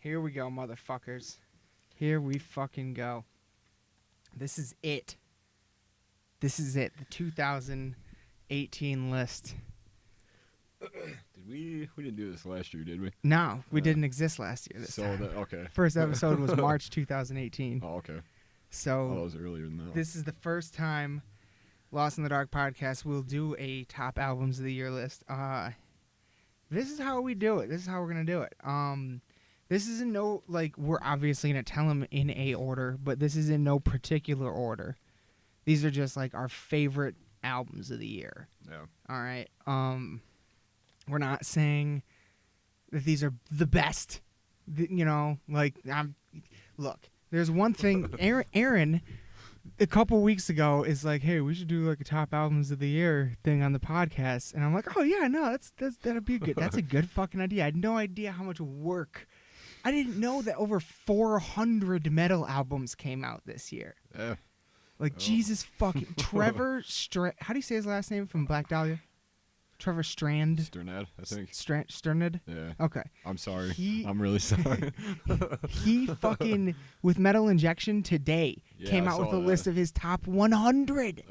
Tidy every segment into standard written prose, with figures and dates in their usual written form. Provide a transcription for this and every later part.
Here we go, motherfuckers. Here we fucking go. This is it. This is it. The 2018 list. We didn't do this last year, did we? No, we didn't exist last year. Okay. First episode was March 2018. Oh, okay. So that was earlier than that. This is the first time Lost in the Dark podcast will do a top albums of the year list. This is how we do it. This is how we're gonna do it. This is in no, like, we're obviously gonna tell them in a order, but this is in no particular order. These are just like our favorite albums of the year. Yeah. All right. We're not saying that these are the best. Look, there's one thing. Aaron, a couple weeks ago, is like, "Hey, we should do like a top albums of the year thing on the podcast," and I'm like, "Oh yeah, no, that'd be good. That's a good fucking idea." I had no idea how much work. I didn't know that over 400 metal albums came out this year. Yeah. Like, Jesus fucking Trevor how do you say his last name from Black Dahlia? Trevor Strand? Sternad, I think. Sternad? Yeah. Okay. I'm sorry. I'm really sorry. He fucking, with Metal Injection today, came out with a list of his top 100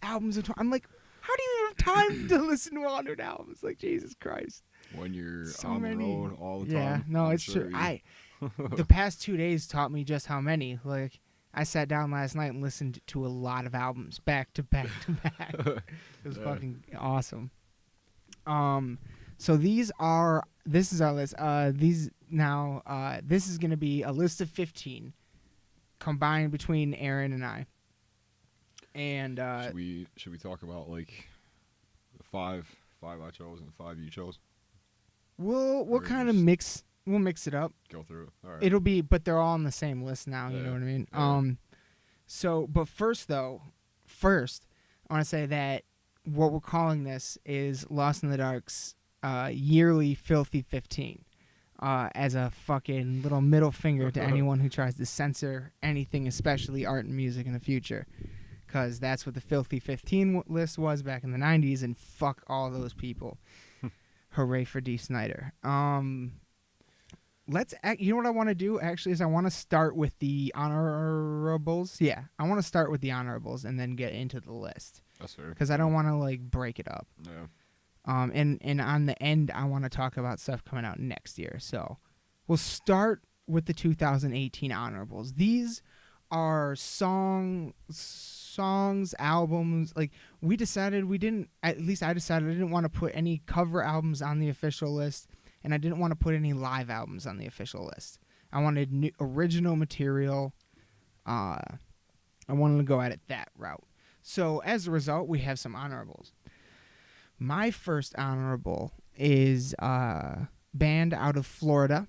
albums. I'm like, how do you have time to listen to 100 albums? Like, Jesus Christ. When you're on the road all the time. Yeah, no, it's true. The past 2 days taught me just how many. Like, I sat down last night and listened to a lot of albums back to back to back. It was fucking awesome. So this is our list. This is going to be a list of 15 combined between Aaron and I. And should we talk about like the five I chose and 5 you chose? We'll kind of mix it up. Go through it. All right. It'll be, but they're all on the same list now, you know what I mean? Yeah. But first I want to say that what we're calling this is Lost in the Dark's yearly Filthy 15, as a fucking little middle finger to anyone who tries to censor anything, especially art and music in the future, because that's what the Filthy 15 list was back in the 90s, and fuck all those people. Hooray for Dee Snider. You know what I want to do, actually, is I want to start with the honorables. Yeah, I want to start with the honorables and then get into the list. That's fair. Because I don't want to, like, break it up. Yeah. And on the end, I want to talk about stuff coming out next year. So we'll start with the 2018 honorables. These are songs, albums. Like, I decided I didn't want to put any cover albums on the official list. And I didn't want to put any live albums on the official list. I wanted new, original material. I wanted to go at it that route. So as a result, we have some honorables. My first honorable is a band out of Florida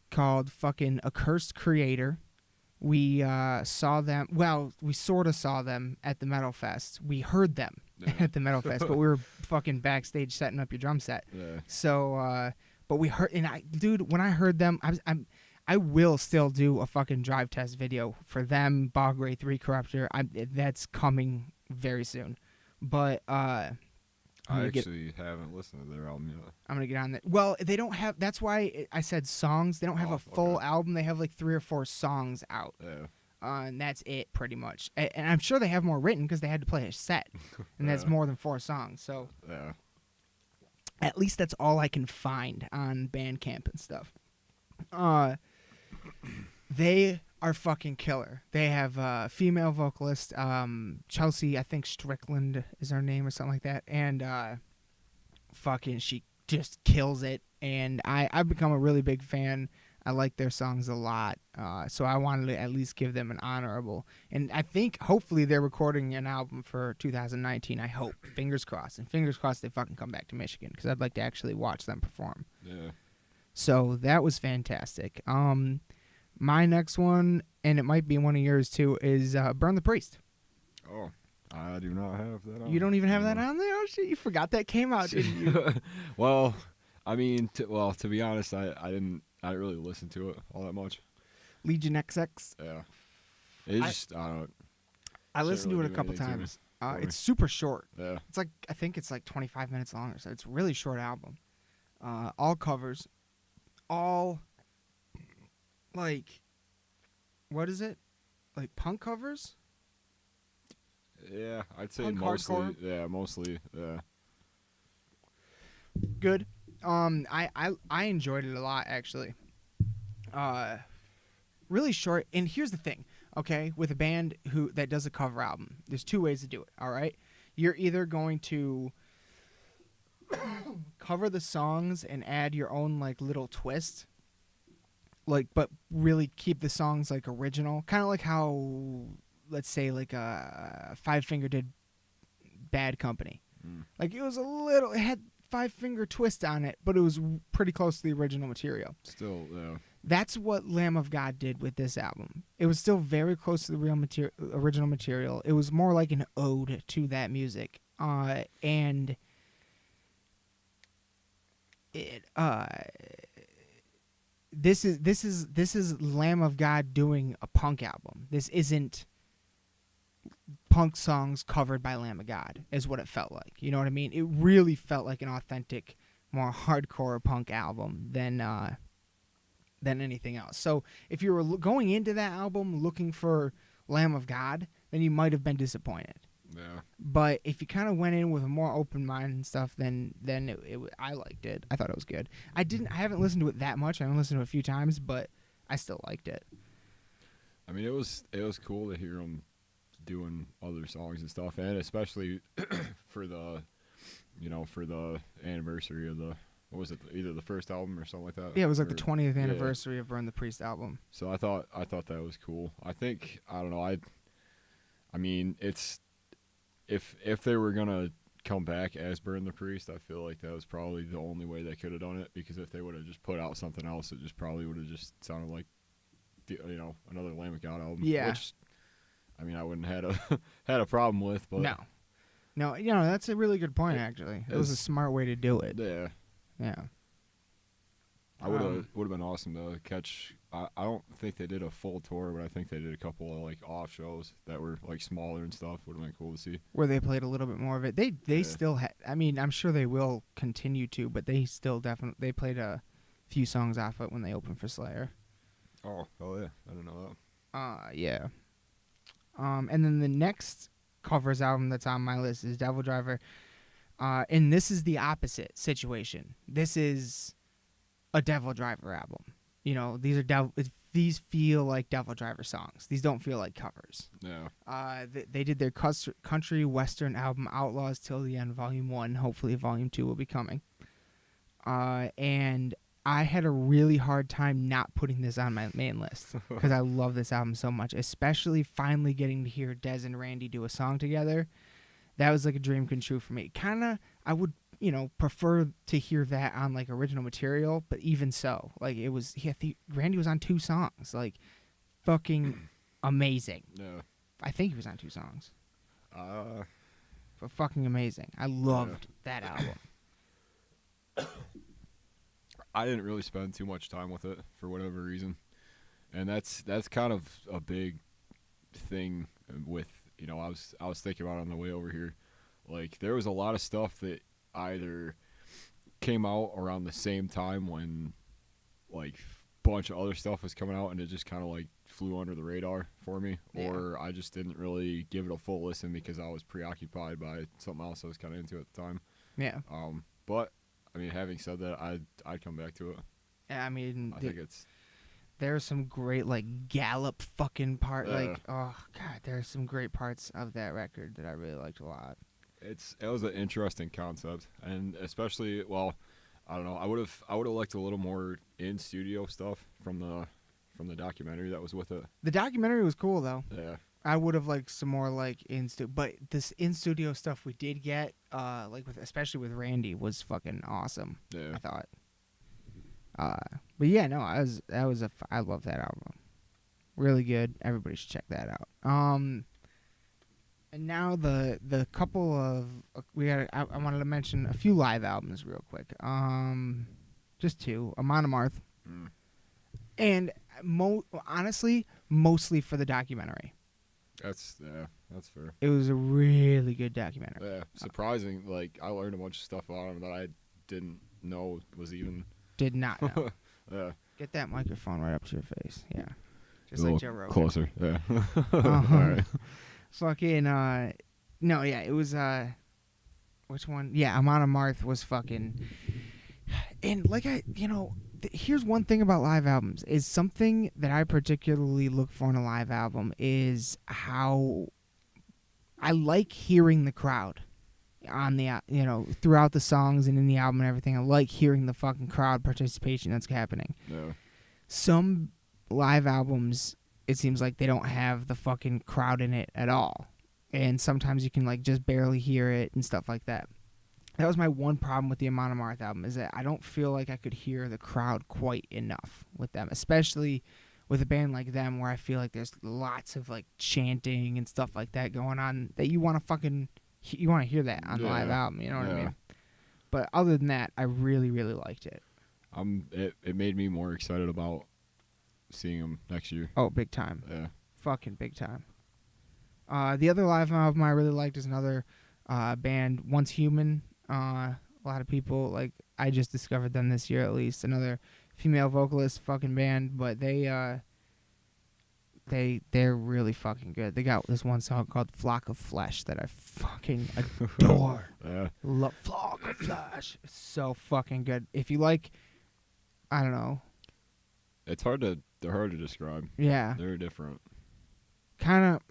called fucking Accursed Creator. We saw them. Well, we sort of saw them at the Metal Fest. We heard them at the Metal Fest, but we were fucking backstage setting up your drum set. Yeah. So. But we heard, and when I heard them, I will still do a fucking drive test video for them, Bog Ray 3 Corruptor. That's coming very soon. But I actually haven't listened to their album yet. I'm gonna get on that. Well, they don't have. That's why I said songs. They don't have a full album. They have like 3 or 4 songs out. Yeah. And that's it, pretty much. And I'm sure they have more written because they had to play a set, and that's more than 4 songs. So. Yeah. At least that's all I can find on Bandcamp and stuff. They are fucking killer. They have a female vocalist, Chelsea, I think Strickland is her name or something like that. And fucking she just kills it. And I've become a really big fan. I like their songs a lot. So I wanted to at least give them an honorable. And I think, hopefully, they're recording an album for 2019. I hope. Fingers crossed. And fingers crossed they fucking come back to Michigan, because I'd like to actually watch them perform. Yeah. So that was fantastic. My next one, and it might be one of yours too, is Burn the Priest. Oh, I do not have that on. You don't even have that on there? Oh, shit, you forgot that came out, didn't you? Well, I mean, to be honest, I didn't really listen to it all that much. Legion XX. Yeah. It's I listened to it a couple times. It's super short. Yeah. It's like, I think it's like 25 minutes long or so. It's a really short album. All covers. All like, what is it? Like punk covers? Yeah, I'd say Punk mostly. hardcore? Yeah, mostly. Yeah. Good. I enjoyed it a lot actually. Really short. And here's the thing, okay? With a band that does a cover album, there's two ways to do it. All right, you're either going to cover the songs and add your own like little twist, like, but really keep the songs like original, kind of like how, let's say, like Five Finger did Bad Company. Like it had Five Finger twist on it, but it was pretty close to the original material. Still, yeah. That's what Lamb of God did with this album. It was still very close to the original material. It was more like an ode to that music, and it this is Lamb of God doing a punk album. This isn't punk songs covered by Lamb of God, is what it felt like. You know what I mean? It really felt like an authentic, more hardcore punk album than anything else. So if you were going into that album looking for Lamb of God, then you might have been disappointed. Yeah. But if you kind of went in with a more open mind and stuff, then I liked it. I thought it was good. I haven't listened to it that much. I only listened to it a few times, but I still liked it. I mean, it was cool to hear them doing other songs and stuff, and especially for the anniversary of the, what was it, either the first album or something like that. Yeah, it was like the 20th anniversary of Burn the Priest album. So I thought that was cool. I don't know. I mean, it's if they were gonna come back as Burn the Priest, I feel like that was probably the only way they could have done it, because if they would have just put out something else, it just probably would have just sounded like another Lamb of God album. Yeah. Which, I mean, I wouldn't had a problem with, but no, that's a really good point. Actually, it was a smart way to do it. Yeah. Yeah. I would have been awesome to catch. I don't think they did a full tour, but I think they did a couple of like off shows that were like smaller and stuff. Would have been cool to see. Where they played a little bit more of it. They still I mean, I'm sure they will continue to, but they still they played a few songs off it when they opened for Slayer. Oh yeah, I didn't know that. Yeah. And then the next covers album that's on my list is Devil Driver. And this is the opposite situation. This is a Devil Driver album. You know, these feel like Devil Driver songs. These don't feel like covers. Yeah. They did their country western album Outlaws Till the End, Volume 1. Hopefully Volume 2 will be coming. And I had a really hard time not putting this on my main list because I love this album so much, especially finally getting to hear Dez and Randy do a song together. That was like a dream come true for me. I would, prefer to hear that on like original material, but even so, like it was, Randy was on 2 songs, like fucking amazing. Yeah. I think he was on 2 songs. But fucking amazing. I loved that album. I didn't really spend too much time with it for whatever reason, and that's kind of a big thing with, I was thinking about it on the way over here. Like, there was a lot of stuff that either came out around the same time when like a bunch of other stuff was coming out and it just kind of like flew under the radar for me, or I just didn't really give it a full listen because I was preoccupied by something else I was kind of into at the time. Yeah. But I mean, having said that, I'd come back to it. I mean, I think it's, there's some great like Gallup fucking part. Like, oh god, there's some great parts of that record that I really liked a lot. It was an interesting concept, and especially, well, I don't know, I would have liked a little more in studio stuff from the documentary that was with it. The documentary was cool though. Yeah. I would have liked some more like but this in studio stuff we did get, especially with Randy, was fucking awesome. Yeah. I thought. But yeah, no, I love that album. Really good. Everybody should check that out. And now the couple of I wanted to mention a few live albums real quick. Just 2. Amon Amarth. And honestly, mostly for the documentary. That's fair. It was a really good documentary. Yeah, surprising. Like, I learned a bunch of stuff about him that I didn't know was even. Did not know. Yeah. Get that microphone right up to your face. Yeah. Just A like little Joe Rogan. closer. Yeah. Uh-huh. All right. Fucking, no, yeah, it was, which one? Yeah, Amon Amarth was fucking, and like here's one thing about live albums, is something that I particularly look for in a live album is how I like hearing the crowd on the, throughout the songs and in the album and everything. I like hearing the fucking crowd participation that's happening. Yeah. Some live albums, it seems like they don't have the fucking crowd in it at all. And sometimes you can like just barely hear it and stuff like that. That was my one problem with the Amon Amarth album, is that I don't feel like I could hear the crowd quite enough with them, especially with a band like them where I feel like there's lots of like chanting and stuff like that going on that you want to hear that on the live album, you know what I mean? But other than that, I really, really liked it. It made me more excited about seeing them next year. Oh, big time. Yeah. Fucking big time. The other live album I really liked is another band, Once Human. A lot of people, like, I just discovered them this year at least. Another female vocalist fucking band, but they're really fucking good. They got this one song called Flock of Flesh that I fucking adore. Yeah. Love Flock of Flesh. It's so fucking good. If you like, I don't know. They're hard to describe. Yeah. They're different. Kind of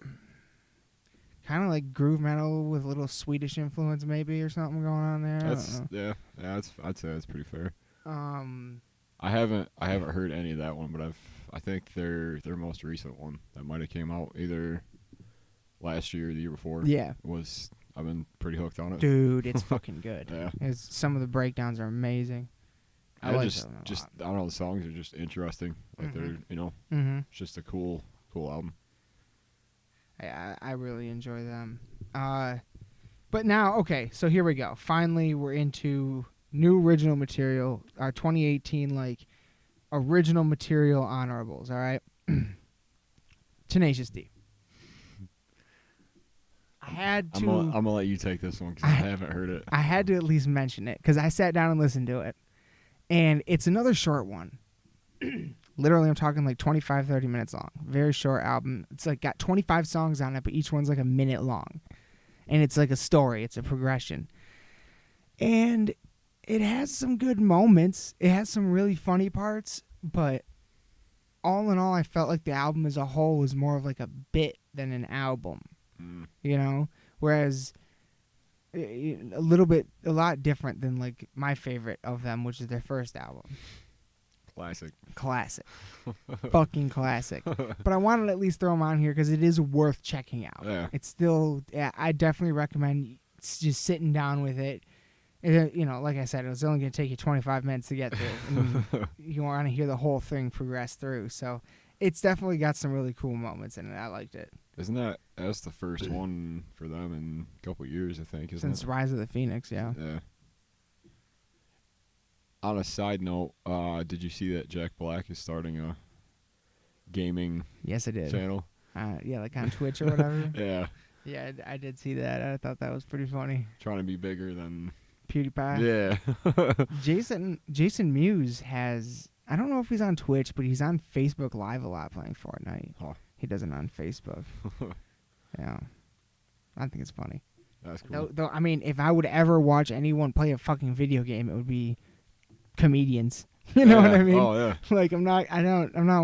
like groove metal with a little Swedish influence maybe or something going on there. I'd say that's pretty fair. I haven't heard any of that one, but I think their most recent one that might have came out either last year or the year before. Yeah. I've been pretty hooked on it. Dude, it's fucking good. Yeah. Some of the breakdowns are amazing. I like them a lot. I don't know, the songs are just interesting. Like they're, it's just a cool album. I really enjoy them. But now, okay, so here we go. Finally, we're into new original material. Our 2018, like, original material honorables, all right? Tenacious D. I had to... I'm going to let you take this one because I haven't heard it. I had to at least mention it because I sat down and listened to it. And it's another short one. Literally, I'm talking like 25, 30 minutes long. Very short album. It's like got 25 songs on it, but each one's like a minute long. And it's like a story. It's a progression. And it has some good moments. It has some really funny parts. But all in all, I felt like the album as a whole was more of like a bit than an album. You know? Whereas a lot different than like my favorite of them, which is their first album. Classic. Fucking classic. But I wanted to at least throw them on here because it is worth checking out. Yeah. It's still, I definitely recommend just sitting down with it. Like I said, it was only going to take you 25 minutes to get through. And you want to hear the whole thing progress through. So it's definitely got some really cool moments in it. I liked it. That's the first one for them in a couple years, I think, Since Rise of the Phoenix, yeah. Yeah. On a side note, did you see that Jack Black is starting a gaming Yes, I did. channel? Yeah, like on Twitch or whatever. Yeah. Yeah, I did see that. I thought that was pretty funny. Trying to be bigger than PewDiePie. Yeah. Jason Mewes has, I don't know if he's on Twitch, but he's on Facebook Live a lot playing Fortnite. Huh. He does it on Facebook. Yeah. I think it's funny. That's cool. Though, I mean, if I would ever watch anyone play a fucking video game, it would be comedians. You know what I mean? Oh yeah. Like I'm not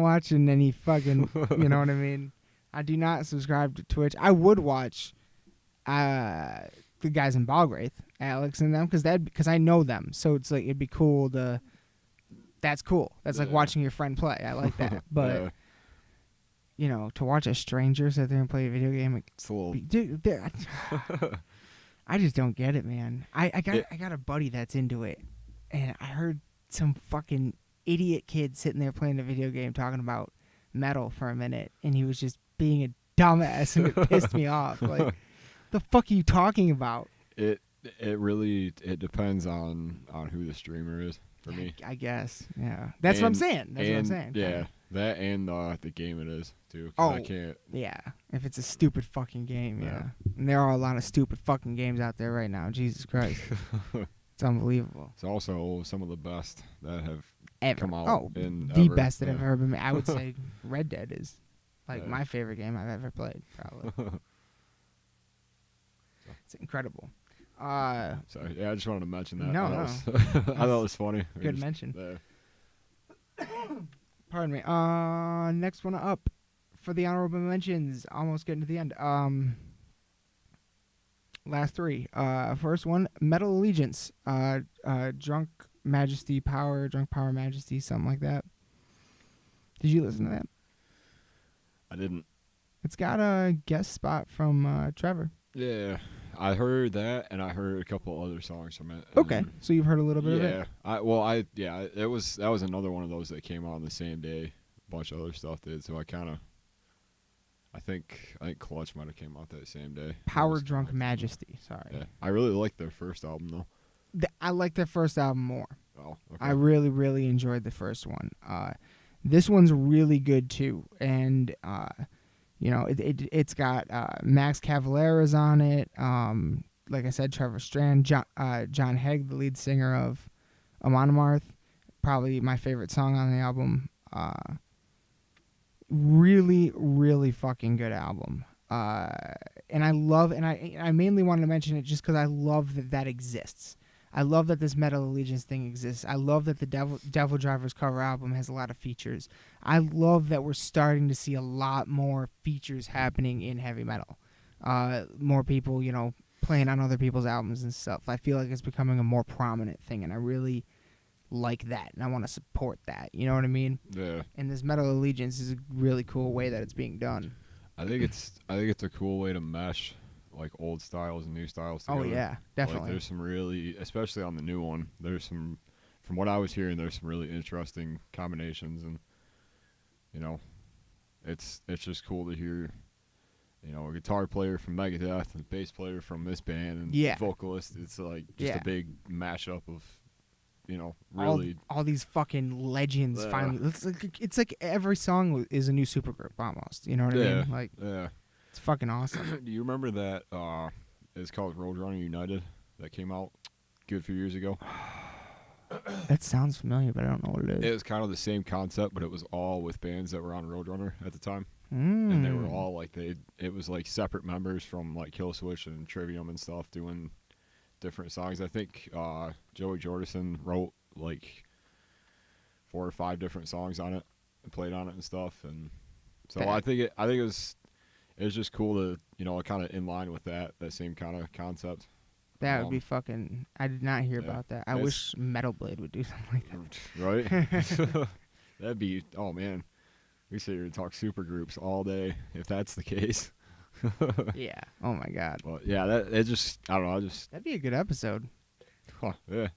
watching any fucking, you know what I mean? I do not subscribe to Twitch. I would watch the guys in Balgraith, Alex and them, because I know them. So it's like it'd be cool to. That's cool. That's like watching your friend play. I like that. But to watch a stranger sit there and play a video game, it's a little. Dude, I just don't get it, man. I got a buddy that's into it, and I heard some fucking idiot kid sitting there playing a video game talking about metal for a minute, and he was just being a dumbass, and it pissed me off. Like, the fuck are you talking about? It really depends on who the streamer is for me. I guess. Yeah. That's what I'm saying. That's what I'm saying. Yeah. That and the game it is too. I can't. Yeah. If it's a stupid fucking game, yeah. And there are a lot of stupid fucking games out there right now. Jesus Christ. It's unbelievable. It's also some of the best that have ever. come out. Oh, in the ever. best that Yeah. I've ever been. I would say Red Dead is like Yeah. my favorite game I've ever played. Probably, it's incredible. Sorry, yeah, I just wanted to mention that. No, I no. thought I thought it was funny. Good Just- mention. yeah. Pardon me. Next one up for the honorable mentions. Almost getting to the end. Last three. First one, Metal Allegiance. Drunk Power Majesty, something like that. Did you listen to that? I didn't. It's got a guest spot from Trevor. Yeah, I heard that, and I heard a couple other songs from it. Okay, and- so you've heard a little bit of it. that was another one of those that came out on the same day. A bunch of other stuff did, so I think Clutch might have came out that same day. Power It was Drunk kinda- Majesty. Sorry. Yeah, I really liked their first album though. I like their first album more. Oh, okay. I really, really enjoyed the first one. This one's really good too, and it's got Max Cavalera's on it. Like I said, Trevor Strand, John Hegg, the lead singer of Amon Amarth, probably my favorite song on the album. Really, really fucking good album. And I mainly wanted to mention it just because I love that exists. I love that this Metal Allegiance thing exists. I love that the Devil Drivers cover album has a lot of features. I love that we're starting to see a lot more features happening in heavy metal. More people, playing on other people's albums and stuff. I feel like it's becoming a more prominent thing, and I really like that, and I want to support that. You know what I mean? Yeah. And this Metal Allegiance is a really cool way that it's being done. I think it's a cool way to mesh like old styles and new styles together. Oh yeah, definitely. Like, there's some really, especially on the new one, there's some, from what I was hearing, there's some really interesting combinations, and it's just cool to hear, a guitar player from Megadeth and a bass player from this band and Yeah. vocalist. It's like just Yeah. a big mashup of, really. all these fucking legends Yeah. finally. It's like every song is a new supergroup almost. You know what I Yeah. mean? Like Yeah. it's fucking awesome. Do you remember that? It's called Roadrunner United that came out a good few years ago. That sounds familiar, but I don't know what it It is. was kind of the same concept, but it was all with bands that were on Roadrunner at the time. Mm. And they were all like it was like separate members from like Killswitch and Trivium and stuff doing different songs. I think Joey Jordison wrote like 4 or 5 different songs on it and played on it and stuff. And so That- I think it was just cool to kind of in line with that same kind of concept. That would be fucking. I did not hear Yeah. about that. I It's- wish Metal Blade would do something like that. Right? That'd be, oh man, we sit here and talk super groups all day if that's the case. Yeah. Oh my god. But yeah, I don't know, That'd be a good episode. yeah.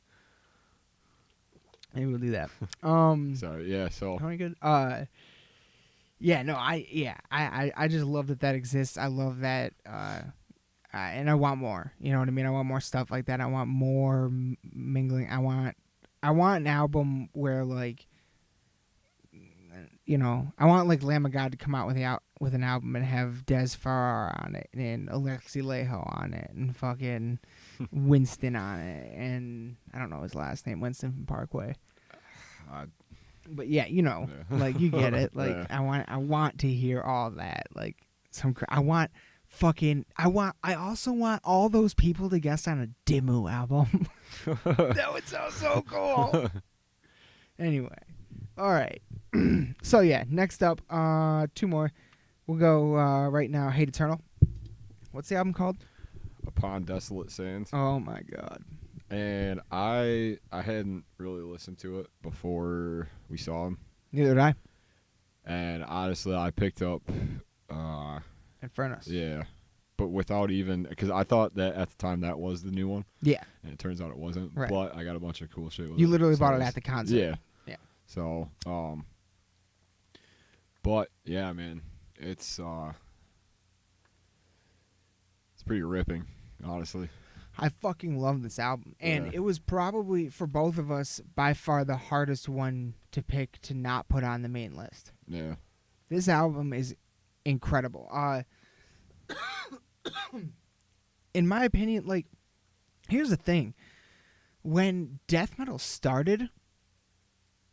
Maybe we'll do that. So yeah, so Very good. Yeah, no, I just love that exists. I love that, and I want more. You know what I mean? I want more stuff like that. I want more mingling. I want an album where like, I want like Lamb of God to come out with an album and have Des Farrar on it and Alexi Leho on it and fucking Winston on it and I don't know his last name, Winston from Parkway. But yeah, Yeah. like you get it. Like Yeah. I want to hear all that. Like I also want all those people to guest on a Dimmu album. That would sound so cool. Anyway, all right. So yeah, next up, 2 more. We'll go right now. Hate Eternal. What's the album called? Upon Desolate Sands. Oh my god. And I hadn't really listened to it before we saw him. Neither did I. And honestly, I picked up Infernus. yeah, but without even, because I thought that at the time that was the new one, Yeah. and it turns out it wasn't. Right. But I got a bunch of cool shit with You it. literally So bought it it's- at the concert. Yeah. Yeah. So, but yeah, man, it's pretty ripping, honestly. I fucking love this album. And Yeah. it was probably, for both of us, by far the hardest one to pick to not put on the main list. Yeah. This album is incredible. In my opinion, like, here's the thing. When death metal started,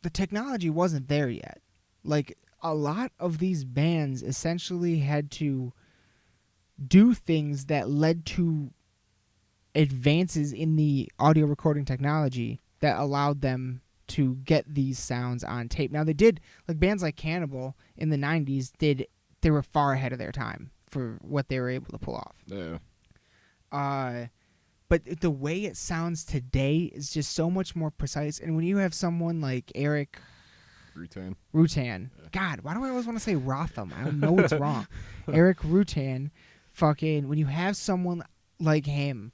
the technology wasn't there yet. Like, a lot of these bands essentially had to do things that led to advances in the audio recording technology that allowed them to get these sounds on tape. Now, they did, like bands like Cannibal in the 90s, they were far ahead of their time for what they were able to pull off. Yeah. But the way it sounds today is just so much more precise. And when you have someone like Eric Rutan. Yeah. God, why do I always want to say Rotham? I don't know what's wrong. Eric Rutan, fucking, when you have someone like him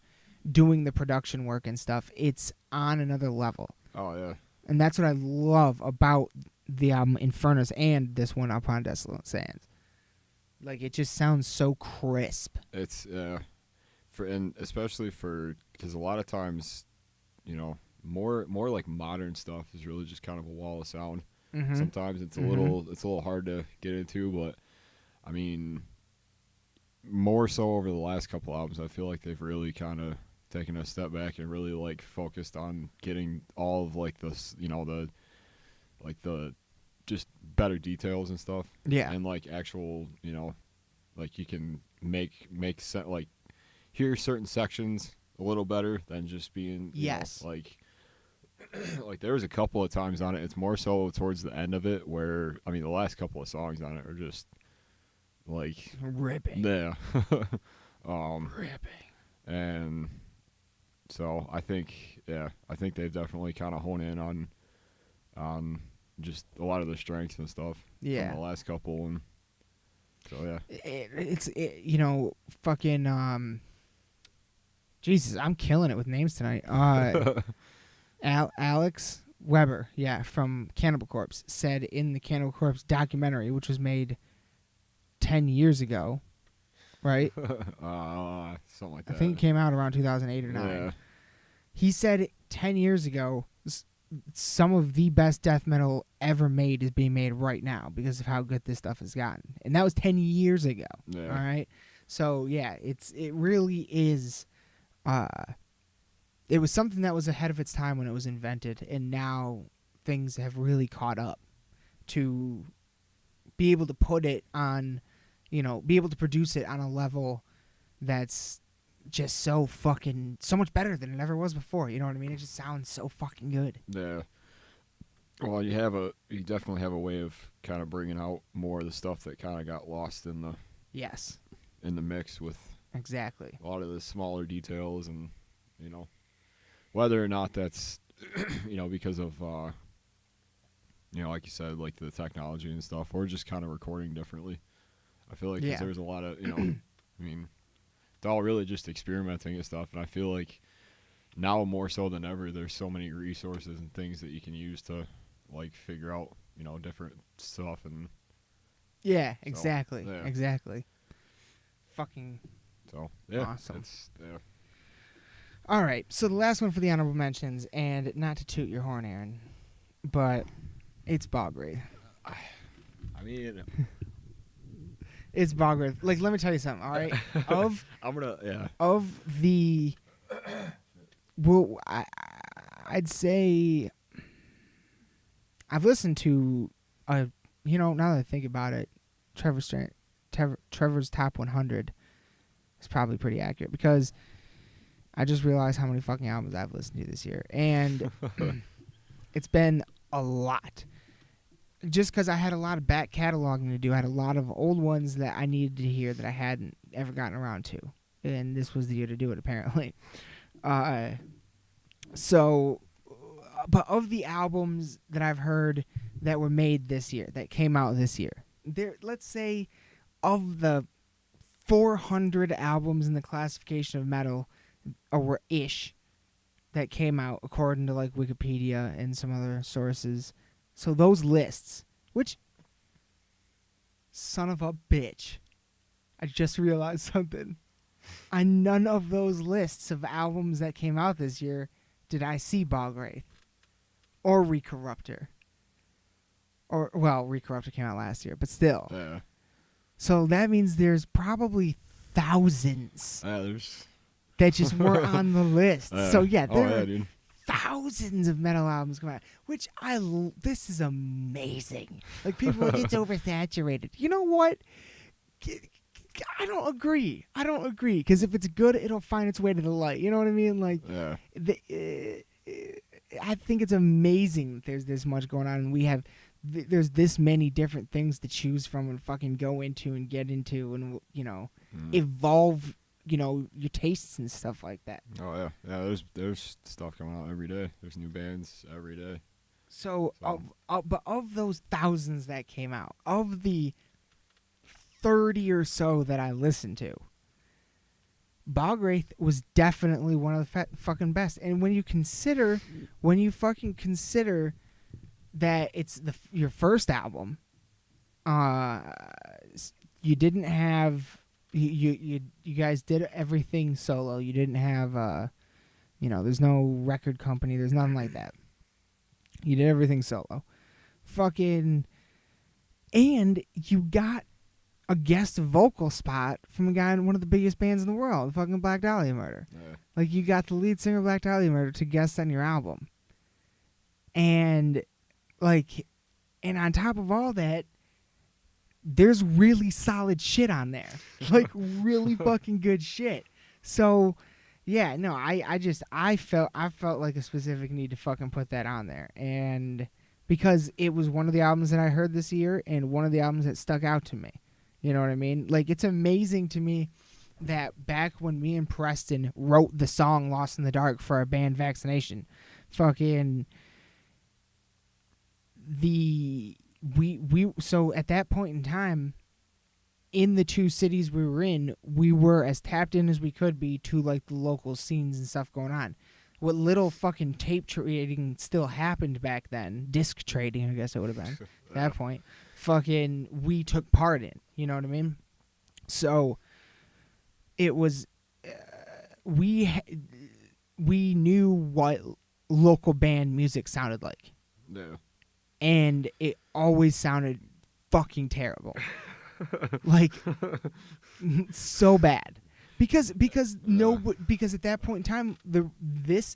doing the production work and stuff, it's on another level. Oh, yeah. And that's what I love about the album Infernus and this one Upon Desolate Sands. Like, it just sounds so crisp. It's, and especially because a lot of times, more like modern stuff is really just kind of a wall of sound. Mm-hmm. Sometimes it's a little hard to get into, but I mean, more so over the last couple albums, I feel like they've really kind of taken a step back and really like focused on getting all of like this, the just better details and stuff. Yeah. And like actual, like you can make like hear certain sections a little better than just being like there was a couple of times on it. It's more so towards the end of it where the last couple of songs on it are just like ripping. Yeah. Ripping. And so I think they've definitely kind of honed in on just a lot of the strengths and stuff. Yeah. From the last couple, and so yeah. It's fucking Jesus, I'm killing it with names tonight. Alex Weber, from Cannibal Corpse, said in the Cannibal Corpse documentary, which was made 10 years ago, right? Something like that. I think it came out around 2008 or 9. Yeah. He said 10 years ago, some of the best death metal ever made is being made right now because of how good this stuff has gotten. And that was 10 years ago. Yeah. All right? So, yeah, it really is... it was something that was ahead of its time when it was invented, and now things have really caught up to be able to put it on, be able to produce it on a level that's just so much better than it ever was before. You know what I mean? It just sounds so fucking good. Yeah. Well, you definitely have a way of kind of bringing out more of the stuff that kind of got lost in the mix with exactly a lot of the smaller details, and whether or not that's because of like you said, like the technology and stuff, or just kind of recording differently. I feel like 'cause there's a lot of it's all really just experimenting and stuff, and I feel like now more so than ever there's so many resources and things that you can use to like figure out different stuff. And exactly fucking so yeah, awesome. Yeah. All right, so the last one for the honorable mentions, and not to toot your horn, Aaron, but it's Bogwraith. It's Bogwraith. Like, let me tell you something, all right? Of the... Well, I'd say... I've listened to, now that I think about it, Trevor's Top 100 is probably pretty accurate, because I just realized how many fucking albums I've listened to this year. And it's been a lot. Just because I had a lot of back cataloging to do. I had a lot of old ones that I needed to hear that I hadn't ever gotten around to. And this was the year to do it, apparently. But of the albums that I've heard that were made this year, that came out this year, let's say of the 400 albums in the classification of metal, or ish, that came out according to like Wikipedia and some other sources. So those lists, which, son of a bitch, I just realized something. On none of those lists of albums that came out this year did I see Bogwraith or Recorruptor. Recorruptor came out last year, but still. Yeah. So that means there's probably thousands that just weren't on the list. So yeah, there are thousands of metal albums come out, which this is amazing. Like, people are like, it's oversaturated. You know what? I don't agree. Because if it's good, it'll find its way to the light. You know what I mean? Like, Yeah. I think it's amazing that there's this much going on, and we have there's this many different things to choose from and fucking go into and get into and, you know, evolve, you know, your tastes and stuff like that. Oh yeah, yeah. There's stuff coming out every day. There's new bands every day. So. But of those thousands that came out, of the 30 or so that I listened to, Bogwraith was definitely one of the fucking best. And when you fucking consider that it's your first album, you didn't have you guys did everything solo. You didn't have you know, there's no record company, there's nothing like that. You did everything solo. Fucking, and you got a guest vocal spot from a guy in one of the biggest bands in the world, fucking Black Dahlia Murder. Yeah. Like, you got the lead singer of Black Dahlia Murder to guest on your album. And, like, and on top of all that, there's really solid shit on there. Like, really fucking good shit. So, yeah, no, I felt like a specific need to fucking put that on there. And because it was one of the albums that I heard this year and one of the albums that stuck out to me. You know what I mean? Like, it's amazing to me that back when me and Preston wrote the song Lost in the Dark for our band Vaccination, fucking so at that point in time, in the two cities we were in, we were as tapped in as we could be to, like, the local scenes and stuff going on. What little fucking tape trading still happened back then, disc trading, I guess it would have been at that point, fucking we took part in. You know what I mean? So it was we knew what local band music sounded like. Yeah. And it always sounded fucking terrible. Like, so bad. Because at that point in time, this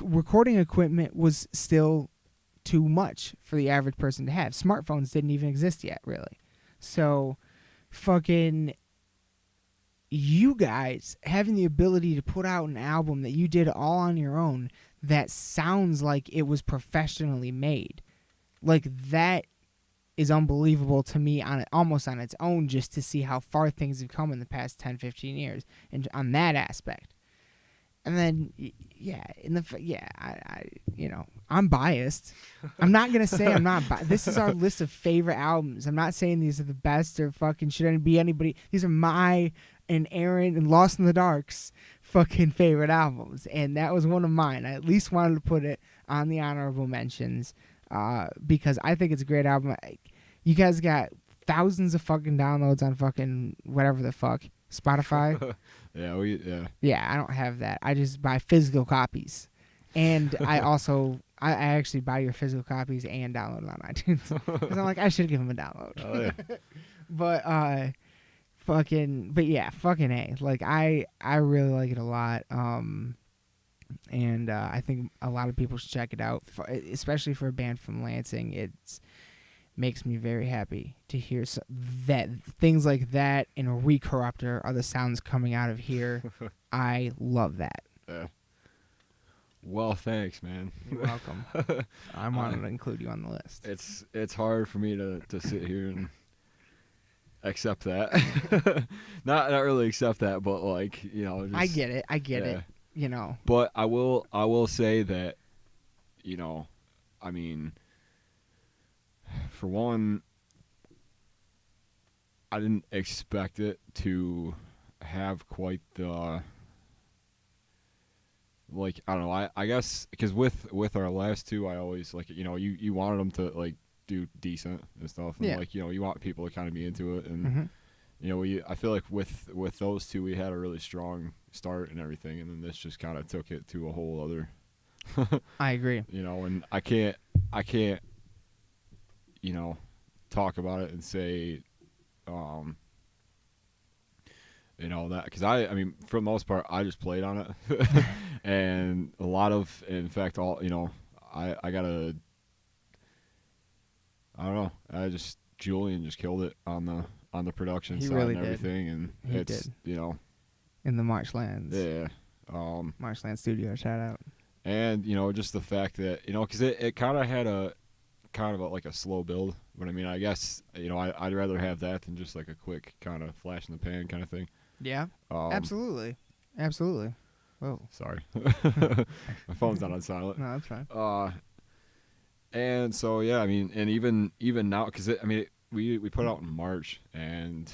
recording equipment was still too much for the average person to have. Smartphones didn't even exist yet, really. So, fucking, you guys having the ability to put out an album that you did all on your own that sounds like it was professionally made, like, that is unbelievable to me almost on its own, just to see how far things have come in the past 10, 15 years and on that aspect. And then, I you know, I'm biased. I'm not going to say I'm not biased. This is our list of favorite albums. I'm not saying these are the best or fucking should be anybody. These are my and Aaron and Lost in the Dark's fucking favorite albums. And that was one of mine. I at least wanted to put it on the honorable mentions because I think it's a great album. You guys got thousands of fucking downloads on fucking whatever the fuck. Spotify. Yeah, I don't have that. I just buy physical copies. And I actually buy your physical copies and download it on iTunes. Because I'm like, I should give them a download. Oh, yeah. But fucking A. Like, I really like it a lot. And I think a lot of people should check it out, especially for a band from Lansing. It's makes me very happy to hear that things like that and Recorruptor are the sounds coming out of here. I love that. Well, thanks, man. You're welcome. I wanted to include you on the list. It's hard for me to sit here and accept that. not really accept that, but, like, you know. Just, I get it. You know. But I will say that, you know, I mean, for one, I didn't expect it to have quite the, like, I don't know, I guess, because with our last two, I always, like, you know, you wanted them to, like, do decent and stuff, and, like, you know, you want people to kind of be into it, and, you know, I feel like with those two, we had a really strong start and everything, and then this just kind of took it to a whole other. I agree. You know, and I can't, you know, talk about it and say, you know, that because I mean, for the most part, I just played on it, and a lot of, in fact, all you know, I got a, I don't know, Julian just killed it on the production He side really and did. everything, and He it's did. you know, In the Marshlands. yeah, Marshland Studio, shout out. and you know, just the fact that you know, because it kind of had a like a slow build, but I mean, I guess you know, I'd rather have that than just like a quick kind of flash in the pan kind of thing. Yeah, absolutely. Whoa. Sorry, my phone's not on silent. No, that's fine. And so yeah, I mean, and even now, because I mean, we put out in March, and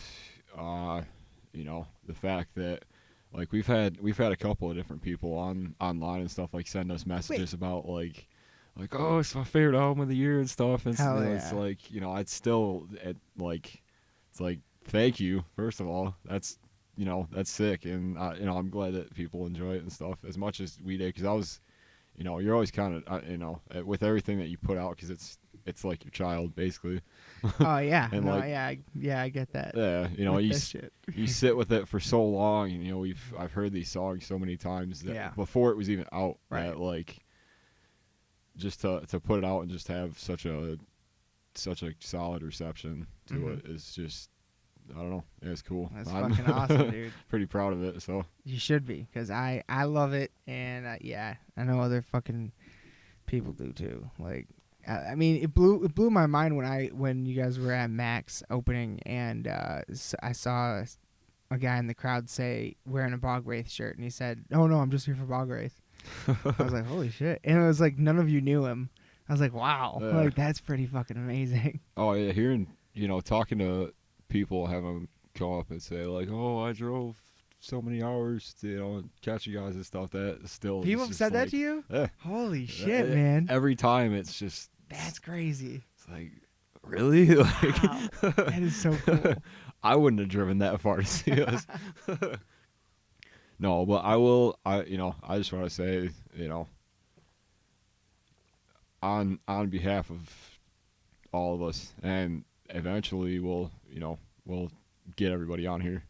you know, the fact that like we've had a couple of different people online and stuff like send us messages about like oh, it's my favorite album of the year and stuff, and Hell it's yeah. like, you know, it's like thank you, first of all, that's, you know, that's sick, and you know, I'm glad that people enjoy it and stuff as much as we did, because I was, you know, you're always kind of, you know, with everything that you put out, because it's like your child basically. Oh yeah. And no, like, yeah, I get that. yeah, you know, With you this shit. you sit with it for so long, and you know, I've heard these songs so many times that Yeah. before it was even out, Right. that like just to put it out and just have such a solid reception to it is just, I don't know, yeah, it's cool. That's I'm fucking awesome, dude. pretty proud of it. So You should be, because I love it, and yeah, I know other fucking people do too. Like, I mean, it blew my mind when you guys were at Max opening, and I saw a guy in the crowd say, wearing a Bog Wraith shirt, and he said, "Oh no, I'm just here for Bog Wraith." I was like, holy shit, and it was like none of you knew him. I was like, wow, Yeah. like that's pretty fucking amazing. oh yeah, hearing, you know, talking to people, have them come up and say like, oh, I drove so many hours to, you know, catch you guys and stuff, that still People is have just said that like, to you? yeah. Holy shit, man. Every time it's just, That's crazy. it's like, really? Like, Wow. That is so cool. I wouldn't have driven that far to see us. No, but you know, I just want to say, you know, on behalf of all of us, and eventually we'll get everybody on here,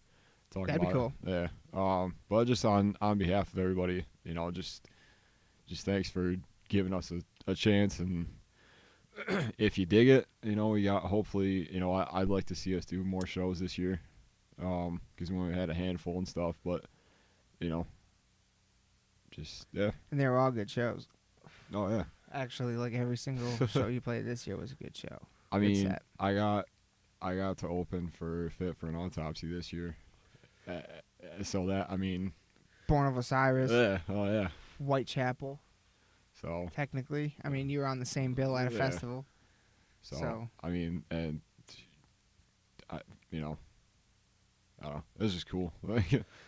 talk That'd be about cool. it. Yeah. But just on behalf of everybody, you know, just thanks for giving us a chance, and if you dig it, you know, we got, hopefully, you know, I'd like to see us do more shows this year, because we only had a handful and stuff, but you know, just, yeah. And they were all good shows. Oh yeah. Actually, like every single show you played this year was a good show. I Good mean, set. I got to open for Fit for an Autopsy this year, so that, I mean, Born of Osiris, yeah, oh yeah. Whitechapel, So technically. I mean, you were on the same bill at a Yeah. festival. So. I mean, and you know, I don't know, it was just cool.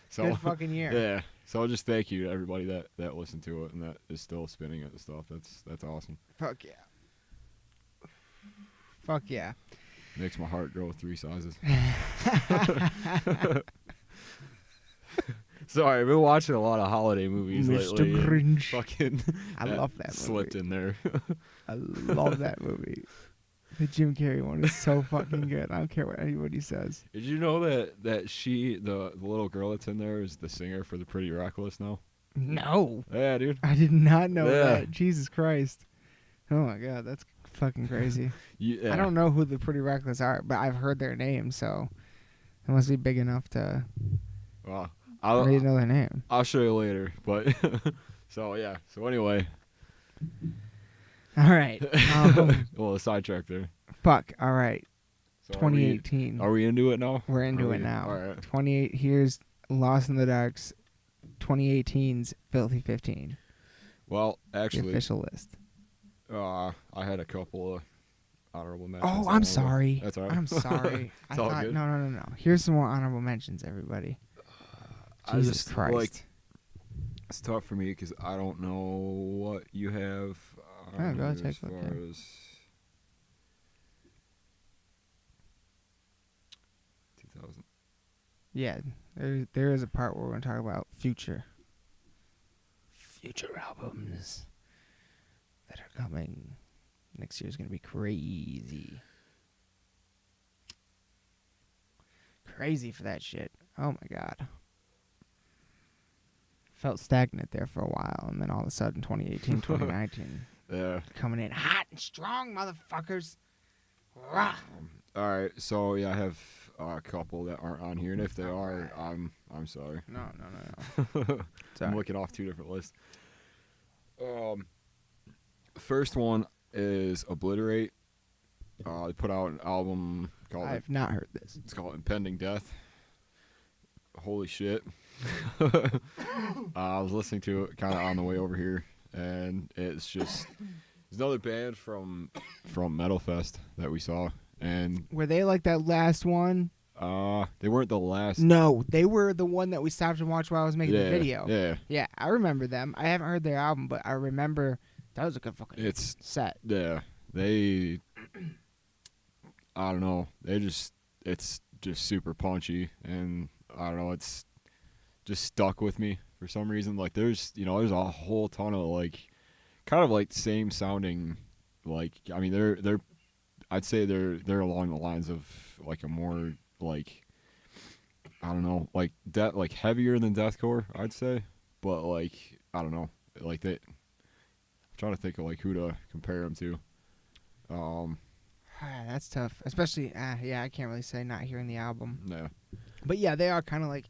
So Good fucking year. yeah. So just thank you to everybody that listened to it and that is still spinning it and stuff. That's awesome. Fuck yeah. Fuck yeah. Makes my heart grow 3 sizes. Sorry, I've been watching a lot of holiday movies Mr. lately. and Grinch. Fucking, I love that movie. Slipped in there. I love that movie. The Jim Carrey one is so fucking good. I don't care what anybody says. Did you know that she, the little girl that's in there, is the singer for the Pretty Reckless now? No. Yeah, dude. I did not know Yeah. that. Jesus Christ. Oh my god, that's fucking crazy. Yeah. I don't know who the Pretty Reckless are, but I've heard their name, so it must be big enough to Well, really know their name. I'll show you later. But so yeah. So anyway. All right. Well, a sidetrack there. Fuck. All right. So 2018. Are we into it now? We're into Are it we? now. All right. 28. Here's Lost in the Dark's 2018's Filthy 15. Well, The actually, official list. I had a couple of honorable mentions. Oh, I'm sorry. That's all right. I'm sorry. It's all good. No. Here's some more honorable mentions, everybody. I Jesus just, Christ. like, it's tough for me because I don't know what you have. Oh, go ahead, as take a look, far yeah. as 2000. Yeah, there is a part where we're going to talk about future albums that are coming. Next year's going to be crazy. Crazy for that shit. Oh my God. Felt stagnant there for a while, and then all of a sudden 2018, 2019 Yeah. coming in hot and strong, motherfuckers. Rah. All right. So yeah, I have a couple that aren't on here, and if they are, I'm sorry. No. I'm Sorry. looking off two different lists. First one is Obliterate. They put out an album called I have not heard this. It's called Impending Death. Holy shit. I was listening to it kind of on the way over here, and it's another band from Metal Fest that we saw, and Were they like that last one? they weren't the last. No, they were the one that we stopped and watched while I was making the video. Yeah. I remember them. I haven't heard their album, but I remember that was a good fucking set. Yeah. They, I don't know. It's just super punchy, and I don't know. It's just stuck with me for some reason. Like there's a whole ton of like, kind of like same sounding, like I mean they're I'd say they're along the lines of like a more like, I don't know, like like heavier than deathcore, I'd say, but like I don't know, like I'm trying to think of like who to compare them to. That's tough, especially I can't really say not hearing the album. Yeah. But yeah, they are kind of like,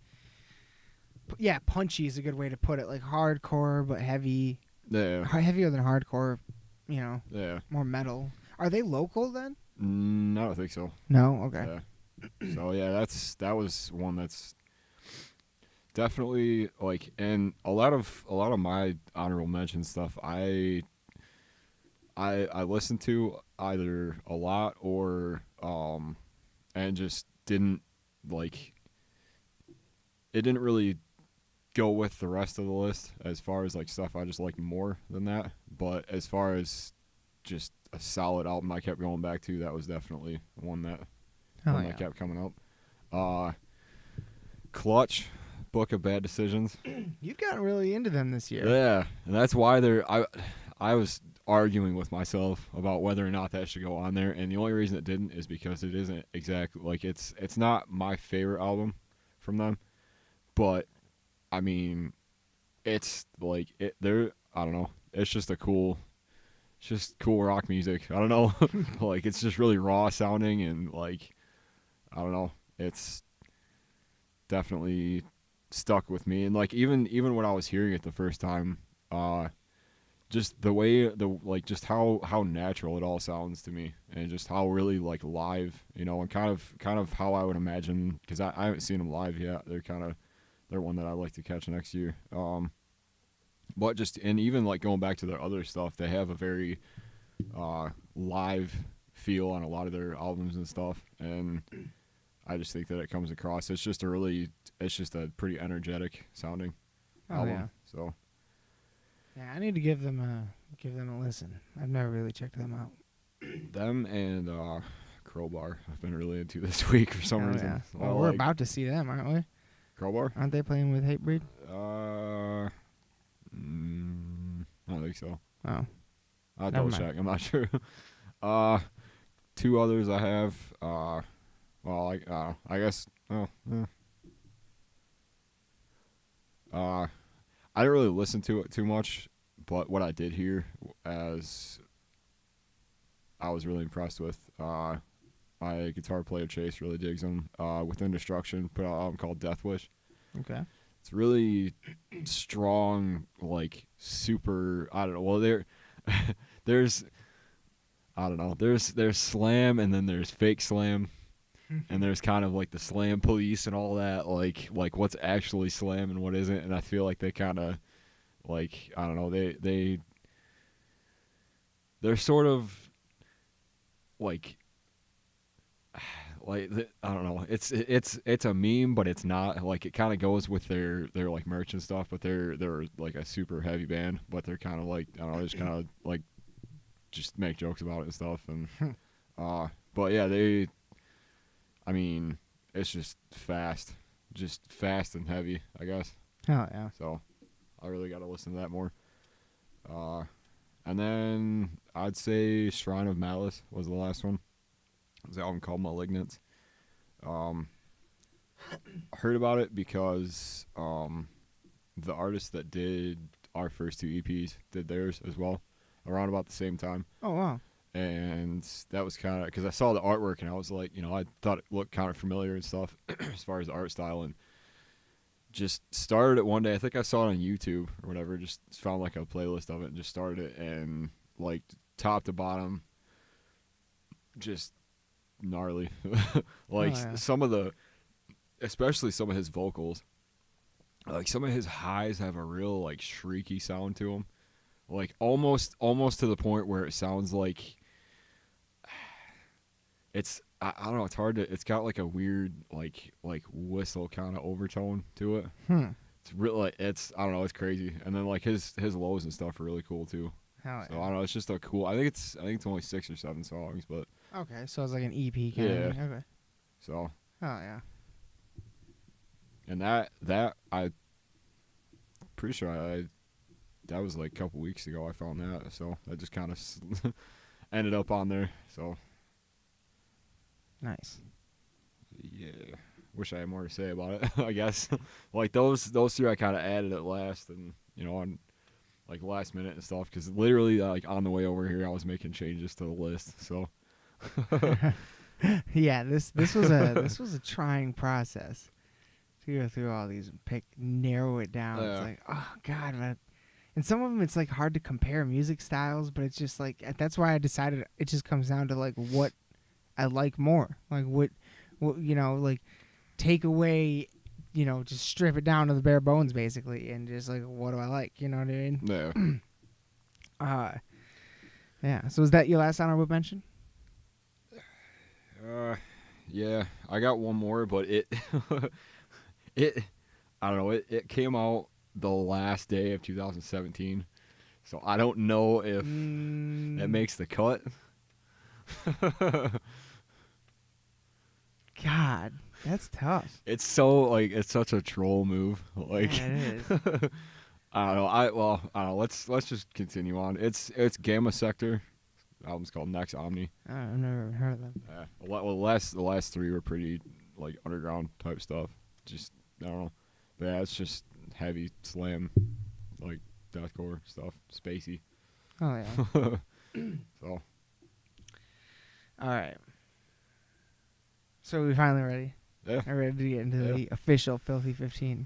yeah, punchy is a good way to put it, like hardcore but heavy. Yeah. Heavier than hardcore, Yeah. more metal. Are they local then? I don't think so. No, okay. Yeah. So yeah, that was one that's definitely like, and a lot of my honorable mention stuff I listened to either a lot or and just didn't like, it didn't really go with the rest of the list as far as like stuff I just like more than that. But as far as just a solid album I kept going back to, that was definitely one that that kept coming up. Clutch, Book of Bad Decisions. You've gotten really into them this year. Yeah, and that's why I was arguing with myself about whether or not that should go on there, and the only reason it didn't is because it isn't exactly like it's not my favorite album from them, but I mean, it's like I don't know, it's just cool rock music. I don't know, like it's just really raw sounding, and like I don't know, it's definitely stuck with me. And like even when I was hearing it the first time, just the way just how natural it all sounds to me, and just how really like live, and kind of how I would imagine, because I haven't seen them live yet. They're one that I'd like to catch next year. But just, and even like going back to their other stuff, they have a very live feel on a lot of their albums and stuff, and I just think that it comes across. It's just a pretty energetic sounding album. Yeah. So yeah, I need to give them a listen. I've never really checked them out. them and Crowbar I've been really into this week for some reason. Yeah. Well, we're about to see them, aren't we? Crowbar? Aren't they playing with Hatebreed? I don't think so. Oh. I'll double check. I'm not sure. Two others I have. I guess. Oh. Yeah. I didn't really listen to it too much, but what I did hear, as I was really impressed with. My guitar player Chase really digs them. Within Destruction put out an album called Death Wish. Okay. It's really strong, like super. I don't know. Well, there's slam, and then there's fake slam, and there's kind of like the slam police and all that. Like what's actually slam and what isn't. And I feel like they kind of, like, I don't know. They're sort of like I don't know. It's a meme, but it's not. Like, it kind of goes with their like merch and stuff. But they're like a super heavy band. But they're kind of like, I don't know. Just kind of like just make jokes about it and stuff. And but yeah, I mean, it's just fast and heavy, I guess. Oh yeah. So I really got to listen to that more. And then I'd say Shrine of Malice was the last one. It was an album called Malignant. heard about it because the artist that did our first two EPs did theirs as well around about the same time. Oh wow. And that was kind of because I saw the artwork and I was like, I thought it looked kind of familiar and stuff as far as the art style, and just started it one day. I think I saw it on YouTube or whatever. Just found like a playlist of it and just started it, and like top to bottom, just gnarly. Like some of the, especially some of his vocals, like some of his highs have a real like shrieky sound to them, like almost to the point where it sounds like it's I don't know. It's hard to. It's got like a weird like whistle kind of overtone to it. It's really like it's I don't know. It's crazy. And then like his lows and stuff are really cool too. Hell so I don't know. It's just a cool. I think it's only 6 or 7 songs, but okay. So it's like an EP kind of thing. Okay. So. Oh yeah. And that I pretty sure that was like a couple weeks ago I found that. So that just kind of ended up on there. So. Nice. Yeah. Wish I had more to say about it, I guess. Like those two I kind of added at last, and on like last minute and stuff, because literally like on the way over here I was making changes to the list. So yeah, this was a trying process to go through all these and narrow it down. It's like, oh god, man. And some of them it's like hard to compare music styles, but it's just like that's why I decided it just comes down to like what I like more, like what like take away, just strip it down to the bare bones basically, and just like what do I like, you know what I mean? Yeah. Yeah. So is that your last honorable mention? Yeah, I got one more, but it I don't know. It came out the last day of 2017, so I don't know if that makes the cut. God, that's tough. It's so like it's such a troll move. Like yeah, it is. I don't know. I don't know. Let's just continue on. It's Gamma Sector. The album's called Next Omni. I've never heard of them. Well, the last 3 were pretty like underground type stuff. Just I don't know. But yeah, it's just heavy slam, like deathcore stuff, spacey. Oh yeah. So. All right. So we finally ready? Yeah. I'm ready to get into the official Filthy 15.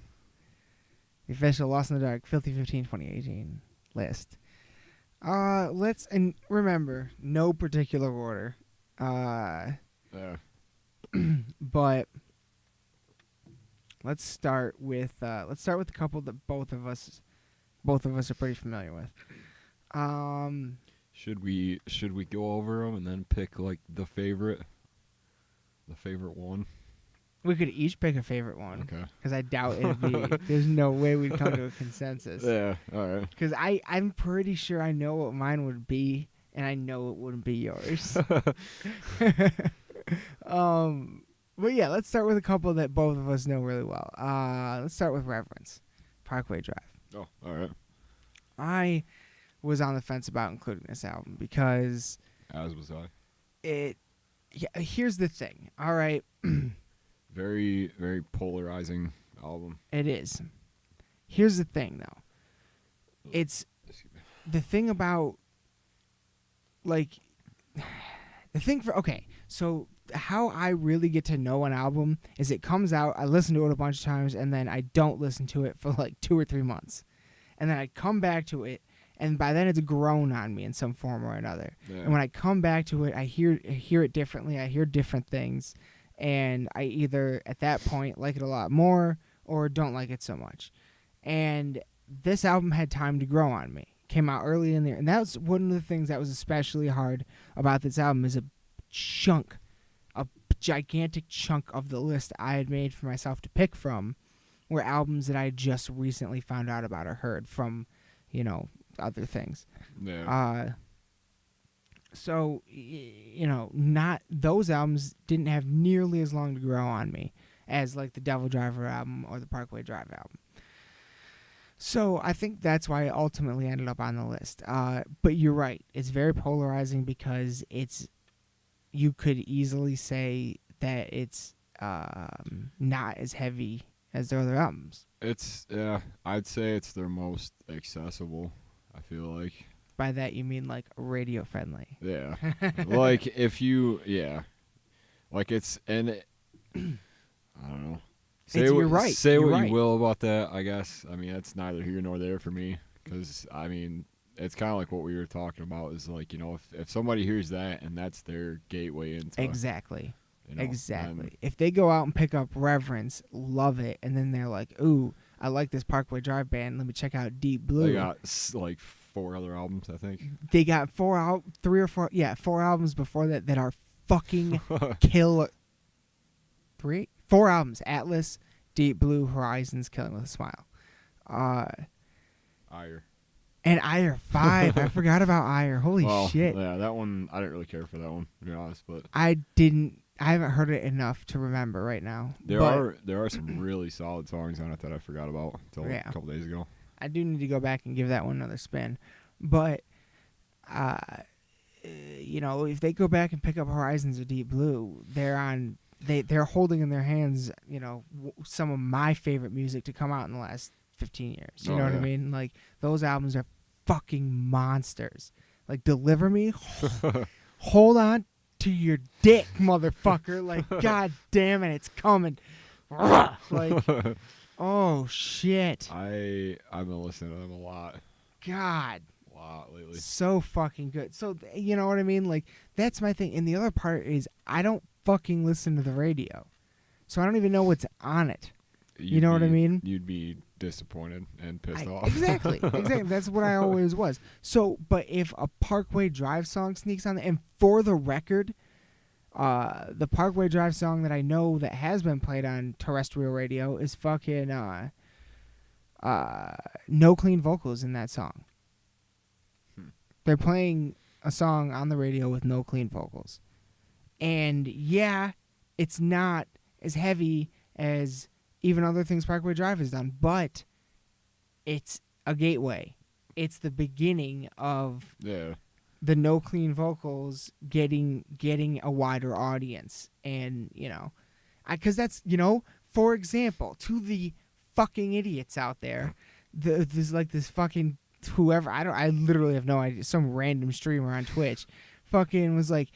The official Lost in the Dark Filthy 15 2018 list. Let's and remember, no particular order. But let's start with a couple that both of us are pretty familiar with. Should we go over them and then pick like the favorite one? We could each pick a favorite one. Okay. Because I doubt it'd be. There's no way we'd come to a consensus. Yeah. All right. Because I'm pretty sure I know what mine would be, and I know it wouldn't be yours. But yeah, let's start with a couple that both of us know really well. Let's start with Reverence, Parkway Drive. Oh, all right. I was on the fence about including this album because as was I. Here's the thing. All right. Very, very polarizing album. It is. Here's the thing, though. It's the thing about like the thing for so how I really get to know an album is it comes out, I listen to it a bunch of times, and then I don't listen to it for like 2 or 3 months, and then I come back to it, and by then it's grown on me in some form or another. Yeah. And when I come back to it, I hear it differently. I hear different things, and I either at that point like it a lot more or don't like it so much. And this album had time to grow on me. Came out early in there, and that's one of the things that was especially hard about this album is a gigantic chunk of the list I had made for myself to pick from were albums that I had just recently found out about or heard from, other things. Yeah. So, not those albums didn't have nearly as long to grow on me as like the Devil Driver album or the Parkway Drive album. So I think that's why it ultimately ended up on the list. But you're right. It's very polarizing because you could easily say that it's not as heavy as their other albums. It's I'd say it's their most accessible. I feel like. By that you mean like radio friendly. Yeah, like if you like it's and I don't know. You're right. Say You're what right. you will about that. I guess I mean that's neither here nor there for me because I mean it's kind of like what we were talking about is like if somebody hears that and that's their gateway into Exactly. Exactly. then, If they go out and pick up Reverence, love it, and then they're like, "Ooh, I like this Parkway Drive band. Let me check out Deep Blue." they got like 4 other albums, I think. They got 4 albums before that are fucking killer. 4 albums: Atlas, Deep Blue, Horizons, Killing with a Smile. Ire. And Ire 5. I forgot about Ire. Holy shit. Yeah, that one I didn't really care for that one, to be honest, but I haven't heard it enough to remember right now. there are some really solid songs on it that I forgot about until a couple days ago. I do need to go back and give that one another spin. But if they go back and pick up Horizons or Deep Blue, they're holding in their hands, some of my favorite music to come out in the last 15 years. You know what I mean? Like, those albums are fucking monsters. Like, Deliver Me, hold on to your dick, motherfucker. Like, god damn it, it's coming. Like, oh, shit. I've been listening to them a lot. God. A lot lately. So fucking good. So, you know what I mean? Like, that's my thing. And the other part is I don't fucking listen to the radio. So I don't even know what's on it. You know what I mean? You'd be disappointed and pissed off. Exactly. That's what I always was. So, but if a Parkway Drive song sneaks on, and for the record, the Parkway Drive song that I know that has been played on terrestrial radio is fucking No Clean Vocals in that song. They're playing a song on the radio with no clean vocals. And yeah, it's not as heavy as even other things Parkway Drive has done, but it's a gateway. It's the beginning of the no clean vocals getting a wider audience. And, because that's, for example, to the fucking idiots out there, there's like this fucking whoever, I literally have no idea, some random streamer on Twitch fucking was like,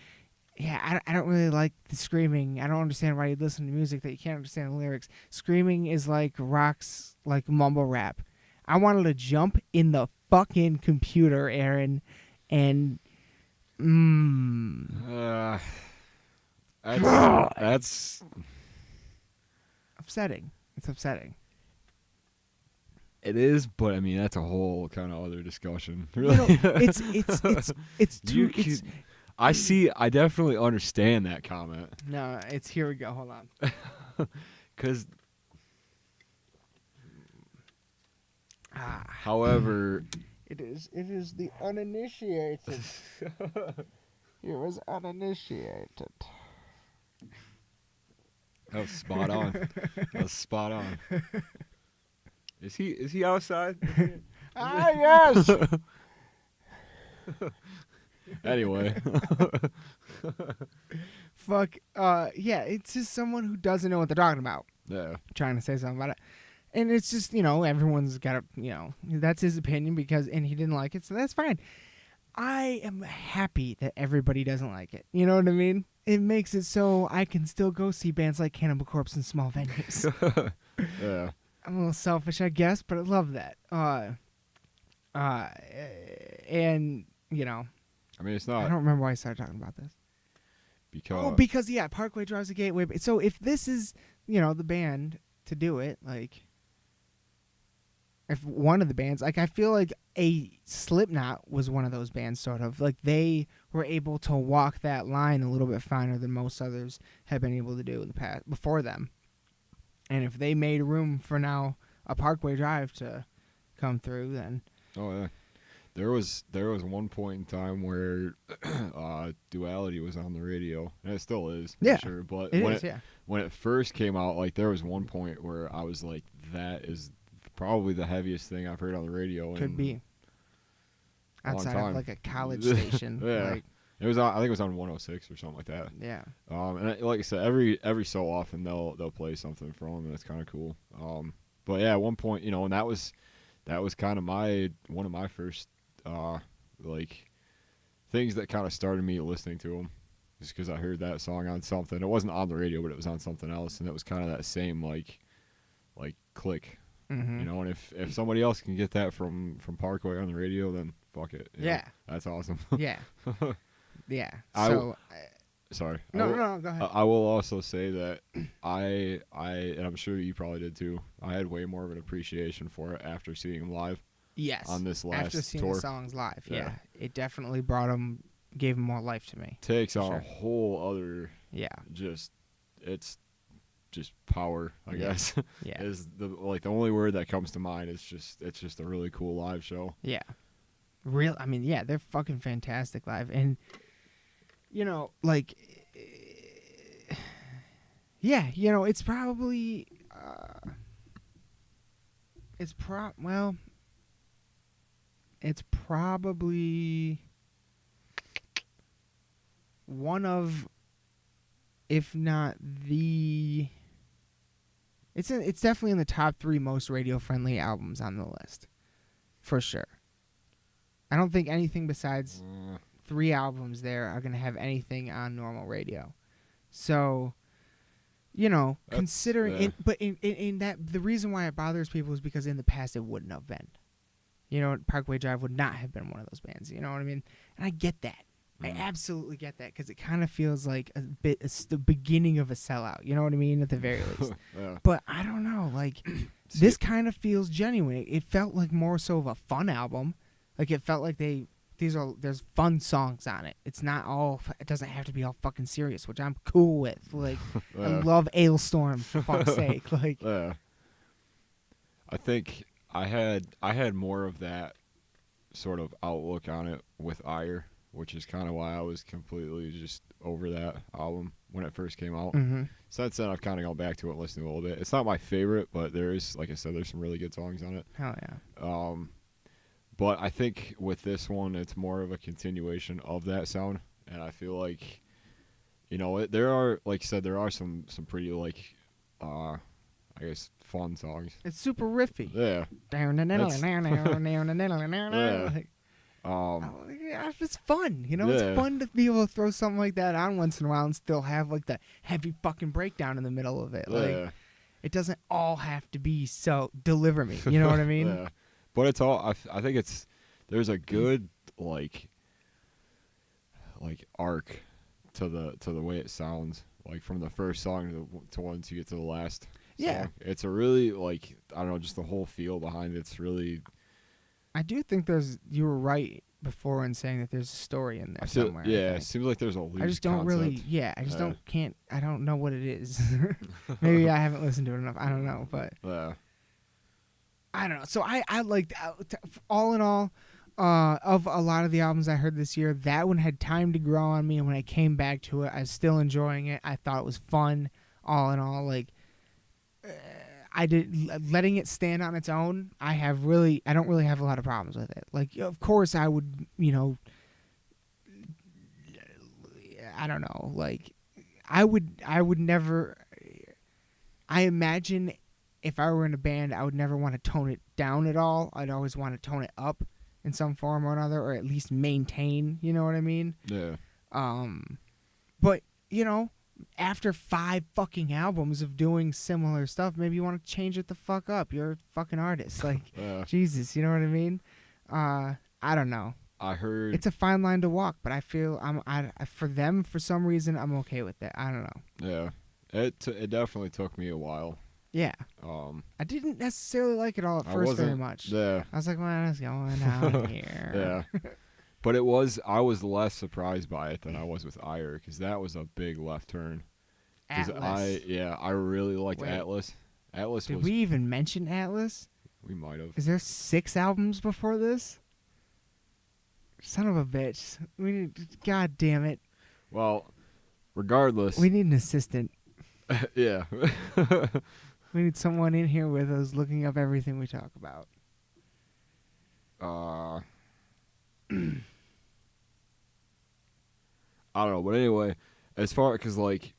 yeah, I don't really like the screaming. I don't understand why you listen to music that you can't understand the lyrics. Screaming is like rock's like mumble rap. I wanted to jump in the fucking computer, Aaron, and that's upsetting. It's upsetting. It is, but I mean that's a whole kind of other discussion. Really, it's too. I definitely understand that comment. No, it's here we go. Hold on. Because, however, it is the uninitiated. It was uninitiated. That was spot on. Is he outside? Yes. Anyway. Fuck. Yeah, it's just someone who doesn't know what they're talking about. Yeah. Trying to say something about it. And it's just, everyone's got that's his opinion and he didn't like it, so that's fine. I am happy that everybody doesn't like it. You know what I mean? It makes it so I can still go see bands like Cannibal Corpse in small venues. Yeah. I'm a little selfish, I guess, but I love that. And, I mean, it's not. I don't remember why I started talking about this. Because Parkway Drive's a gateway. So if this is, the band to do it, like, if one of the bands, like, I feel like a Slipknot was one of those bands, sort of. Like, they were able to walk that line a little bit finer than most others have been able to do in the past, before them. And if they made room for now a Parkway Drive to come through, then... Oh, yeah. There was one point in time where Duality was on the radio, and it still is, yeah, for sure. But when it first came out, like, there was one point where I was like, that is probably the heaviest thing I've heard on the radio. Could be. Long Outside time. of, like, a college station. Yeah. Like, It was on, I think it was on 106 or something like that. Yeah. And like I said, every so often they'll play something from them, and it's kind of cool. But yeah, at one point, you know, and that was kind of one of my first like things that kind of started me listening to them, just because I heard that song on something. It wasn't on the radio, but it was on something else, and it was kind of that same like click, Mm-hmm. you know. And if somebody else can get that from Parkway on the radio, then fuck it. You know? Yeah. That's awesome. Yeah. Yeah. I So. Sorry. No, go ahead. I will also say that I and I'm sure you probably did too. I had way more of an appreciation for it after seeing him live. Yes. On this last after seeing tour. the songs live, Yeah. it definitely gave him more life to me. Takes on Sure. a whole other. Yeah. It's just power, I Yeah. guess. Yeah. Is the only word that comes to mind. It's just a really cool live show. Yeah. I mean, yeah, they're fucking fantastic live. And, you know, like, yeah, you know, it's probably, it's probably one of, if not the, it's definitely in the top 3 most radio-friendly albums on the list, for sure. I don't think anything besides 3 albums there are going to have anything on normal radio. So, you know, considering yeah. but in that, the reason why it bothers people is because in the past it wouldn't have been. You know, Parkway Drive would not have been one of those bands. You know what I mean? And I get that. I absolutely get that, because it kind of feels like it's the beginning of a sellout. You know what I mean? At the very least. Yeah. But I don't know. Like, this kind of feels genuine. It felt like more so of a fun album. Like, it felt like there's fun songs on it. It's not all, it doesn't have to be all fucking serious, which I'm cool with. Like, I love Ailstorm, for fuck's sake. Like, yeah. I think I had more of that sort of outlook on it with Ire, which is kind of why I was completely just over that album when it first came out. mm-hmm. Since then, I've kind of gone back to it and listened to it a little bit. It's not my favorite, but there is, like I said, there's some really good songs on it. Hell yeah. But I think with this one, it's more of a continuation of that sound, and I feel like, you know, there are, like I said, there are some pretty, like, I guess, fun songs. It's super riffy. Yeah. Yeah, it's fun, you know. It's fun to be able to throw something like that on once in a while and still have like the heavy fucking breakdown in the middle of it. Like, it doesn't all have to be so deliver me. You know what I mean? Yeah. But it's all. I think there's a good like arc to the way it sounds. Like from the first song to once you get to the last. Yeah. Song. It's a really like, I don't know, just the whole feel behind it's really. I do think you were right before in saying that there's a story in there somewhere. Yeah, it seems like there's a loose I just don't concept. really. Yeah, I just I don't know what it is. Maybe I haven't listened to it enough. I don't know, but. Yeah. I don't know. So I liked, all in all, of a lot of the albums I heard this year, that one had time to grow on me, and when I came back to it, I was still enjoying it. I thought it was fun, all in all. Like, letting it stand on its own, I don't really have a lot of problems with it. Like, of course I would, you know, I don't know, like, I would never, I imagine if I were in a band, I would never want to tone it down at all. I'd always want to tone it up in some form or another, or at least maintain, you know what I mean? Yeah. But, you know, after 5 fucking albums of doing similar stuff, maybe you want to change it the fuck up. You're a fucking artist. Like, Jesus, you know what I mean? I don't know. I heard it's a fine line to walk, but I feel for them, for some reason, I'm okay with it. I don't know. Yeah. It definitely took me a while. Yeah. I didn't necessarily like it all at first very much. Yeah. I was like, what is going on here? Yeah. But I was less surprised by it than I was with Ire, because that was a big left turn. Atlas. I really liked Wait. Atlas. Did we even mention Atlas? We might have. Is there 6 albums before this? Son of a bitch. God damn it. Well, regardless. We need an assistant. Yeah. We need someone in here with us looking up everything we talk about. I don't know, but anyway, as far because like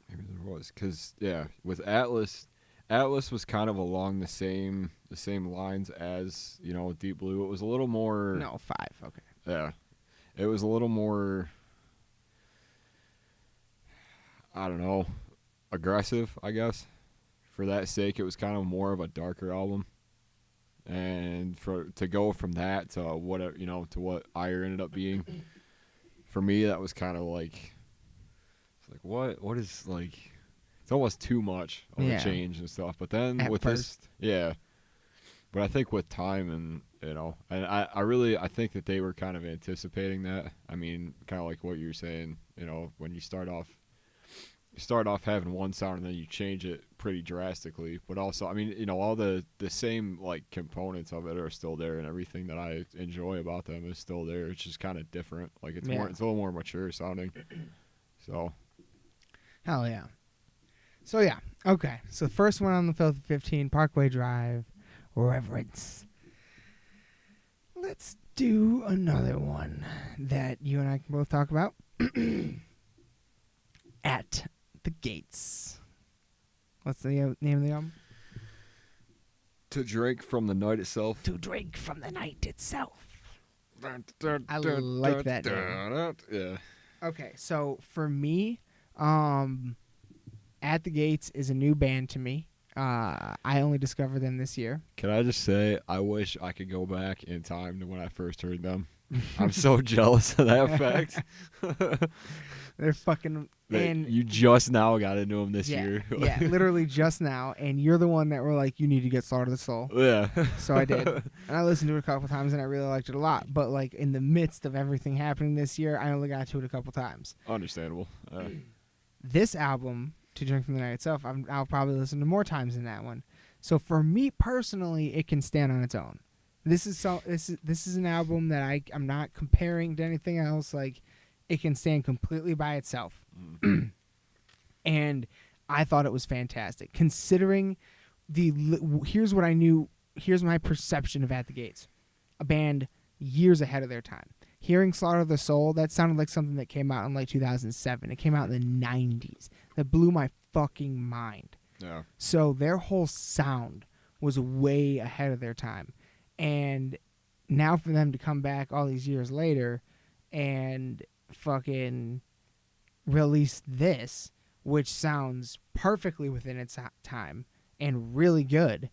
maybe there was because yeah, with Atlas. Atlas was kind of along the same lines as Deep Blue. It was a little more. No, 5. Okay. Yeah, it was a little more. I don't know, aggressive. I guess for that sake, it was kind of more of a darker album, and to go from that to whatever to what Ire ended up being, for me that was kind of like, it's like what is like. It's almost too much of a change and stuff. But then At with first. this, but I think with time and and I think that they were kind of anticipating that. I mean, kind of like what you're saying. When you start off having one sound and then you change it pretty drastically. But also, I mean, all the same like components of it are still there, and everything that I enjoy about them is still there. It's just kind of different. Like it's a little more mature sounding. So. Hell yeah. So yeah, okay. So the first one on the Filthy 15, Parkway Drive, Reverence. Let's do another one that you and I can both talk about. At the Gates. What's the name of the album? To Drink from the Night Itself. To Drink from the Night Itself. I like that name. Yeah. Okay, so for me, At the Gates is a new band to me. I only discovered them this year. Can I just say, I wish I could go back in time to when I first heard them. I'm so jealous of that fact. They're fucking... And you just now got into them this year. Yeah, literally just now. And you're the one that were like, you need to get Slaughter the Soul. Yeah. So I did. And I listened to it a couple times, and I really liked it a lot. But like in the midst of everything happening this year, I only got to it a couple times. Understandable. This album... To Drink from the Night Itself, I'll probably listen to more times than that one. So for me personally, it can stand on its own. This is an album that I'm not comparing to anything else. Like, it can stand completely by itself. And I thought it was fantastic, considering here's what I knew. Here's my perception of At the Gates, a band years ahead of their time. Hearing Slaughter the Soul, that sounded like something that came out in like 2007. It came out in the 90s. That blew my fucking mind. Yeah. So their whole sound was way ahead of their time. And now for them to come back all these years later and fucking release this, which sounds perfectly within its time and really good.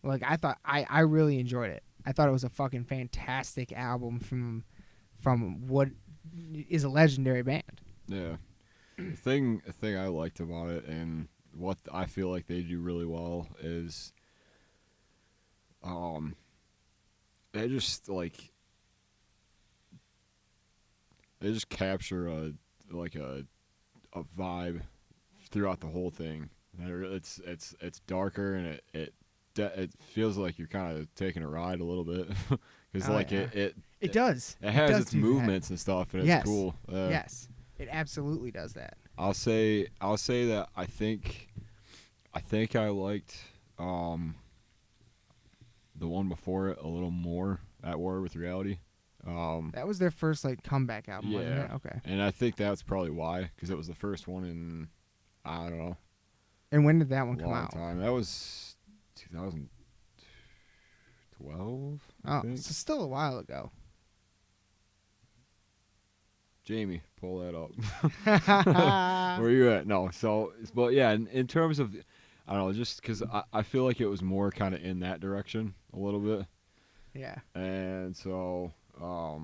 Like, I really enjoyed it. I thought it was a fucking fantastic album from what is a legendary band. Yeah. The thing I liked about it, and what I feel like they do really well, is they just capture a vibe throughout the whole thing. It's darker, and it feels like you're kind of taking a ride a little bit, because it does. It has its movements and stuff, and it's cool. Yes, it absolutely does that. I'll say that I think I liked the one before it a little more, At War with Reality. That was their first like comeback album. Yeah. Wasn't it? Okay. And I think that's probably why, because it was the first one in, I don't know. And when did that one come long out? time. That was 2012. Oh, so still a while ago. Jamie, pull that up. Where you at? No, so, but yeah, in terms of, I don't know, just because I feel like it was more kind of in that direction a little bit. Yeah. And so, I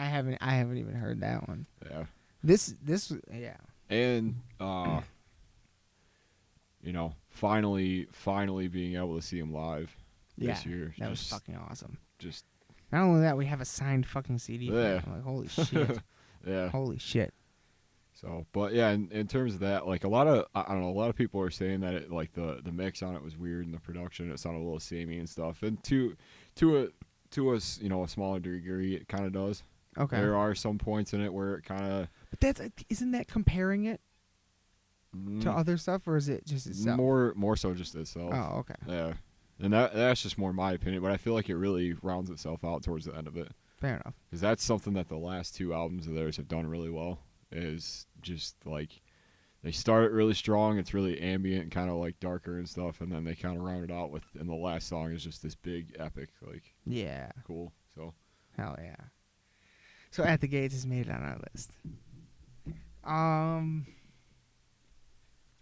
haven't even heard that one. Yeah. This, yeah. And, finally being able to see him live this year. That was fucking awesome. Just. Not only that, we have a signed fucking CD. Yeah. I'm like, holy shit. Yeah. Holy shit. So, but yeah, in terms of that, like a lot of people are saying that it, like the mix on it was weird and the production, it sounded a little samey and stuff. And to a a smaller degree, it kind of does. Okay. There are some points in it where it kind of. But isn't that comparing it to other stuff, or is it just itself? More so just itself. Oh, okay. Yeah. And that's just more my opinion, but I feel like it really rounds itself out towards the end of it. Fair enough. Because that's something that the last 2 albums of theirs have done really well. Is just like they start really strong. It's really ambient, kind of like darker and stuff, and then they kind of round it out with. And the last song is just this big epic, like Yeah. cool. So Hell yeah. So At the Gates is made on our list. On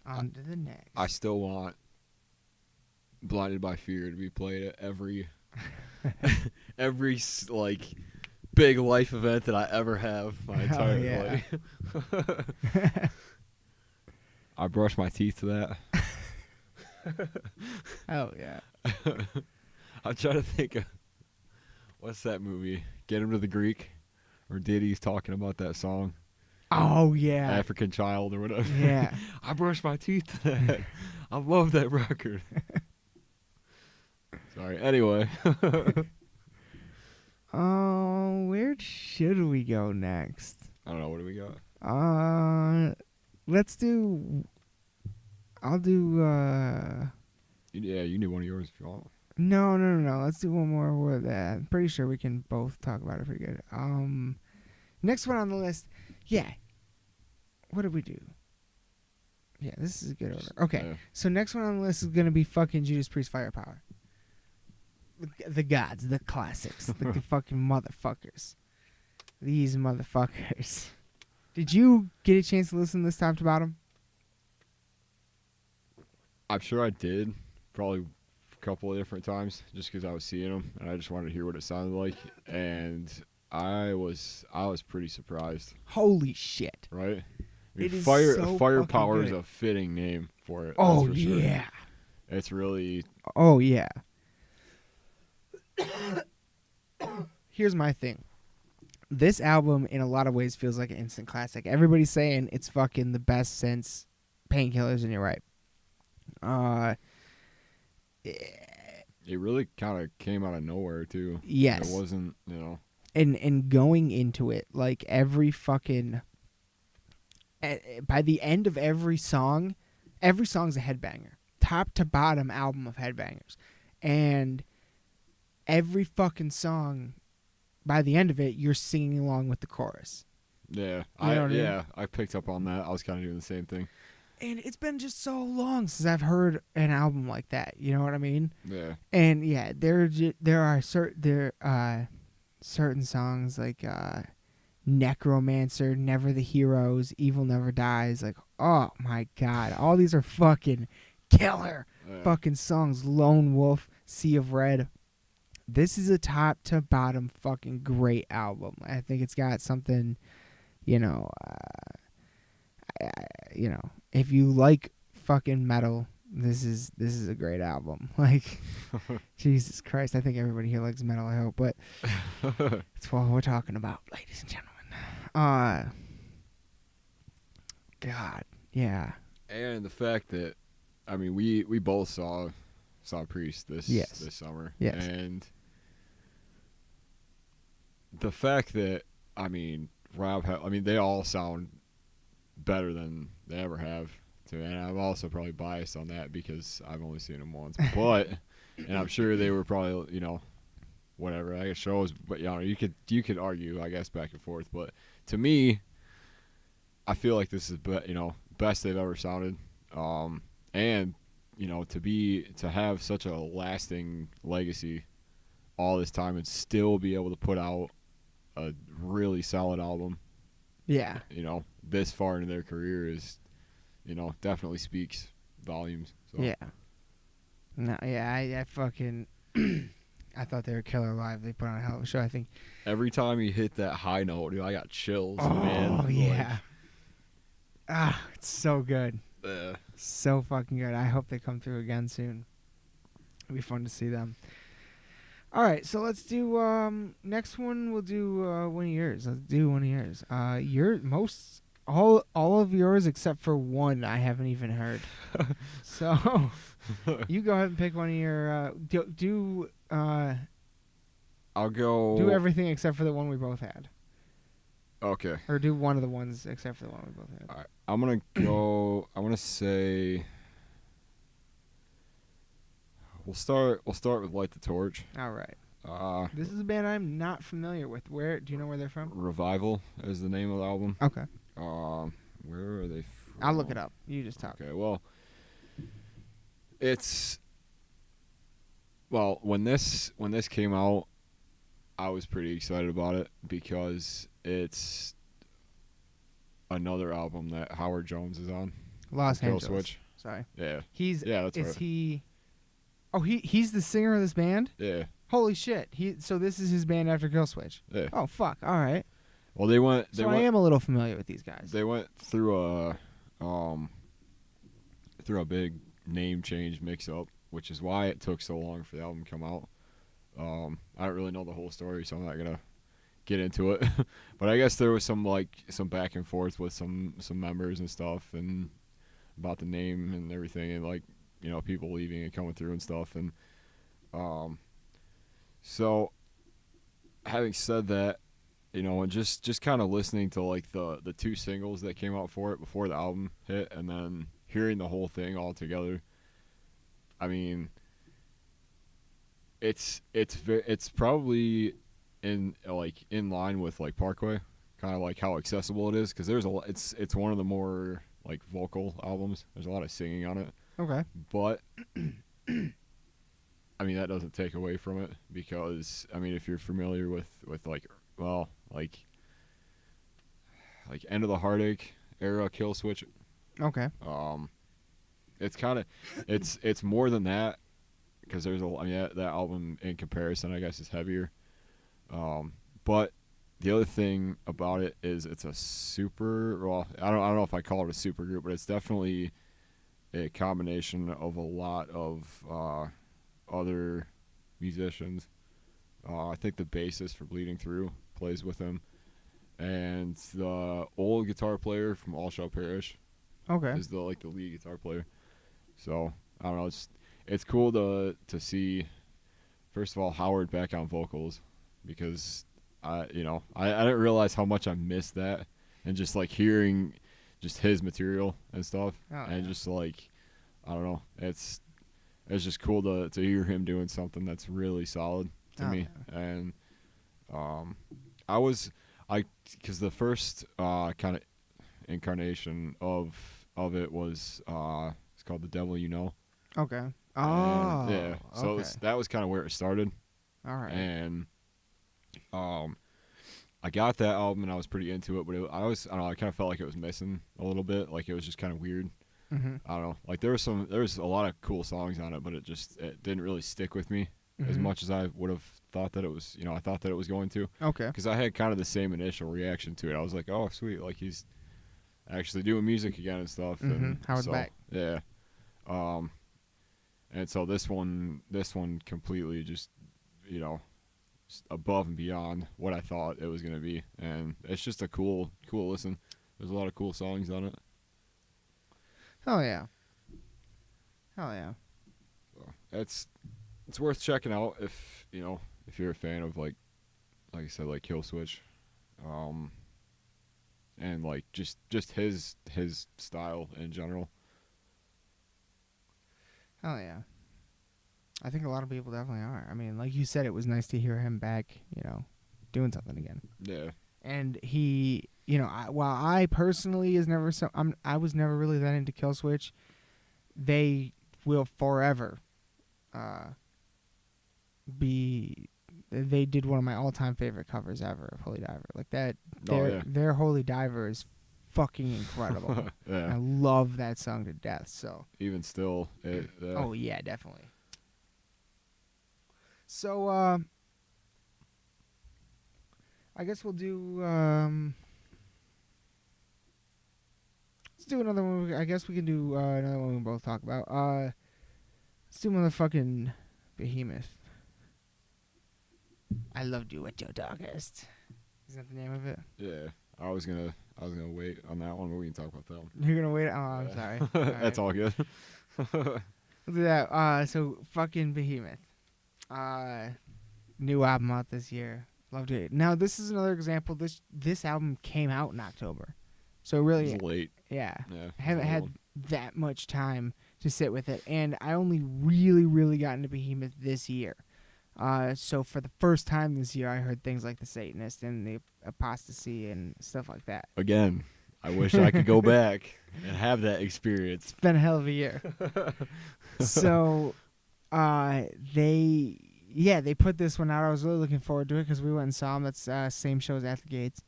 to the next. I still want Blinded by Fear to be played at every like big life event that I ever have my entire life. I brush my teeth to that. Oh yeah. I'm trying to think of what's that movie? Get Him to the Greek, where Diddy's talking about that song. Oh yeah. African Child or whatever. Yeah. I brush my teeth to that. I love that record. Sorry. Anyway. Oh, where should we go next? I don't know. What do we got? Let's do. I'll do. Yeah, you need one of yours if you want. No. Let's do one more with that. I'm pretty sure we can both talk about it pretty good. Next one on the list. Yeah. What did we do? Yeah, this is a good order. Okay, Yeah. So next one on the list is gonna be fucking Judas Priest Firepower. The gods, the classics, the fucking motherfuckers. These motherfuckers. Did you get a chance to listen to this top to bottom? I'm sure I did. Probably a couple of different times, just because I was seeing them and I just wanted to hear what it sounded like. And I was pretty surprised. Holy shit! Right? I mean, It is so Firepower fucking is good. a fitting name for it. Oh that's for sure. yeah. It's really. Oh yeah. Here's my thing. This album, in a lot of ways, feels like an instant classic. Everybody's saying it's fucking the best since Painkillers, and you're right. It really kind of came out of nowhere too. Yes. It wasn't, you know. And going into it, like every fucking by the end of every song's a headbanger, top to bottom album of headbangers, and every fucking song, by the end of it, you're singing along with the chorus. Yeah, You know what I mean? I picked up on that. I was kind of doing the same thing. And it's been just so long since I've heard an album like that. You know what I mean? Yeah, And yeah, there are certain songs like Necromancer, Never the Heroes, Evil Never Dies. Like, oh my god, all these are fucking killer yeah. fucking songs. Lone Wolf, Sea of Red. This is a top to bottom fucking great album. I think it's got something, you know, if you like fucking metal, this is a great album. Like, Jesus Christ, I think everybody here likes metal, I hope, but that's what we're talking about, ladies and gentlemen. God, yeah. And the fact that, I mean, we both saw Priest this summer. Yes. And the fact that, I mean, they all sound better than they ever have. And I'm also probably biased on that because I've only seen them once. But, and I'm sure they were probably, you know, whatever. I guess shows, but you know, you could argue, I guess, back and forth. But to me, I feel like this is best they've ever sounded. And you know, to have such a lasting legacy all this time and still be able to put out a really solid album. Yeah. You know, this far into their career is, you know, definitely speaks volumes. So. Yeah. No, yeah, I fucking I thought they were killer live. They put on a hell of a show, I think. Every time you hit that high note, dude, I got chills, Oh, man. yeah. It's so good. Like, So fucking good. I hope they come through again soon. It'll be fun to see them. All right, so let's do next one. We'll do one of yours. Let's do one of yours. All of yours except for one I haven't even heard. So you go ahead and pick one of your I'll go. do everything except for the one we both had. Okay. Or do one of the ones except for the one we both had. All right. I'm gonna go. I want to say. We'll start with Light the Torch. All right. This is a band I'm not familiar with. Where do you know where they're from? Revival is the name of the album. Okay. Where are they from? I'll look it up. You just talk. Okay, well, when this came out, I was pretty excited about it because it's another album that Howard Jones is on. Los Kill Angeles. Switch. Sorry. Yeah. That's right. He? Oh, he's the singer of this band? Yeah. Holy shit. So this is his band after Kill Switch. Yeah. Oh fuck. All right. Well, I am a little familiar with these guys. They went through a big name change mix up, which is why it took so long for the album to come out. I don't really know the whole story, so I'm not gonna get into it. But I guess there was some back and forth with some members and stuff, and about the name and everything, and people leaving and coming through and stuff, and so having said that, and just kind of listening to the two singles that came out for it before the album hit, and then hearing the whole thing all together, I mean, it's probably in line with Parkway, kind of how accessible it is, because it's one of the more vocal albums. There's a lot of singing on it. Okay. But I mean, that doesn't take away from it, because I mean, if you're familiar with End of the Heartache era Kill Switch, okay, it's kind of it's more than that, because that album in comparison, I guess, is heavier. But the other thing about it is it's a super, I don't know if I call it a super group, but it's definitely a combination of a lot of other musicians. I think the bassist for Bleeding Through plays with him, and the old guitar player from All Shall Perish, is the lead guitar player. So I don't know, it's cool to see, first of all, Howard back on vocals, because I didn't realize how much I missed that, and just hearing just his material and stuff, and just I don't know, it's just cool to hear him doing something that's really solid to me. Yeah. And because the first kind of incarnation of it was it's called The Devil You Know. Okay. Oh. And, yeah. So okay. that was kind of where it started. All right. And I got that album and I was pretty into it, but I don't know, I kind of felt like it was missing a little bit. It was just kind of weird. Mm-hmm. I don't know. There was a lot of cool songs on it, but it didn't really stick with me as much as I would have thought that it was. I thought that it was going to. Okay. Because I had kind of the same initial reaction to it. I was like, oh, sweet, he's actually doing music again and stuff. Mm-hmm. And Howard's so, back. Yeah. And so this one completely just above and beyond what I thought it was gonna be, and it's just a cool listen. There's a lot of cool songs on it. Hell yeah. Hell yeah. So it's worth checking out if you're a fan of like I said, Kill Switch, and just his style in general. Hell yeah. I think a lot of people definitely are. I mean, like you said, it was nice to hear him back, doing something again. Yeah. And he, while I personally I was never really that into Kill Switch, they will forever they did one of my all-time favorite covers ever of Holy Diver. Their Holy Diver is fucking incredible. Yeah. I love that song to death. So even still, oh yeah, definitely. So I guess we'll do let's do another one. I guess we can do another one we both talk about. Let's do motherfucking Behemoth. I loved you at your darkest. Is that the name of it? Yeah. I was gonna wait on that one, but we can talk about that one. You're gonna wait? Oh, I'm sorry. That's all good. We'll do that. So fucking Behemoth. New album out this year. Loved it. Now this is another example. This album came out in October, so really It's late. Yeah. I Yeah. haven't had that much time to sit with it, and I only really got into Behemoth this year. So for the first time this year, I heard things like the Satanist and the apostasy and stuff like that. Again, I wish I could go back and have that experience. It's been a hell of a year. So, they put this one out. I was really looking forward to it because we went and saw them. That's same show as At the Gates.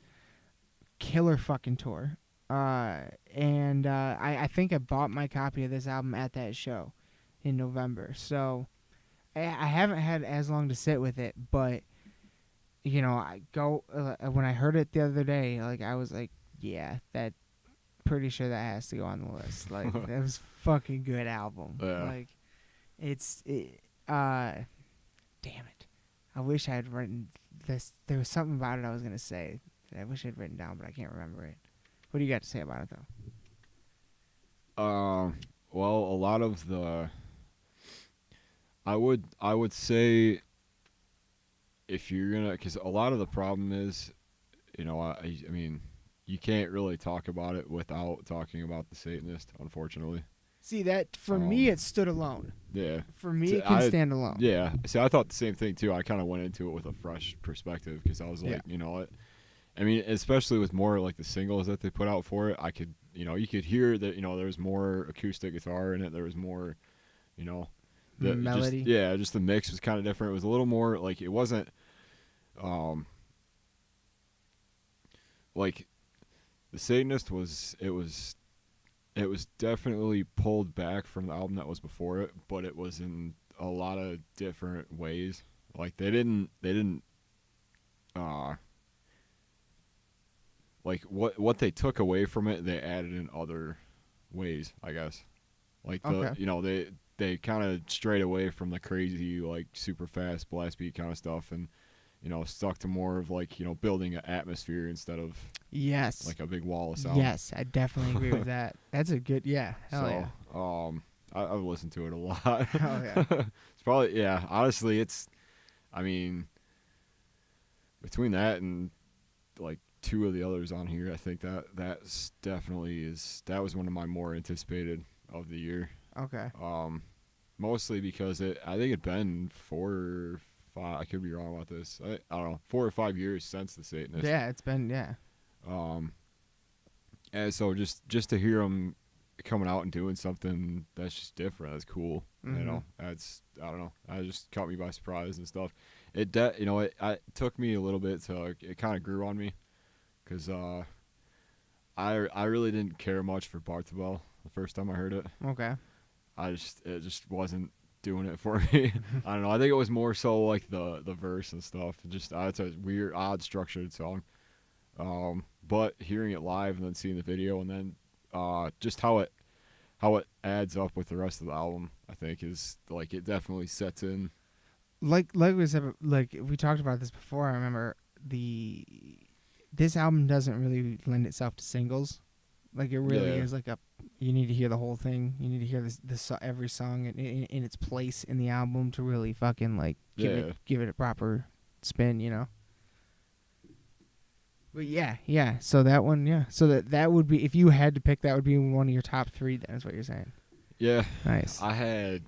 Killer fucking tour. And I think I bought my copy of this album at that show in November. So I haven't had as long to sit with it, but you know, when I heard it the other day, like I was like, yeah, that pretty sure that has to go on the list. Like that was fucking good album. Yeah. Like damn it. I wish I had written this. There was something about it I was gonna say that I wish I'd written down, but I can't remember it. What do you got to say about it though? Well, a lot of the I would say if you're gonna, because a lot of the problem is, you know, I mean, you can't really talk about it without talking about the Satanist, unfortunately. See, that for me it stood alone. Yeah. For me, it can stand alone. Yeah. See, I thought the same thing too. I kind of went into it with a fresh perspective because I was like, you know what? I mean, especially with more like the singles that they put out for it, I could, you know, you could hear that, you know, there was more acoustic guitar in it. There was more, you know, the melody. Just the mix was kind of different. It was a little more like it wasn't, like the Satanist was. It was definitely pulled back from the album that was before it, but it was in a lot of different ways. Like they didn't like what they took away from it, they added in other ways, I guess. Like you know, they kind of strayed away from the crazy like super fast blast beat kind of stuff and you know, stuck to more of like, you know, building an atmosphere instead of like a big wall of sound. Yes, I definitely agree with that. That's a good, hell yeah. I've listened to it a lot. Hell yeah. It's probably, honestly, it's, I mean, between that and like two of the others on here, I think that's definitely that was one of my more anticipated of the year. Okay. Mostly because I think it'd been 4 or 5, I could be wrong about this. I don't know, 4 or 5 years since the Satanist. Yeah, it's been, and so just to hear them coming out and doing something that's just different, that's cool. Mm-hmm. You know, I don't know, that just caught me by surprise and stuff. It took me a little bit to, it kind of grew on me, because I really didn't care much for Bartabel the first time I heard it. Okay. It just wasn't doing it for me. I don't know. I think it was more so like the verse and stuff. Just it's a weird, odd structured song. But hearing it live and then seeing the video and then just how it adds up with the rest of the album, I think is like it definitely sets in. Like we said, like we talked about this before. I remember this album doesn't really lend itself to singles. Like it really is like you need to hear the whole thing. You need to hear this every song in its place in the album to really fucking like give it a proper spin, you know. But yeah. So that one, So that would be, if you had to pick, that would be one of your top 3. Then is what you're saying. Yeah. Nice. I had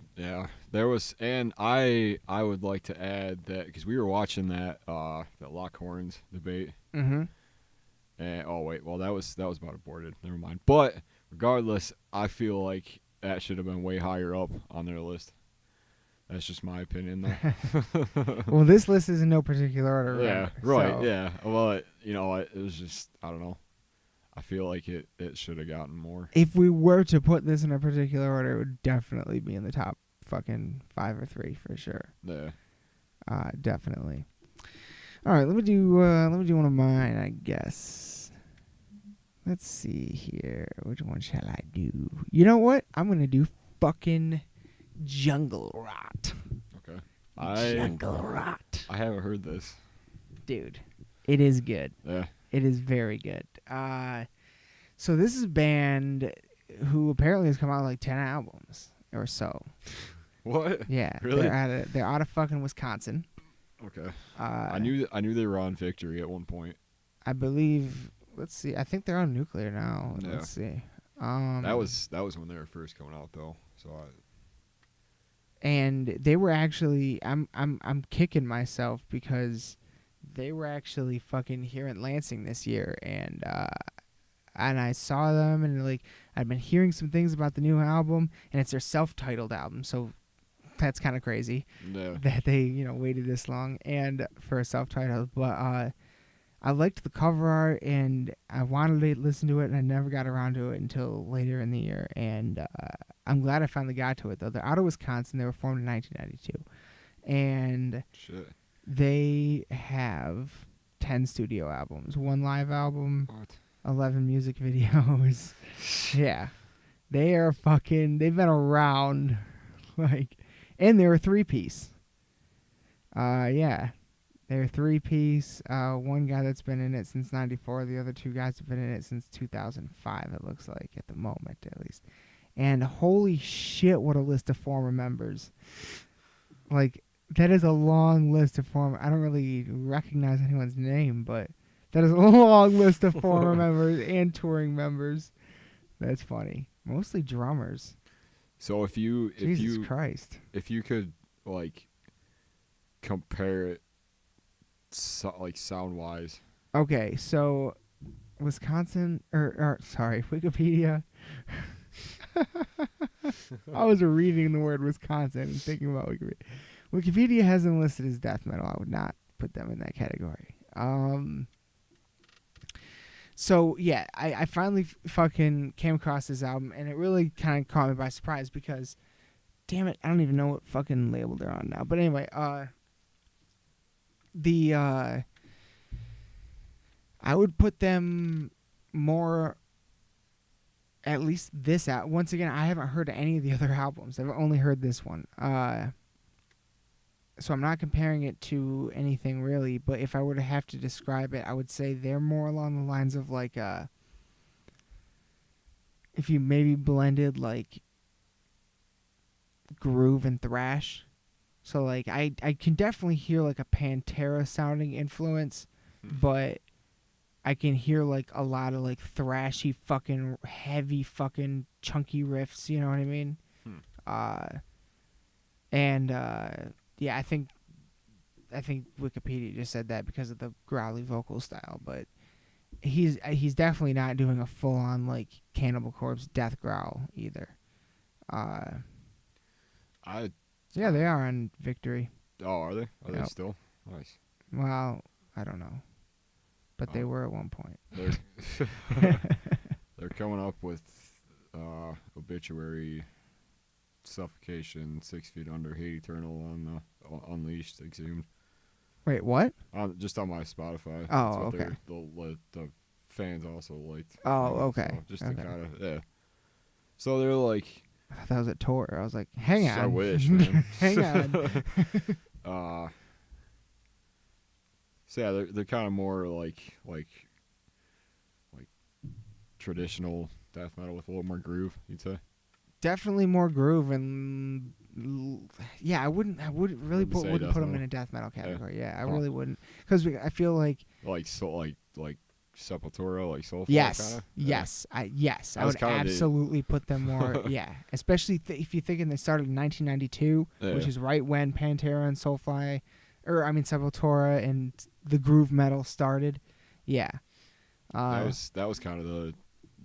there was, and I would like to add that because we were watching that Lockhorns debate. Mm-hmm. And that was about aborted. Never mind. But regardless, I feel like that should have been way higher up on their list. That's just my opinion, though. Well, this list is in no particular order. Yeah, right. So. Yeah. Well, it was just, I don't know. I feel like it should have gotten more. If we were to put this in a particular order, it would definitely be in the top fucking 5 or 3 for sure. Yeah. Definitely. All right, let me do one of mine, I guess. Let's see here. Which one shall I do? You know what? I'm gonna do fucking Jungle Rot. Okay. Jungle Rot. I haven't heard this. Dude, it is good. Yeah. It is very good. So this is a band who apparently has come out with like 10 albums or so. What? Yeah. Really? They're out of fucking Wisconsin. Okay. I knew they were on Victory at one point. I believe. Let's see. I think they're on Nuclear now. Yeah. Let's see. That was when they were first coming out though. So and they were actually I'm kicking myself because they were actually fucking here in Lansing this year, and I saw them, and like I've been hearing some things about the new album, and it's their self-titled album, so that's kind of crazy that they waited this long and for a self-titled. But I liked the cover art, and I wanted to listen to it, and I never got around to it until later in the year. And I'm glad I finally got to it, though. They're out of Wisconsin. They were formed in 1992. And they have 10 studio albums, 1 live album, 11 music videos. Yeah. They've been around, and they're a 3-piece. Yeah. They're a 3-piece. One guy that's been in it since 94. The other 2 guys have been in it since 2005, it looks like, at the moment, at least. And holy shit, what a list of former members. That is a long list of former... I don't really recognize anyone's name, but that is a long list of former members and touring members. That's funny. Mostly drummers. So Jesus Christ. If you could, compare it sound-wise. Okay, so Wisconsin, Wikipedia. I was reading the word Wisconsin and thinking about Wikipedia. Wikipedia has them listed as death metal. I would not put them in that category. So yeah, I finally fucking came across this album, and it really kind of caught me by surprise because, damn it, I don't even know what fucking label they're on now. But anyway, I would put them more, at least this out. Once again, I haven't heard any of the other albums. I've only heard this one. So I'm not comparing it to anything really, but if I were to have to describe it, I would say they're more along the lines of if you maybe blended groove and thrash. So I can definitely hear a Pantera sounding influence, but I can hear a lot of thrashy fucking heavy fucking chunky riffs, you know what I mean? Yeah, I think Wikipedia just said that because of the growly vocal style, but he's definitely not doing a full on Cannibal Corpse death growl either. Yeah, they are on Victory. Oh, are they? Are they still? Nice. Well, I don't know, but they were at one point. They're coming up with Obituary, Suffocation, 6 Feet Under, Hate Eternal on Unleashed, Exhumed. Wait, what? Just on my Spotify. Oh, okay. The fans also liked. Oh, okay. So just to kind of, yeah. So they're I thought that was a tour. I was like, hang on. I wish, man. Hang on. So yeah, they're kind of more like traditional death metal with a little more groove, you'd say. Definitely more groove, and yeah, I wouldn't really put them in a death metal category. Yeah, I really wouldn't, because I feel like Sepultura, Soulfly. Yes, yes, I would absolutely put them more. Yeah, especially if you're thinking they started in 1992, which is right when Pantera and Soulfly, Sepultura and the groove metal started. Yeah, that was kind of the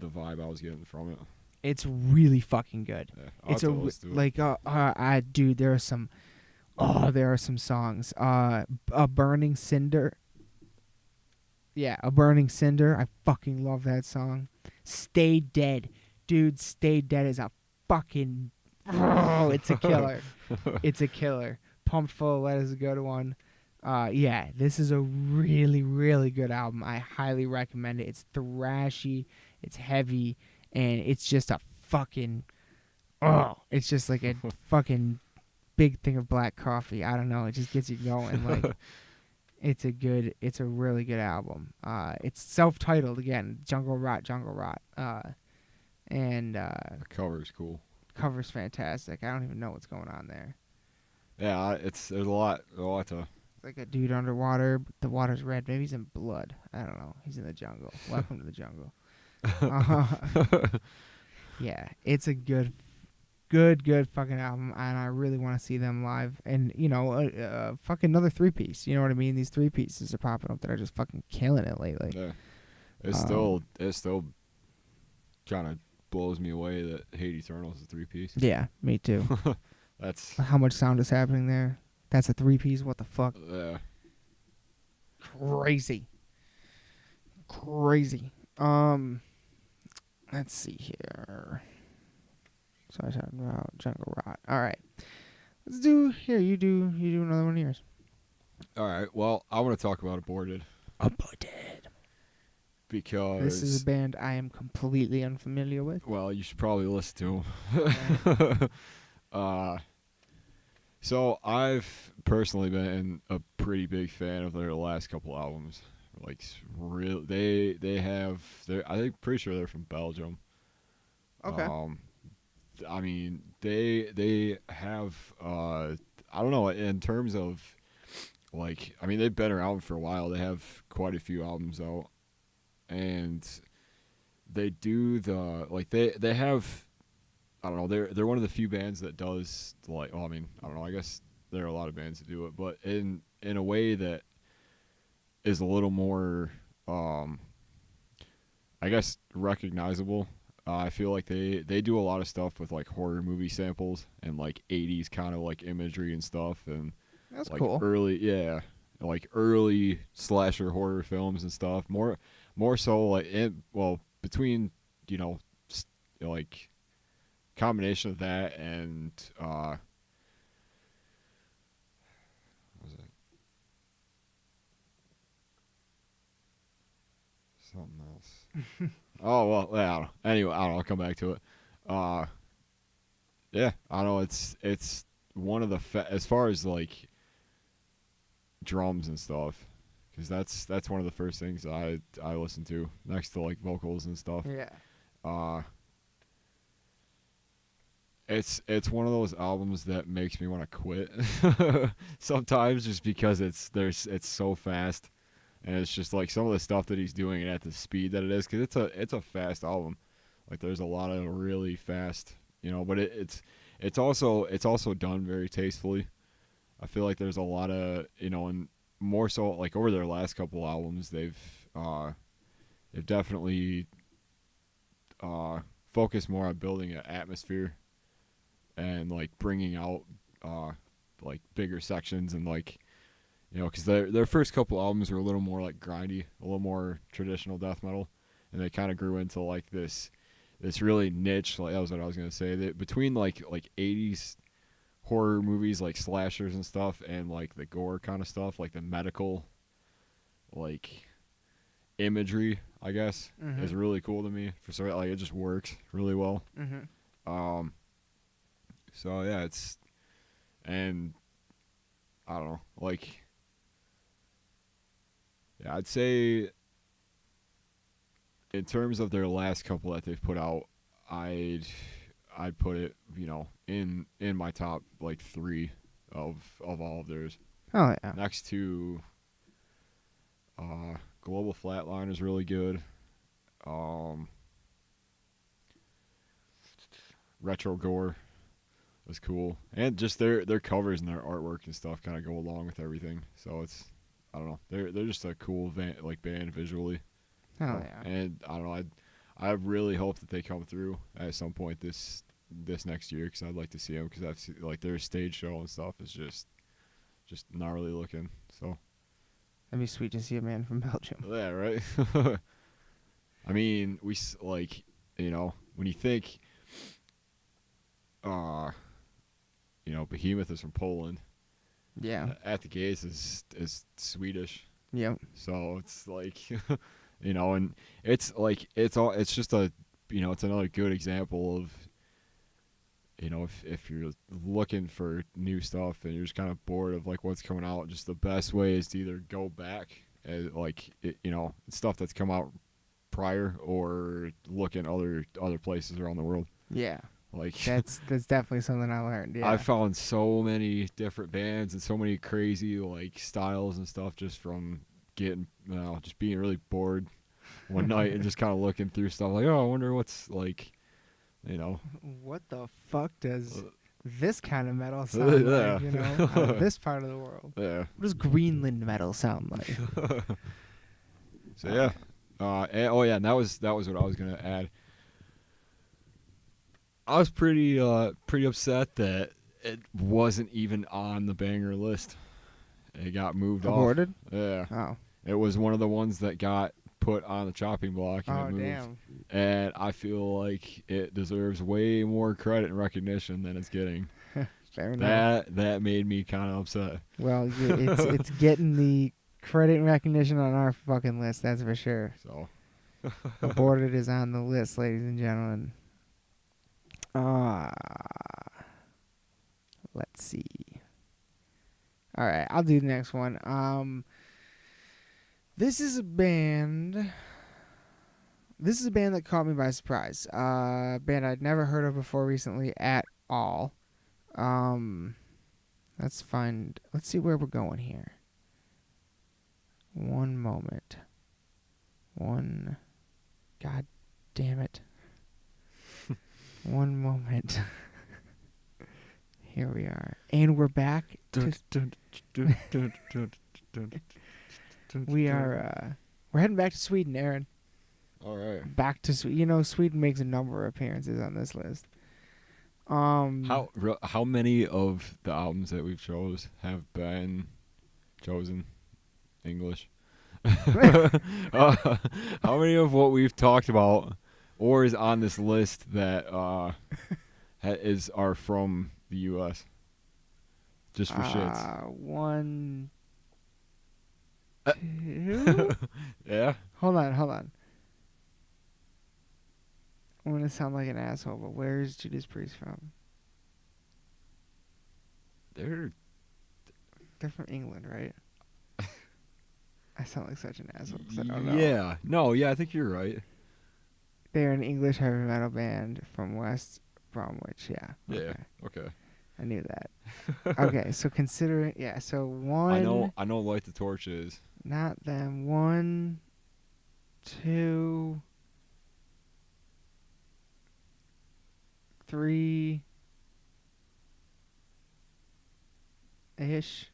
vibe I was getting from it. It's really fucking good. Yeah, dude, there are some songs. A Burning Cinder. Yeah, A Burning Cinder. I fucking love that song. Stay Dead. Dude, Stay Dead is a fucking... Oh, it's a killer. It's a killer. Pumped Full of Lead is a good one. Yeah, this is a really, really good album. I highly recommend it. It's thrashy. It's heavy. And it's just a fucking... Oh, it's just like a fucking big thing of black coffee. I don't know. It just gets you going. It's a really good album. It's self-titled again, Jungle Rot. And the cover's cool. Cover's fantastic. I don't even know what's going on there. Yeah, there's a lot to. It's like a dude underwater, but the water's red. Maybe he's in blood. I don't know. He's in the jungle. Welcome to the jungle. Yeah, it's a good good fucking album, and I really want to see them live. And fucking another 3-piece. You know what I mean? These 3-pieces are popping up that are just fucking killing it lately. Yeah, it still kind of blows me away that Hate Eternal is a 3-piece. Yeah, me too. That's how much sound is happening there. That's a 3-piece. What the fuck? Yeah. Crazy. Let's see here. So I talked about Jungle Rot. All right. Let's do here. You do another one of yours. All right. Well, I want to talk about Aborted. Because this is a band I am completely unfamiliar with. Well, you should probably listen to them. So I've personally been a pretty big fan of their last couple albums. Like, real, they have. I think pretty sure they're from Belgium. Okay. I mean, they have. I don't know, in terms of, like, I mean, they've been around for a while. They have quite a few albums out, and they do they have. I don't know. They're one of the few bands that does, like. Well, I mean, I don't know. I guess there are a lot of bands that do it, but in a way that is a little more, I guess, recognizable. I feel like they do a lot of stuff with, like, horror movie samples and, like, 80s kind of, like, imagery and stuff, and that's like cool. early slasher horror films and stuff. More so, like, between, like, combination of that and what was it? Something else. Oh, well, yeah, I don't know. Anyway, I don't know. I'll come back to it. Yeah, I don't know. It's one of the as far as, like, drums and stuff, because that's one of the first things I listen to next to, like, vocals and stuff. Yeah. It's one of those albums that makes me want to quit sometimes, just because it's so fast, and it's just, like, some of the stuff that he's doing and at the speed that it is, because it's a fast album. Like, there's a lot of really fast, but it's also done very tastefully. I feel like there's a lot of, and more so, like, over their last couple albums, they've definitely focused more on building an atmosphere and, like, bringing out like, bigger sections, and, like, because their first couple albums were a little more, like, grindy, a little more traditional death metal, and they kind of grew into, like, this really niche, like, that was what I was gonna say, that between like 80s horror movies, like slashers and stuff, and, like, the gore kind of stuff, like the medical, like, imagery, I guess, is really cool to me. For sure, like, it just works really well. So yeah, and I don't know, like, yeah, I'd say in terms of their last couple that they've put out, I'd put it, in my top, like, 3 of all of theirs. Oh yeah. Next to Global Flatline is really good. Retro Gore was cool, and just their covers and their artwork and stuff kind of go along with everything. So it's, I don't know, they're just a cool band visually. Oh yeah. And I don't know, I really hope that they come through at some point this next year, because I'd like to see them, because I've seen, like, their stage show and stuff is just gnarly looking. So that'd be sweet to see a man from Belgium. Yeah, right. I mean, we, like, when you think, Behemoth is from Poland. Yeah. At the Gates is Swedish. Yep. So it's like, and it's like it's just a, it's another good example of, if you're looking for new stuff and you're just kind of bored of, like, what's coming out, just the best way is to either go back and, like, stuff that's come out prior, or look in other places around the world. Yeah. Like, that's definitely something I learned. Yeah. I found so many different bands and so many crazy, like, styles and stuff just from getting, just being really bored one night and just kind of looking through stuff, like, oh, I wonder what's, like, you know. What the fuck does this kind of metal sound Yeah. like, out of this part of the world? Yeah. What does Greenland metal sound like? So yeah. And that was what I was gonna add. I was pretty upset that it wasn't even on the banger list. It got moved Aborted? off. Yeah. Oh. It was one of the ones that got put on the chopping block and it moved. Damn. And I feel like it deserves way more credit and recognition than it's getting. Fair enough. That made me kind of upset. Well, it's getting the credit and recognition on our fucking list, that's for sure. So Aborted is on the list, ladies and gentlemen. Let's see. All right, I'll do the next one. This is a band that caught me by surprise. Band I'd never heard of before recently at all. Let's see where we're going here. One moment. God damn it. One moment. Here we are. And we're back. We're heading back to Sweden, Aaron. all right. Back to Sweden. Sweden makes a number of appearances on this list. How many of the albums that we've chose have been chosen English? How many of what we've talked about or is on this list that are from the U.S.? Just for shits. 1, 2. Yeah. Hold on. I'm gonna sound like an asshole, but where is Judas Priest from? They're from England, right? I sound like such an asshole 'cause I don't know. Yeah. No, yeah, I think you're right. They're an English heavy metal band from West Bromwich, yeah. Okay. Yeah. Okay. I knew that. Okay, so considering, so one. I know Light the Torch is. Not them. 1, 2, 3 ish.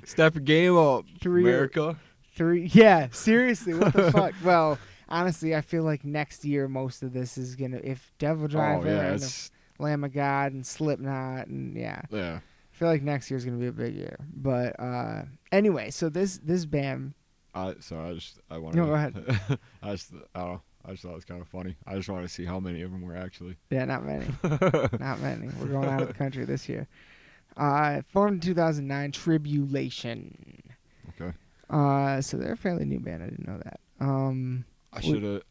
Step your game up, 3, America. 3. Yeah, seriously, what the fuck? Well, honestly, I feel like next year most of this is gonna, if Devil Driver and if Lamb of God and Slipknot and Yeah. I feel like next year's gonna be a big year. But anyway, so this band. I want to. No, go ahead. I just thought it was kind of funny. I just wanted to see how many of them were actually. Yeah, not many. Not many. We're going out of the country this year. Formed in 2009, Tribulation. Okay. So they're a fairly new band. I didn't know that. I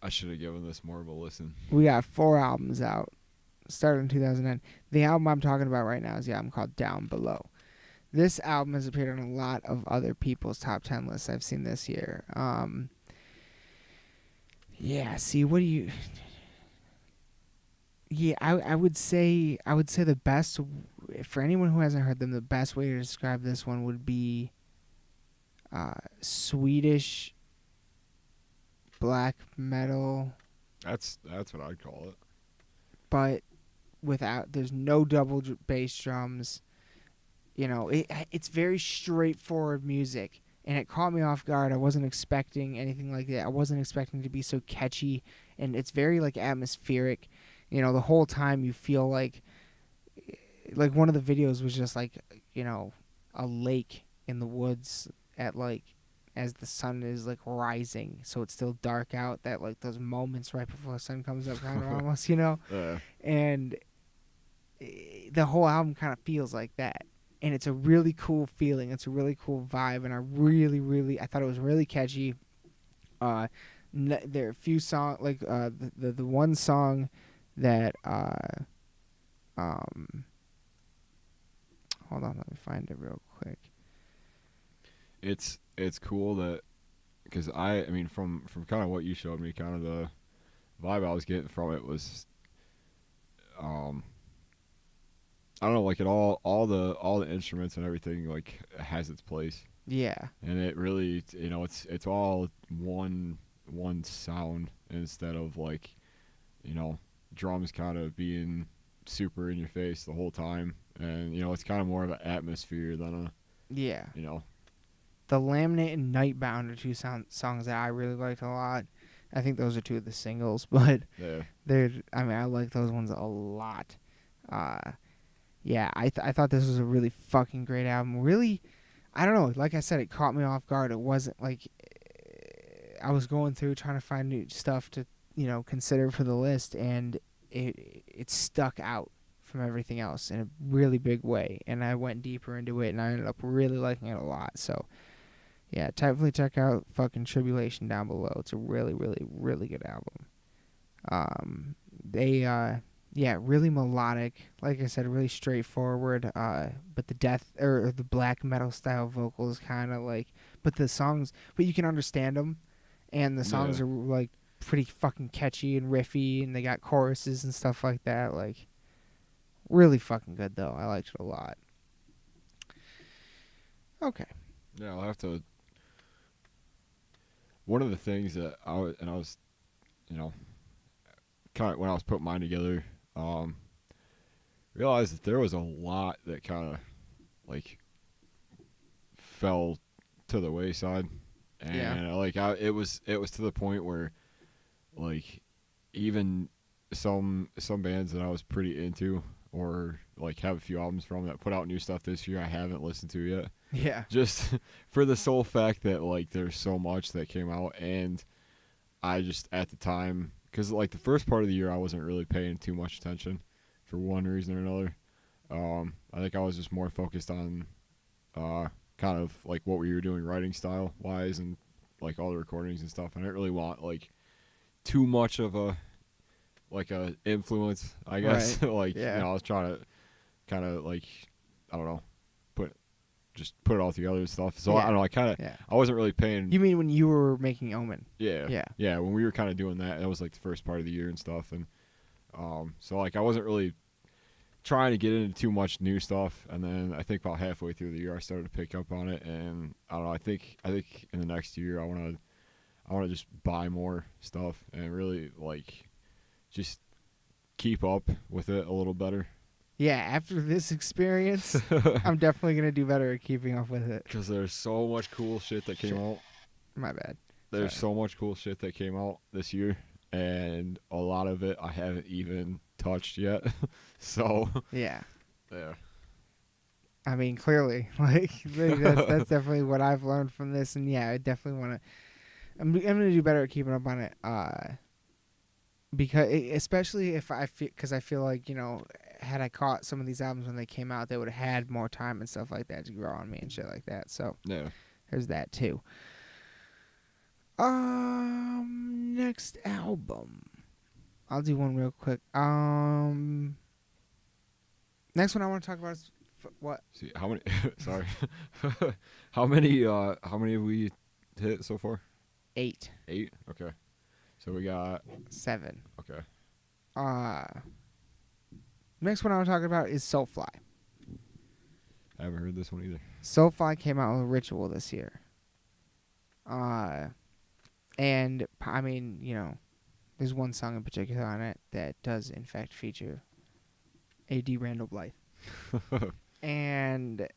should have given this more of a listen. We got 4 albums out. Started in 2009. The album I'm talking about right now is the album called Down Below. This album has appeared on a lot of other people's top 10 lists I've seen this year. See, what do you... Yeah, I would say the best, for anyone who hasn't heard them, the best way to describe this one would be Swedish black metal. That's what I'd call it. But there's no double bass drums. It's very straightforward music, and it caught me off guard. I wasn't expecting anything like that. I wasn't expecting it to be so catchy, and it's very atmospheric. The whole time you feel like one of the videos was just a lake in the woods as the sun is rising, so it's still dark out. That those moments right before the sun comes up, kind of almost, and the whole album kind of feels like that. And it's a really cool feeling. It's a really cool vibe, and I thought it was really catchy. There are a few songs the one song that hold on, let me find it real quick. It's cool that, because I mean from kind of what you showed me, kind of the vibe I was getting from it was I don't know, all the instruments and everything has its place. Yeah. And it really, it's all one sound instead of drums kind of being super in your face the whole time, and it's kind of more of an atmosphere than a Yeah. you know The Laminate and Nightbound are two songs that I really liked a lot. I think those are two of the singles, but yeah I like those ones a lot. Yeah, I thought this was a really fucking great album. Really, I don't know. Like I said, it caught me off guard. It wasn't like I was going through trying to find new stuff to consider for the list, and it stuck out from everything else in a really big way. And I went deeper into it, and I ended up really liking it a lot. So yeah, definitely check out fucking Tribulation down below. It's a really, really, really good album. Really melodic. Like I said, really straightforward. But the death or the black metal style vocals kind of like, but you can understand them, and the songs are like pretty fucking catchy and riffy, and they got choruses and stuff like that. Like, really fucking good though. I liked it a lot. Okay. Yeah, I'll have to. One of the things that I was, kind of when I was putting mine together, realized that there was a lot that kind of like fell to the wayside, and it was to the point where like even some bands that I was pretty into or like have a few albums from that put out new stuff this year I haven't listened to yet. Yeah. Just for the sole fact that like there's so much that came out, and I just at the time, because like the first part of the year I wasn't really paying too much attention for one reason or another. I think I was just more focused on kind of like what we were doing writing style wise and like all the recordings and stuff. I didn't really want like too much of a influence, I guess. Right. I was trying to kind of like, I don't know, put it all together and stuff. So I don't know, I wasn't really paying. You mean when you were making Omen? Yeah. When we were kind of doing that was like the first part of the year and stuff, and so like I wasn't really trying to get into too much new stuff. And then I think about halfway through the year I started to pick up on it, and I don't know. I think in the next year I want to just buy more stuff and really like just keep up with it a little better. Yeah, after this experience, I'm definitely going to do better at keeping up with it. Because there's so much cool shit that came out. My bad. There's so much cool shit that came out this year, and a lot of it I haven't even touched yet. So yeah. Yeah. I mean, clearly, like that's definitely what I've learned from this, and yeah, I definitely want to. I'm gonna do better at keeping up on it. Because especially if because I feel like had I caught some of these albums when they came out, they would have had more time and stuff like that to grow on me and shit like that. So yeah, there's that too. Next album, I'll do one real quick. Next one I want to talk about is what? See how many? Sorry, how many have we hit so far? 8. 8. Okay, so we got 7. Okay. Next one I want to talk about is Soulfly. I haven't heard this one either. Soulfly came out with Ritual this year. And I mean, there's one song in particular on it that does in fact feature A.D. Randall Blythe. And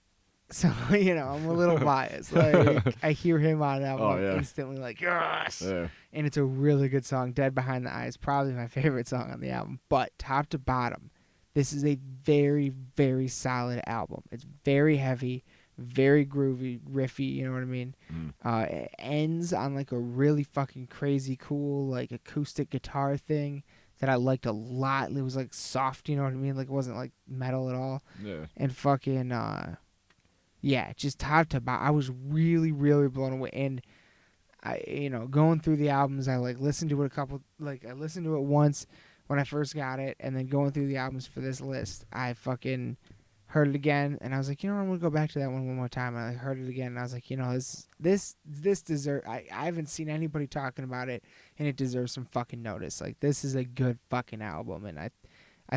so, I'm a little biased. Like, I hear him on that one instantly like, yes! Yeah. And it's a really good song. Dead Behind the Eyes, probably my favorite song on the album. But top to bottom, this is a very, very solid album. It's very heavy, very groovy, riffy, you know what I mean? It ends on like a really fucking crazy cool like acoustic guitar thing that I liked a lot. It was like soft, you know what I mean? Like it wasn't like metal at all. Yeah. And fucking just top to bottom, I was really, really blown away. And I, going through the albums, I like listened to it I listened to it once when I first got it, and then going through the albums for this list, I fucking heard it again, and I was like, I'm gonna go back to that one more time. And I heard it again, and I was like, this deserves. I haven't seen anybody talking about it, and it deserves some fucking notice. Like, this is a good fucking album, and I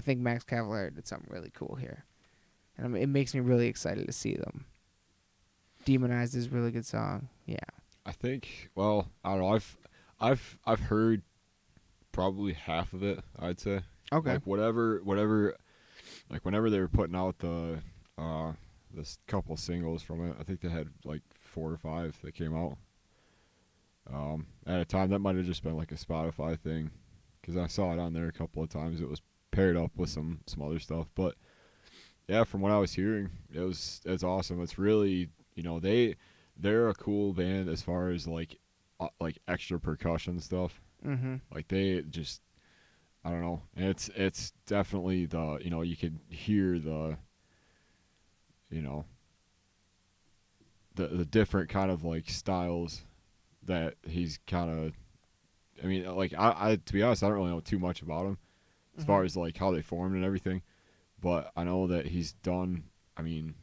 think Max Cavalera did something really cool here, and it makes me really excited to see them. Demonized is a really good song. Yeah. I think. Well, I don't know. I've heard probably half of it, I'd say. Okay. Like whatever, like whenever they were putting out this couple singles from it, I think they had like 4 or 5 that came out. At a time that might have just been like a Spotify thing, because I saw it on there a couple of times. It was paired up with some other stuff, but yeah, from what I was hearing, it's awesome. It's really, they're a cool band as far as like extra percussion stuff. Mm-hmm. Like they just, I don't know. And it's definitely you could hear the different kind of like styles that he's kind of. I mean, like I to be honest, I don't really know too much about him as far as like how they formed and everything, but I know that he's done. I mean,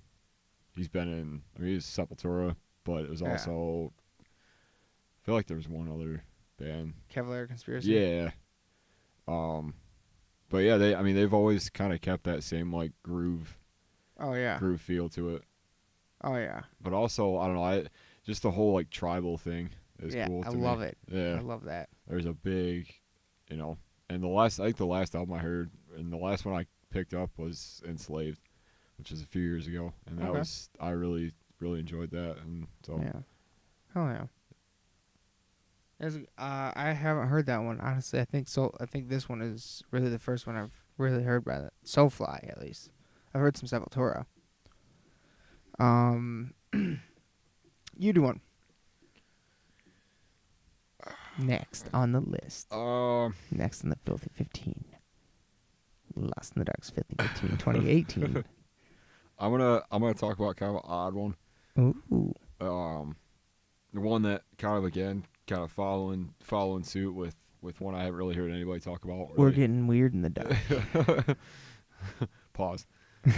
he's Sepultura, but it was also. I feel like there was one other band. Cavalier Conspiracy. Yeah. But yeah, they've always kind of kept that same like groove. Oh yeah. Groove feel to it. Oh yeah. But also, I don't know, just the whole like tribal thing is cool to me. I love it. Yeah. I love that. There's a big, and I think the last album I heard, and the last one I picked up was Enslaved, which is a few years ago, and that was, I really, really enjoyed that, and so. Yeah. Hell yeah. I haven't heard that one, honestly. I think this one is really the first one I've really heard by that. Soulfly, at least. I've heard some Sepultura. You do one. Next on the list. Next on the Filthy 15. Lost in the Dark's Filthy 15, 2018. I'm gonna talk about kind of an odd one. Ooh. The one that kind of following suit with one I haven't really heard anybody talk about. We're getting weird in the dark. Pause.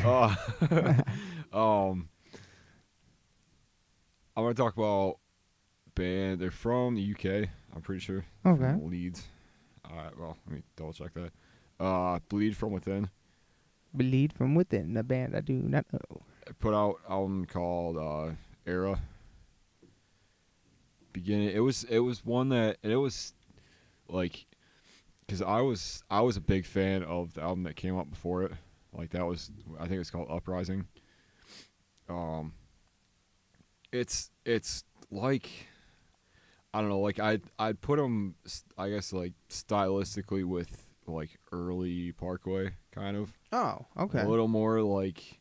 I'm gonna talk about band. They're from the UK. I'm pretty sure. Okay. From Leeds. Well, let me double check that. Bleed From Within. Bleed From Within, the band I do not know. I put out an album called Era. Beginning, it was one that, and it was like, because I was a big fan of the album that came out before it. Like that was, I think it's called Uprising. It's like, I don't know, like I'd put them, I guess, like stylistically with like early Parkway kind of. Oh, okay. A little more like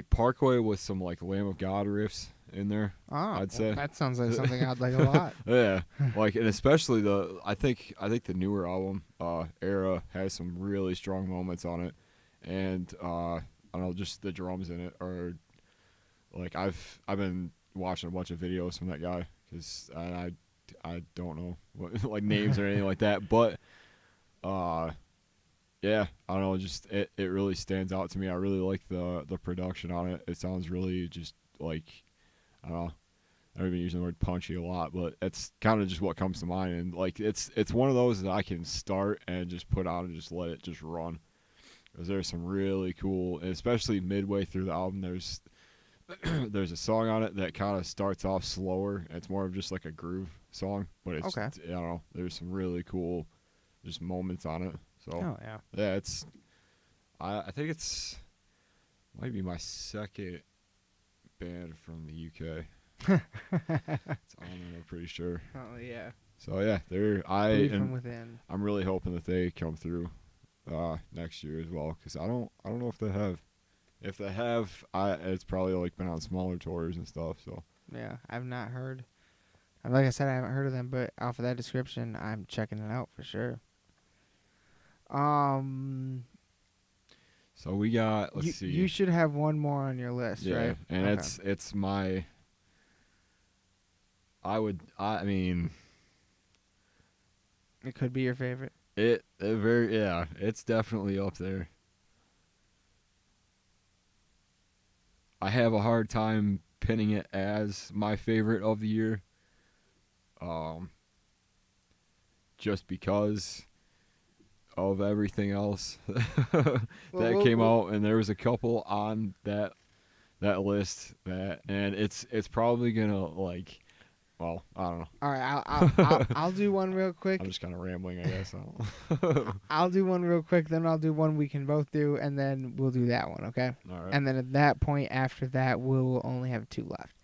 Parkway with some like Lamb of God riffs in there. Oh, I'd say that sounds like something I'd like a lot. Yeah, like, and especially I think the newer album, Era, has some really strong moments on it, and I don't know, just the drums in it are like, I've been watching a bunch of videos from that guy, because I don't know what like names or anything like that, but yeah, I don't know, just it really stands out to me. I really like the production on it. It sounds really just like, I don't know, I've been using the word punchy a lot, but it's kind of just what comes to mind. And like it's one of those that I can start and just put on and just let it just run. Because there's some really cool, and especially midway through the album, there's a song on it that kind of starts off slower. It's more of just like a groove song, but it's, I don't know, there's some really cool just moments on it. So yeah, it's, I think it's might be my second band from the UK. It's on it, I'm pretty sure. Oh yeah. So yeah, From Within. I'm really hoping that they come through next year as well, because I don't know if they have. If they have, it's probably like been on smaller tours and stuff. So yeah, I've not heard. Like I said, I haven't heard of them, but off of that description, I'm checking it out for sure. So we got, let's see. You should have one more on your list, right? And it's my. I mean. It could be your favorite. It's definitely up there. I have a hard time pinning it as my favorite of the year. Just because of everything else that came out, and there was a couple on that list and it's probably gonna, like, Well, I don't know. All right, I'll do one real quick. I'm just kind of rambling, I guess. I don't I'll do one real quick, then I'll do one we can both do, and then we'll do that one, okay? All right. And then at that point, after that, we'll only have 2 left.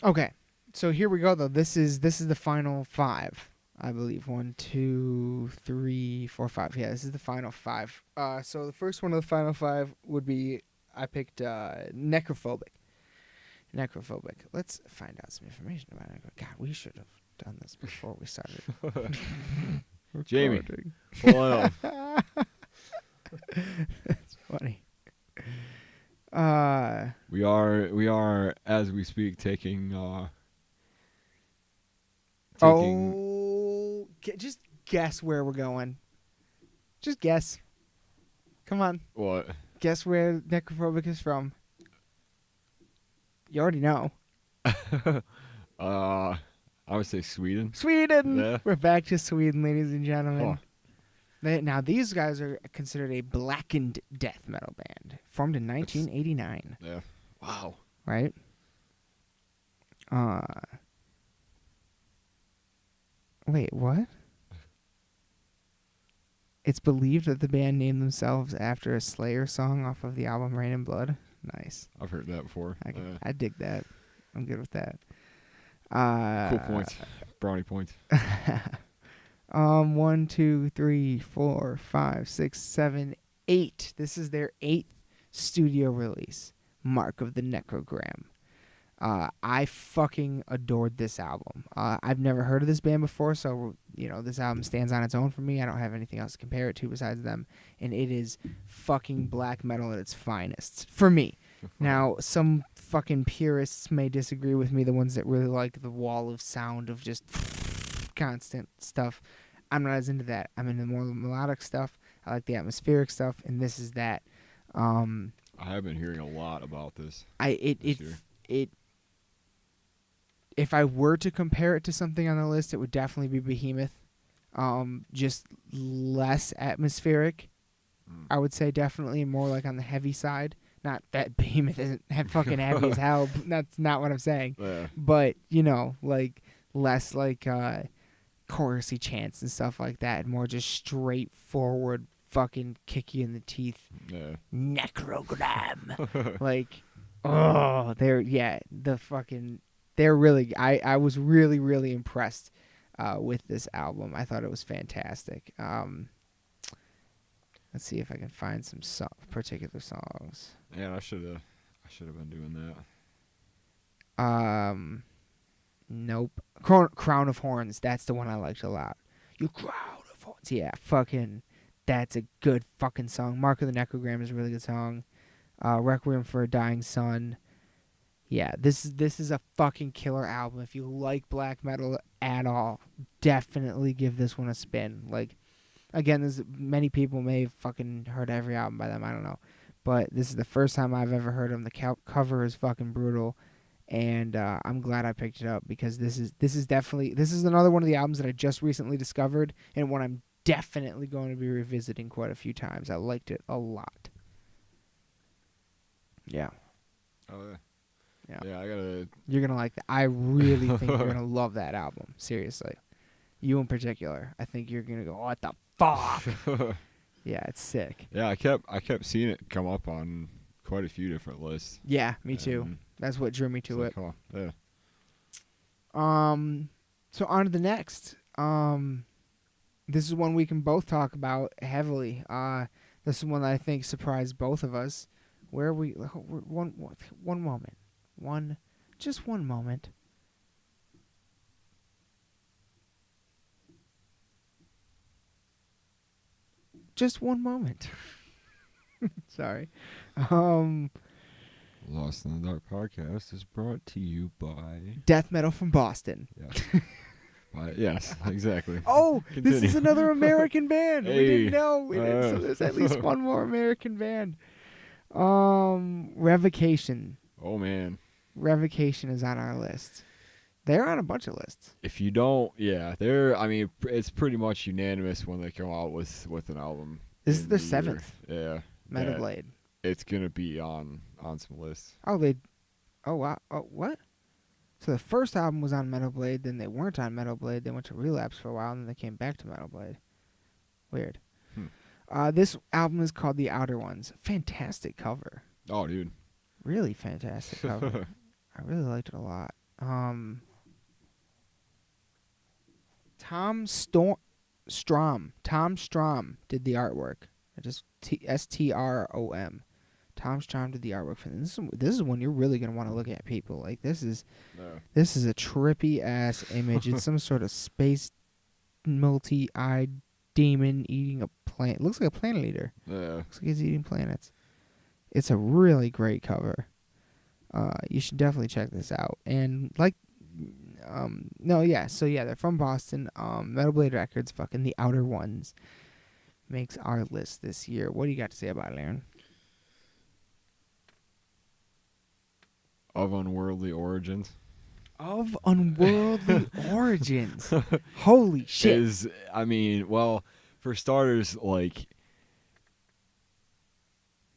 Okay, so here we go, though. This is the final 5, I believe. 1, 2, 3, 4, 5. Yeah, this is the final 5. So the first one of the final 5 would be, I picked necrophobic. Necrophobic. Let's find out some information about it. God, we should have done this before we started. Jamie, pull it up. That's funny. We are as we speak taking just guess where we're going. Just guess. Come on. What? Guess where necrophobic is from. You already know. I would say Sweden. Sweden. Yeah. We're back to Sweden, ladies and gentlemen. Oh. Now these guys are considered a blackened death metal band, formed in 1989. Yeah. Wow. Right? Wait, what? It's believed that the band named themselves after a Slayer song off of the album Rain and Blood. Nice. I've heard that before. I dig that. I'm good with that. Cool points. Brownie points. 1, 2, 3, 4, 5, 6, 7, 8. This is their 8th studio release. Mark of the Necrogram. I fucking adored this album. I've never heard of this band before, so this album stands on its own for me. I don't have anything else to compare it to besides them, and it is fucking black metal at its finest for me. Now, some fucking purists may disagree with me, the ones that really like the wall of sound of just constant stuff. I'm not as into that. I'm into more melodic stuff. I like the atmospheric stuff, and this is that. I have been hearing a lot about this. If I were to compare it to something on the list, it would definitely be Behemoth. Just less atmospheric. I would say definitely more like on the heavy side. Not that Behemoth isn't fucking heavy as hell. That's not what I'm saying. Yeah. But, like less like chorusy chants and stuff like that, and more just straightforward fucking kick you in the teeth. Yeah. Necrogram. Like, oh, they're really, I was really, really impressed with this album. I thought it was fantastic. Let's see if I can find some particular songs. Yeah, I should have been doing that. Nope. Crown of Horns. That's the one I liked a lot. You Crown of Horns. Yeah, fucking, that's a good fucking song. Mark of the Necrogram is a really good song. Requiem for a Dying Sun. Yeah, this is a fucking killer album. If you like black metal at all, definitely give this one a spin. Like, again, many people may have fucking heard every album by them. I don't know, but this is the first time I've ever heard them. The cover is fucking brutal, and I'm glad I picked it up because this is another one of the albums that I just recently discovered, and one I'm definitely going to be revisiting quite a few times. I liked it a lot. Yeah. Oh yeah. Yeah. Yeah, You're gonna like that. I really think you're gonna love that album. Seriously, you in particular. I think you're gonna go, what the fuck? Yeah, it's sick. Yeah, I kept seeing it come up on quite a few different lists. Yeah, me too. That's what drew me to it. Like, yeah. So on to the next. This is one we can both talk about heavily. This is one that I think surprised both of us. Where we one moment. Just one moment. Just one moment. Sorry. Lost in the Dark podcast is brought to you by Death Metal from Boston. Yeah. Yes, exactly. Oh, Continue. This is another American band. Hey. We didn't know. So there's at least one more American band. Revocation. Oh man. Revocation is on our list. They're on a bunch of lists. If you don't, it's pretty much unanimous when they come out with an album. This is their 7th. Yeah. Metal Blade. It's gonna be on some lists. Oh, Oh wow. Oh what? So the first album was on Metal Blade, then they weren't on Metal Blade. They went to Relapse for a while, and then they came back to Metal Blade. Weird. Hmm. This album is called The Outer Ones. Fantastic cover. Oh, dude. Really fantastic cover. I really liked it a lot. Tom Strom did the artwork. Just Strom. Tom Strom did the artwork for this. This is one you're really gonna want to look at, people. Like this is a trippy ass image. It's some sort of space multi-eyed demon eating a plant. It looks like a planet eater. Yeah. Looks like he's eating planets. It's a really great cover. You should definitely check this out. And they're from Boston. Metal Blade Records, fucking The Outer Ones, makes our list this year. What do you got to say about it, Aaron? Of Unworldly Origins. Of Unworldly Origins. Holy shit. For starters, like,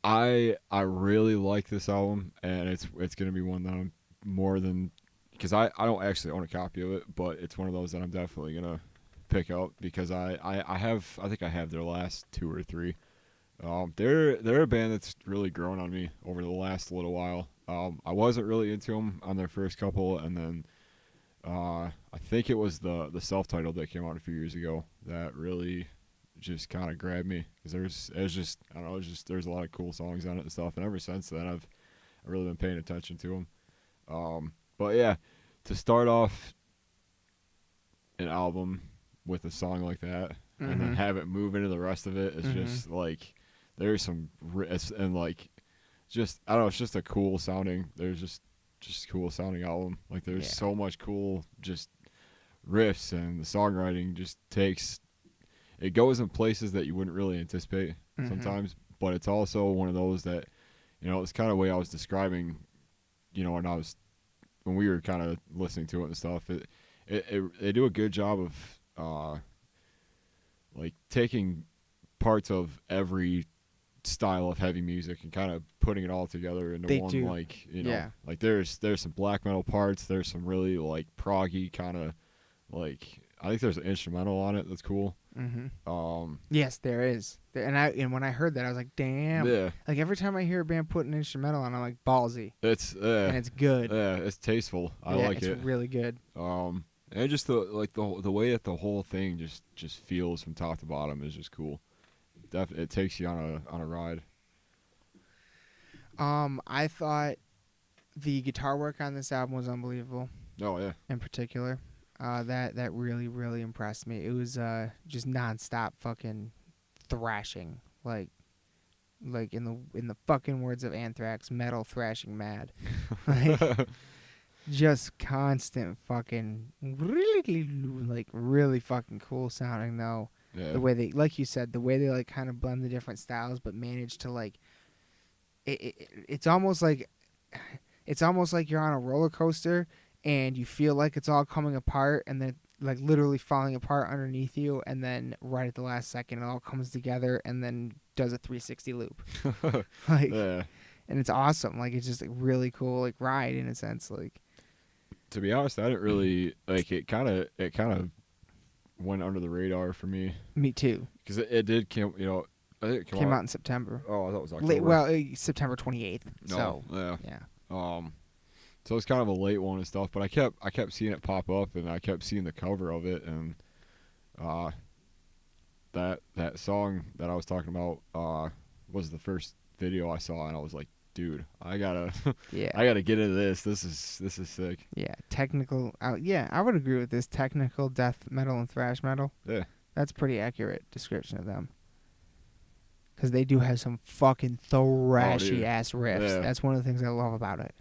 I really like this album, and it's gonna be one that I'm more than, because I don't actually own a copy of it, but it's one of those that I'm definitely gonna pick up because I think I have their last 2 or 3. They're a band that's really grown on me over the last little while. I wasn't really into them on their first couple, and then I think it was the self-titled that came out a few years ago that really just kind of grabbed me, because there's a lot of cool songs on it and stuff, and ever since then I've really been paying attention to them. But yeah, to start off an album with a song like that, and then have it move into the rest of it, it's just like there's some and like just I don't know, it's just a cool sounding. There's just cool sounding album. Like there's so much cool just riffs, and the songwriting just it goes in places that you wouldn't really anticipate sometimes, but it's also one of those that, it's kind of the way I was describing, when we were kind of listening to it and stuff, they do a good job of like taking parts of every style of heavy music and kind of putting it all together into one. Do. Like, like there's some black metal parts, there's some really like proggy kind of, like, I think there's an instrumental on it that's cool. Yes, there is. And when I heard that, I was like, damn. Yeah. Like every time I hear a band put an instrumental on, I'm like, ballsy. It's and it's good. Yeah, it's tasteful. I like it. It's really good. And just the way that the whole thing just feels from top to bottom is just cool. It takes you on a ride. I thought the guitar work on this album was unbelievable. Oh yeah. In particular, that really, really impressed me. It was just nonstop fucking thrashing, like in the fucking words of Anthrax, metal thrashing mad. Like, just constant fucking really fucking cool sounding though. Yeah. The way they, like you said, the way they like kind of blend the different styles, but manage to like, it's almost like you're on a roller coaster and you feel like it's all coming apart and then like literally falling apart underneath you, and then right at the last second it all comes together and then does a 360 loop. Like, yeah. And it's awesome. Like, it's just a really cool like ride in a sense. Like, to be honest, I didn't really like it. Kind of went under the radar for me. Me too. Because it did come, I think it came out in September. Oh, I thought it was October. September 28th. No, so yeah. So it's kind of a late one and stuff, but I kept seeing it pop up, and I kept seeing the cover of it, and that song that I was talking about was the first video I saw, and I was like, dude, I gotta get into this. This is sick. Yeah, technical. I would agree with this. Technical death metal and thrash metal. Yeah, that's pretty accurate description of them. Because they do have some fucking thrashy ass riffs. Yeah. That's one of the things I love about it.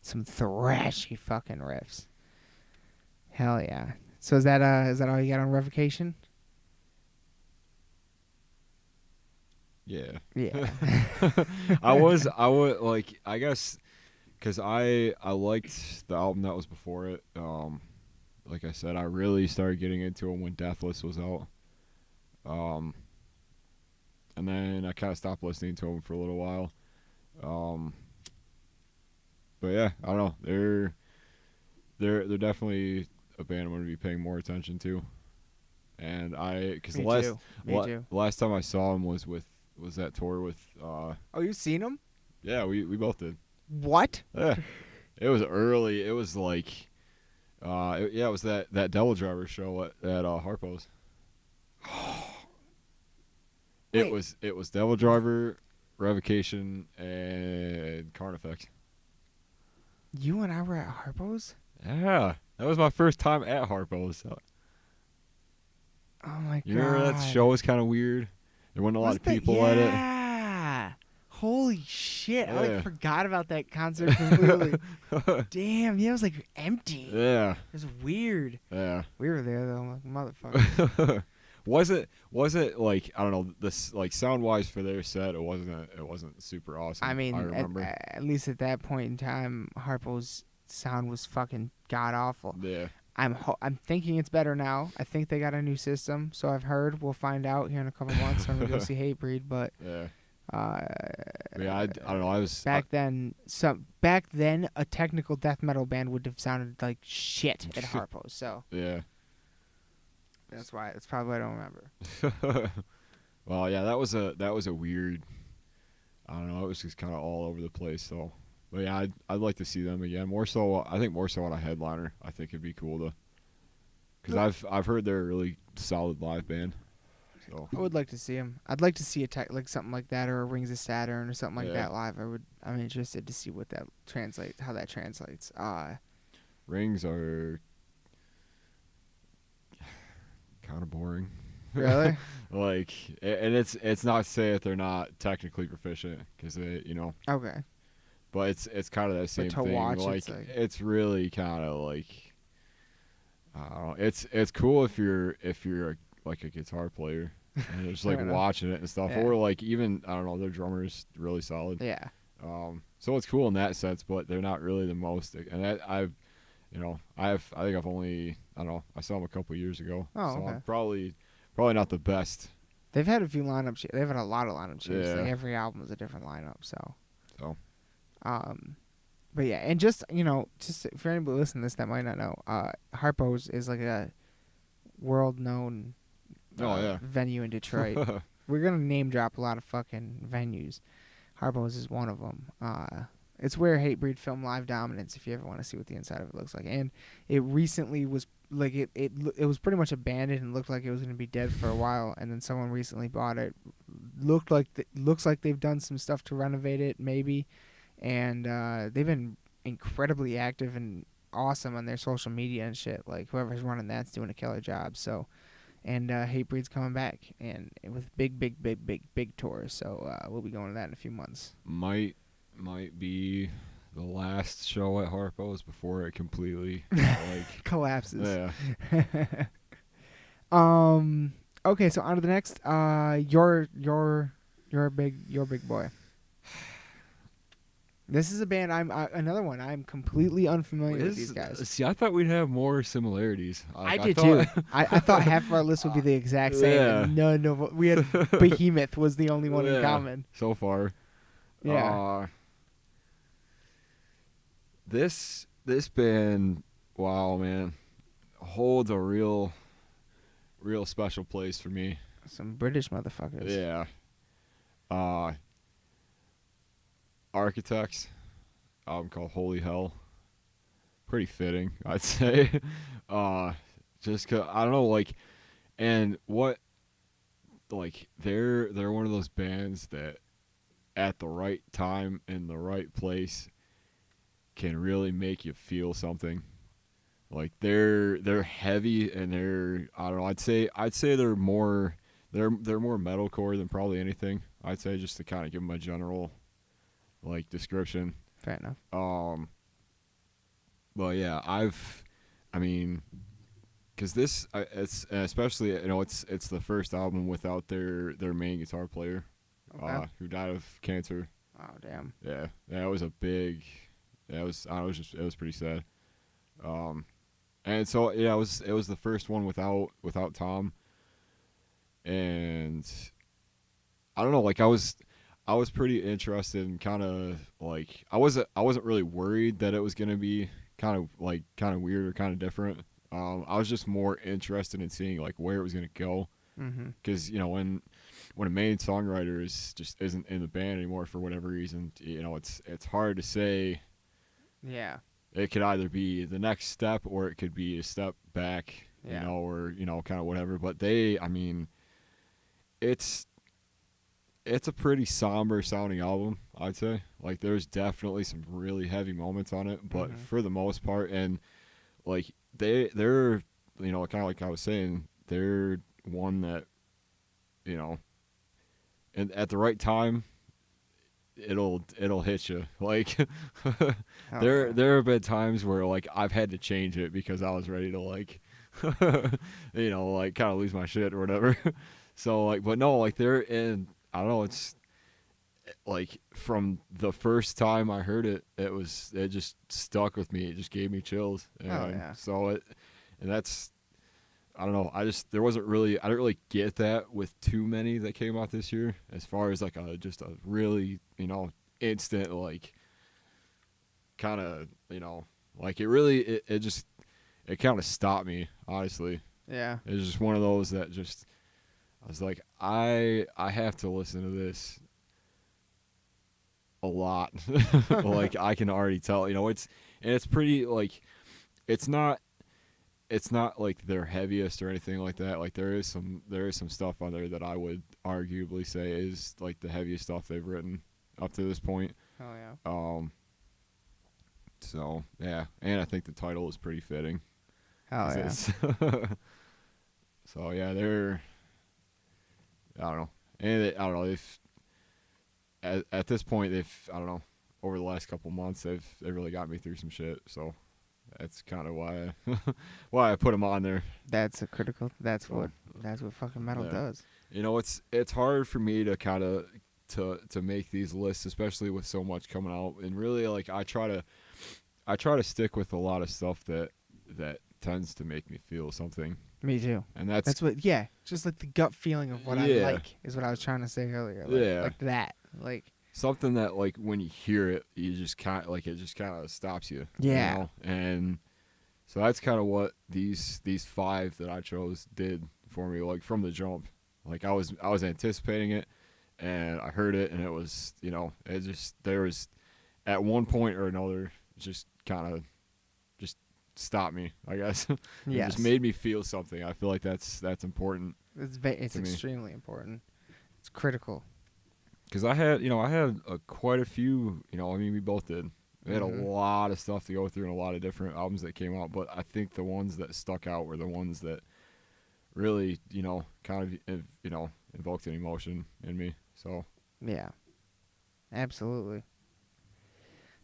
Some thrashy fucking riffs. Hell yeah. So is that all you got on Revocation? Yeah. Yeah. I would like, I guess, because I liked the album that was before it. Like I said, I really started getting into it when Deathless was out. And then I kind of stopped listening to him for a little while. But yeah, I don't know. They're definitely a band I'm going to be paying more attention to. And because Me the too. Me too. last time I saw him was that tour with Oh, you've seen them? yeah, we both did. What? Yeah. It was early. It was like it was that Devil Driver show at Harpo's. Wait. It was Devil Driver, Revocation, and Carnifex. You and I were at Harpo's? Yeah, that was my first time at Harpo's. Oh my god. You remember that show was kind of weird? There wasn't a lot of people at it. Yeah. Holy shit. I Yeah. forgot about that concert completely. Damn, yeah, it was like empty. Yeah. It was weird. Yeah. We were there though, I'm like, motherfucker. was it like, I don't know, this like sound wise for their set, it wasn't super awesome. I mean, I remember. at least at that point in time, Harpo's sound was fucking god awful. Yeah. I'm thinking it's better now. I think they got a new system, so I've heard. We'll find out here in a couple months when we go see Hatebreed. But Yeah. yeah, I don't know. I was back then a technical death metal band would have sounded like shit at Harpo's. So yeah. that's probably why I don't remember. Well, yeah, that was a weird. I don't know. It was just kind of all over the place. So, but yeah, I'd like to see them again. I think more so on a headliner. I think it'd be cool to, because I've heard they're a really solid live band. So I would like to see them. I'd like to see like something like that, or a Rings of Saturn, or something like that live. I'm interested to see what that translates. How that translates. Rings are kind of boring. Really? Like, and it's not to say that they're not technically proficient, because they, Okay. but it's kind of that same to thing. watch, Like, it's really kind of like, I don't know. It's cool if you're like a guitar player and just like Fair enough. watching it and stuff, Yeah. or like even, I don't know, their drummer's really solid. Yeah. So it's cool in that sense, but they're not really the most. And I think I've only, I don't know, I saw them a couple years ago. Oh, so okay. I'm probably not the best. They've had a few lineup. They've had a lot of lineup changes. Yeah. Like every album is a different lineup. So. So. But yeah, and just for anybody listening to this that might not know, Harpo's is like a world-known venue in Detroit. We're gonna name drop a lot of fucking venues. Harpo's is one of them. It's where Hatebreed filmed Live Dominance. If you ever want to see what the inside of it looks like, and it recently was like it was pretty much abandoned and looked like it was gonna be dead for a while, and then someone recently bought it. Looks like they've done some stuff to renovate it, maybe. And they've been incredibly active and awesome on their social media and shit. Like, whoever's running that's doing a killer job. So, and Hatebreed's coming back and with big tours. So we'll be going to that in a few months. Might be the last show at Harpo's before it completely collapses. Yeah. Okay, so on to the next. Your big boy. This is a band another one. I'm completely unfamiliar with these guys. See, I thought we'd have more similarities. I did too. I thought half of our list would be the exact same. Yeah. And no, we had Behemoth was the only one in common. So far. Yeah. This band, wow, man, holds a real special place for me. Some British motherfuckers. Yeah. Architects, album called Holy Hell. Pretty fitting, I'd say. Just 'cause, I don't know, like, and what, like, they're one of those bands that at the right time in the right place can really make you feel something. Like, they're heavy, and I don't know, I'd say they're more metalcore than probably anything. I'd say, just to kind of give them a general like description. Fair enough. But yeah, because this, it's especially, it's the first album without their main guitar player, who died of cancer. Oh damn. Yeah, that was a big. It was pretty sad. And so yeah, it was the first one without Tom. And I don't know, like I I was pretty interested in kind of like I wasn't really worried that it was gonna be kind of weird or kind of different. I was just more interested in seeing like where it was gonna go, because when a main songwriter isn't in the band anymore for whatever reason, it's hard to say. Yeah. It could either be the next step or it could be a step back, or kind of whatever. But it's a pretty somber sounding album, I'd say. Like there's definitely some really heavy moments on it, but for the most part, and like they're kind of like I was saying, they're one that and at the right time it'll hit you. Like there have been times where like I've had to change it because I was ready to like like kind of lose my shit or whatever. So like, but no, like they're in, I don't know, it's like from the first time I heard it, it just stuck with me. It just gave me chills. So that's, I don't know. I didn't really get that with too many that came out this year, as far as like just a really, instant, like kind of, like it kind of stopped me, honestly. Yeah. It was just one of those that just, I was like, I have to listen to this a lot. Like I can already tell, it's pretty, like, it's not like their heaviest or anything like that. Like there is some stuff on there that I would arguably say is like the heaviest stuff they've written up to this point. Oh yeah. So yeah, and I think the title is pretty fitting. Oh yeah. So yeah, they're, I don't know, and I don't know, they've at this point they've, I don't know, over the last couple months they've really got me through some shit. So that's kind of why I put them on there. That's what fucking metal does. It's hard for me to kind of to make these lists, especially with so much coming out. And really, like I try to stick with a lot of stuff that tends to make me feel something. Me too. And that's what, just like the gut feeling of what I like is what I was trying to say earlier. Like that, like something that like when you hear it, you just kind of like it just kind of stops you. Yeah. And so that's kind of what these 5 that I chose did for me, like from the jump. Like I was anticipating it, and I heard it, and it was, there was at one point or another just kind of just stopped me, I guess. It just made me feel something. I feel like that's important. It's extremely important. It's critical. Because I had quite a few, we both did. We had a lot of stuff to go through and a lot of different albums that came out, but I think the ones that stuck out were the ones that really, kind of, invoked an emotion in me. So yeah, absolutely.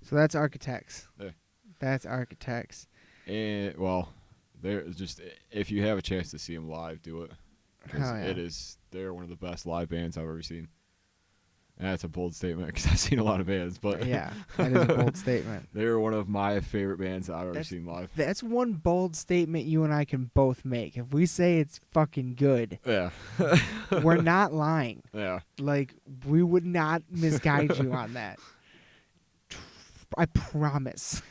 So that's Architects. Yeah. That's Architects. And well, there's just, if you have a chance to see them live, do it. Because they're one of the best live bands I've ever seen. And that's a bold statement because I've seen a lot of bands, but yeah, that is a bold statement. They're one of my favorite bands I've ever seen live. That's one bold statement you and I can both make. If we say it's fucking good, we're not lying. Yeah, like we would not misguide you on that. I promise.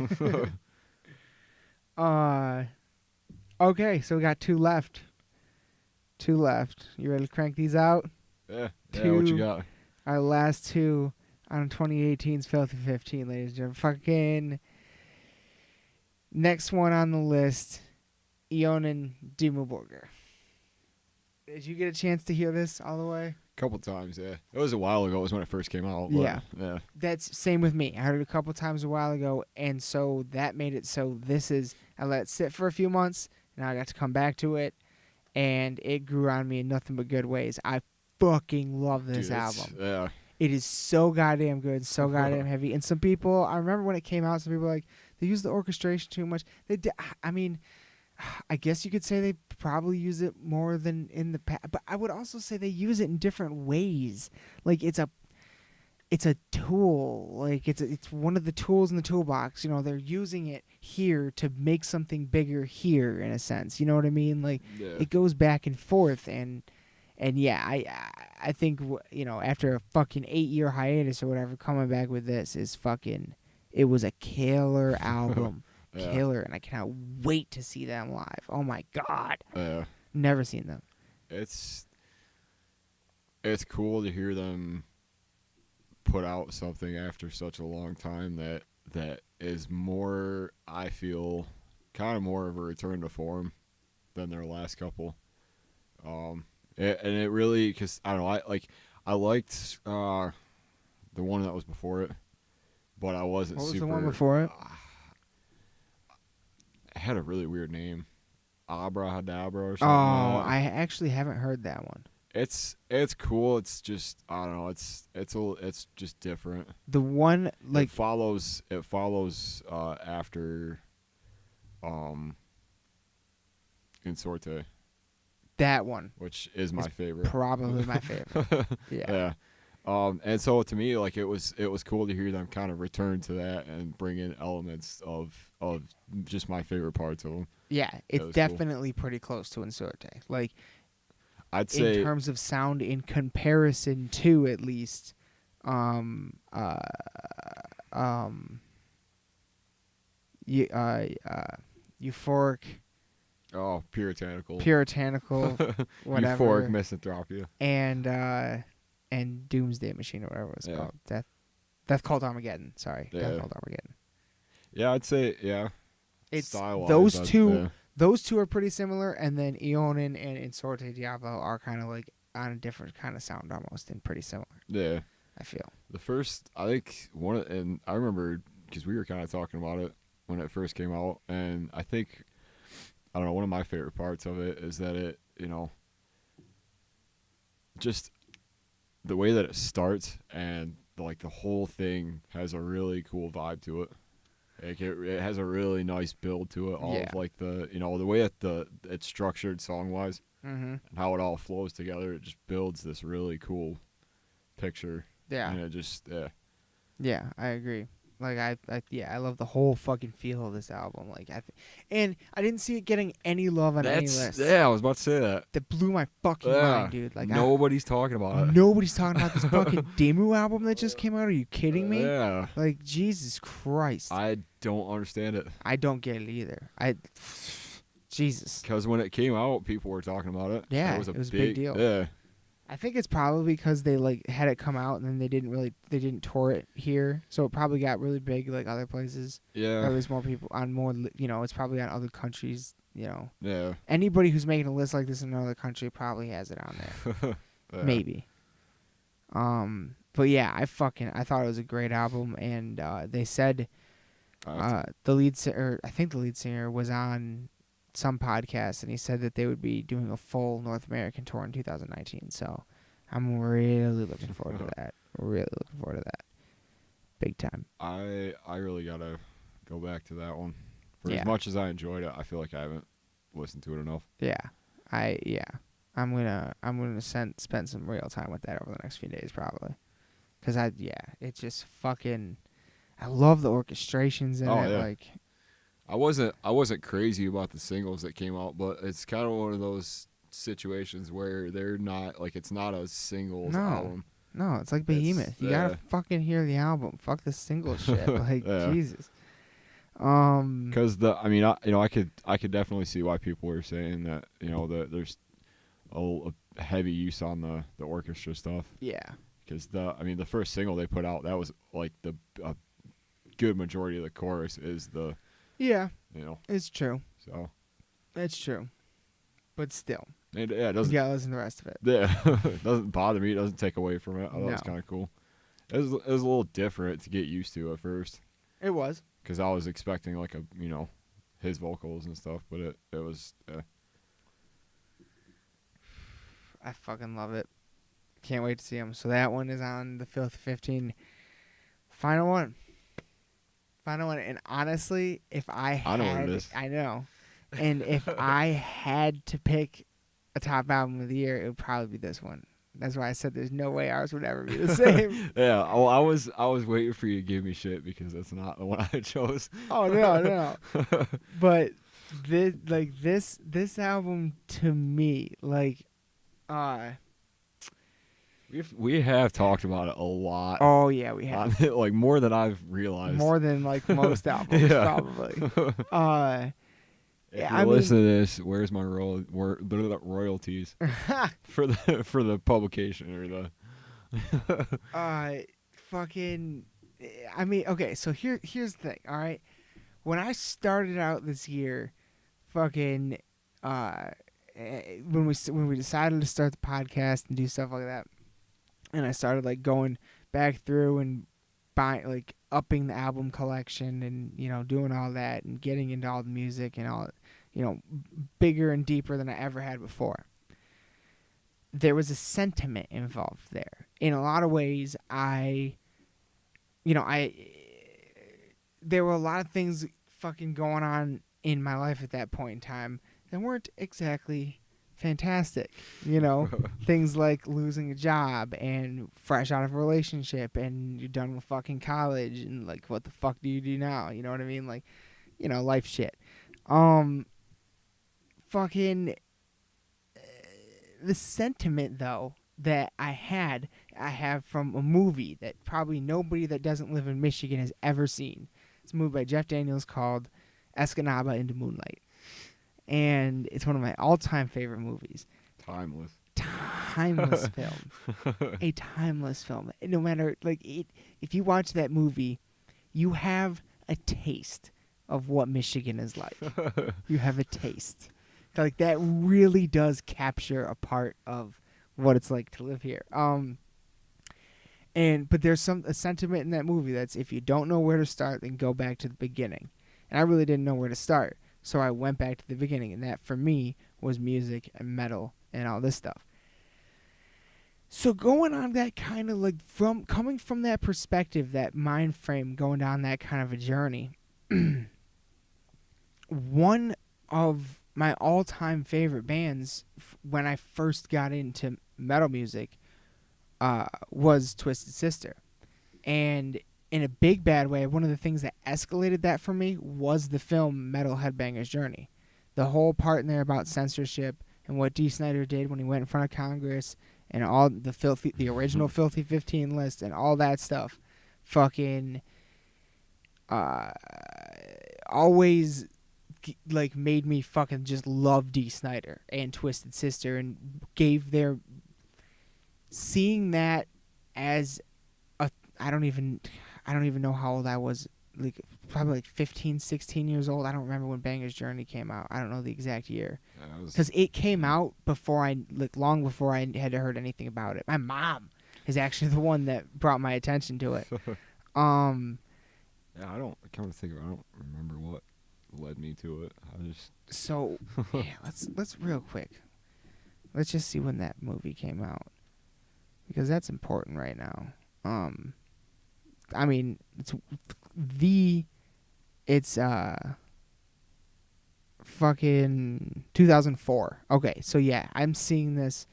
Okay, so we got 2 left. 2 left. You ready to crank these out? Yeah. What you got? Our last 2 on 2018's Filthy 15, ladies and gentlemen. Fucking next one on the list, Ionen Dimmuborger. Did you get a chance to hear this all the way? A couple times, yeah. It was a while ago. It was when it first came out. But yeah. That's same with me. I heard it a couple times a while ago, and so that made it so I let it sit for a few months, and I got to come back to it, and it grew on me in nothing but good ways. I fucking love this album. Yeah. It is so goddamn good, so goddamn heavy. And some people, I remember when it came out, some people were like, they use the orchestration too much. I mean, I guess you could say they probably use it more than in the past, but I would also say they use it in different ways. Like it's a tool. Like it's one of the tools in the toolbox. They're using it here to make something bigger here, in a sense. You know what I mean? Like it goes back and forth, and And yeah, I think after a fucking 8-year hiatus or whatever, coming back with this is fucking. It was a killer album, Yeah. killer, and I cannot wait to see them live. Oh my god, Yeah. never seen them. It's cool to hear them put out something after such a long time that is more, I feel, kind of more of a return to form than their last couple. And it really, because I don't know, I liked the one that was before it, but I wasn't What was super. the one before it? It had a really weird name, Abrahadabra or something. Oh, like that. I actually haven't heard that one. It's cool. It's just, I don't know. It's just different. The one It follows after In Sorte, that one, which is my favorite. probably my favorite. Yeah. And so to me, like, it was cool to hear them kind of return to that and bring in elements of just my favorite parts of them. Yeah, it's was definitely pretty close to Insorte. Like, I'd say in terms of sound, in comparison to at least, euphoric, puritanical, whatever, euphoric misanthropia, and Doomsday Machine or whatever it was called. Death Called Armageddon. Sorry, Yeah. Death Called Armageddon. Yeah, I'd say It's style-wise, those I'd- two. yeah. Those two are pretty similar, and then Eonin and Insorte Diablo are kind of like on a different kind of sound almost, and pretty similar. Yeah. I feel. The first, I think and I remember because we were kind of talking about it when it first came out, and I think, I don't know, one of my favorite parts of it is that it, just the way that it starts and like the whole thing has a really cool vibe to it. Like it has a really nice build to it. All of like the the way that it's structured song wise and how it all flows together. It just builds this really cool picture. Yeah. And it just Yeah, I agree. Like I love the whole fucking feel of this album. Like and I didn't see it getting any love on any list. Yeah, I was about to say that. That blew my fucking mind, dude. Like nobody's talking about it. Nobody's talking about this fucking Demu album that just came out. Are you kidding me? Yeah. Like, Jesus Christ. I don't understand it. I don't get it either. Jesus. Because when it came out, people were talking about it. Yeah, it was a big deal. Yeah. I think it's probably because they like had it come out and then they didn't tour it here, so it probably got really big like other places. Yeah. Or there's more people on more, it's probably on other countries. Yeah. Anybody who's making a list like this in another country probably has it on there. Yeah. Maybe. But yeah, I thought it was a great album, and they said the lead singer, I think the lead singer was on some podcast, and he said that they would be doing a full North American tour in 2019. So I'm really looking forward to that. Really looking forward to that. Big time. I really gotta go back to that one. For Yeah. as much as I enjoyed it, I feel like I haven't listened to it enough. Yeah. I'm gonna spend some real time with that over the next few days probably. Cause it's just fucking. I love the orchestrations in it. Yeah. Like, I wasn't crazy about the singles that came out, but it's kind of one of those situations where they're not like, it's not a singles album. No, it's like Behemoth. You gotta fucking hear the album. Fuck the single shit. Like, Jesus. Because I could definitely see why people were saying that that there's a heavy use on the orchestra stuff. Yeah. Because the first single they put out, that was like a good majority of the chorus is the. Yeah. It's true. So. It's true. But still. It doesn't. You gotta listen to the rest of it. Yeah. It doesn't bother me. It doesn't take away from it. I thought it was kind of cool. It was a little different to get used to at first. It was. Because I was expecting like his vocals and stuff, but it was. I fucking love it. Can't wait to see him. So that one is on the Filth 15. Final one. And honestly, if I know what it is. I know. And if I had to pick a top album of the year, it would probably be this one. That's why I said there's no way ours would ever be the same. Yeah. Oh, I was waiting for you to give me shit because that's not the one I chose. Oh no. But this album to me, like, We have talked about it a lot. Oh yeah, we have. Like more than I've realized. More than like most albums, Yeah. probably. If Yeah, you I listen mean, to this, where's my royalties for the publication or the fucking. I mean, okay. So here's the thing. All right, when I started out this year, fucking, when we decided to start the podcast and do stuff like that, and I started like going back through and buying, like, upping the album collection and, you know, doing all that and getting into all the music and all, you know, bigger and deeper than I ever had before. There was a sentiment involved there. In a lot of ways, there were a lot of things fucking going on in my life at that point in time that weren't exactly fantastic, you know. Things like losing a job and fresh out of a relationship and you're done with fucking college and, like, what the fuck do you do now, you know what I mean? Like, you know, life shit. Fucking the sentiment though that I have from a movie that probably nobody that doesn't live in Michigan has ever seen. It's a movie by Jeff Daniels called Escanaba into Moonlight. And it's one of my all-time favorite movies. Timeless film. A timeless film. No matter, like, if you watch that movie, you have a taste of what Michigan is like. You have a taste. Like, that really does capture a part of what it's like to live here. But there's a sentiment in that movie that's, if you don't know where to start, then go back to the beginning. And I really didn't know where to start. So I went back to the beginning, and that for me was music and metal and all this stuff. So going on that kind of, like, coming from that perspective, that mind frame, going down that kind of a journey, one of my all-time favorite bands when I first got into metal music was Twisted Sister. And in a big bad way, one of the things that escalated that for me was the film Metal Headbanger's Journey. The whole part in there about censorship and what Dee Snider did when he went in front of Congress and all the original Filthy 15 list and all that stuff, fucking always like made me fucking just love Dee Snider and Twisted Sister, and seeing that as I don't even know how old I was, like probably like 15, 16 years old. I don't remember when Banger's Journey came out. I don't know the exact year. Because it came out long before I had heard anything about it. My mom is actually the one that brought my attention to it. Yeah, I don't remember what led me to it. So, yeah, let's real quick. Let's just see when that movie came out, because that's important right now. I mean, it's fucking 2004. Okay, so yeah, I'm seeing this,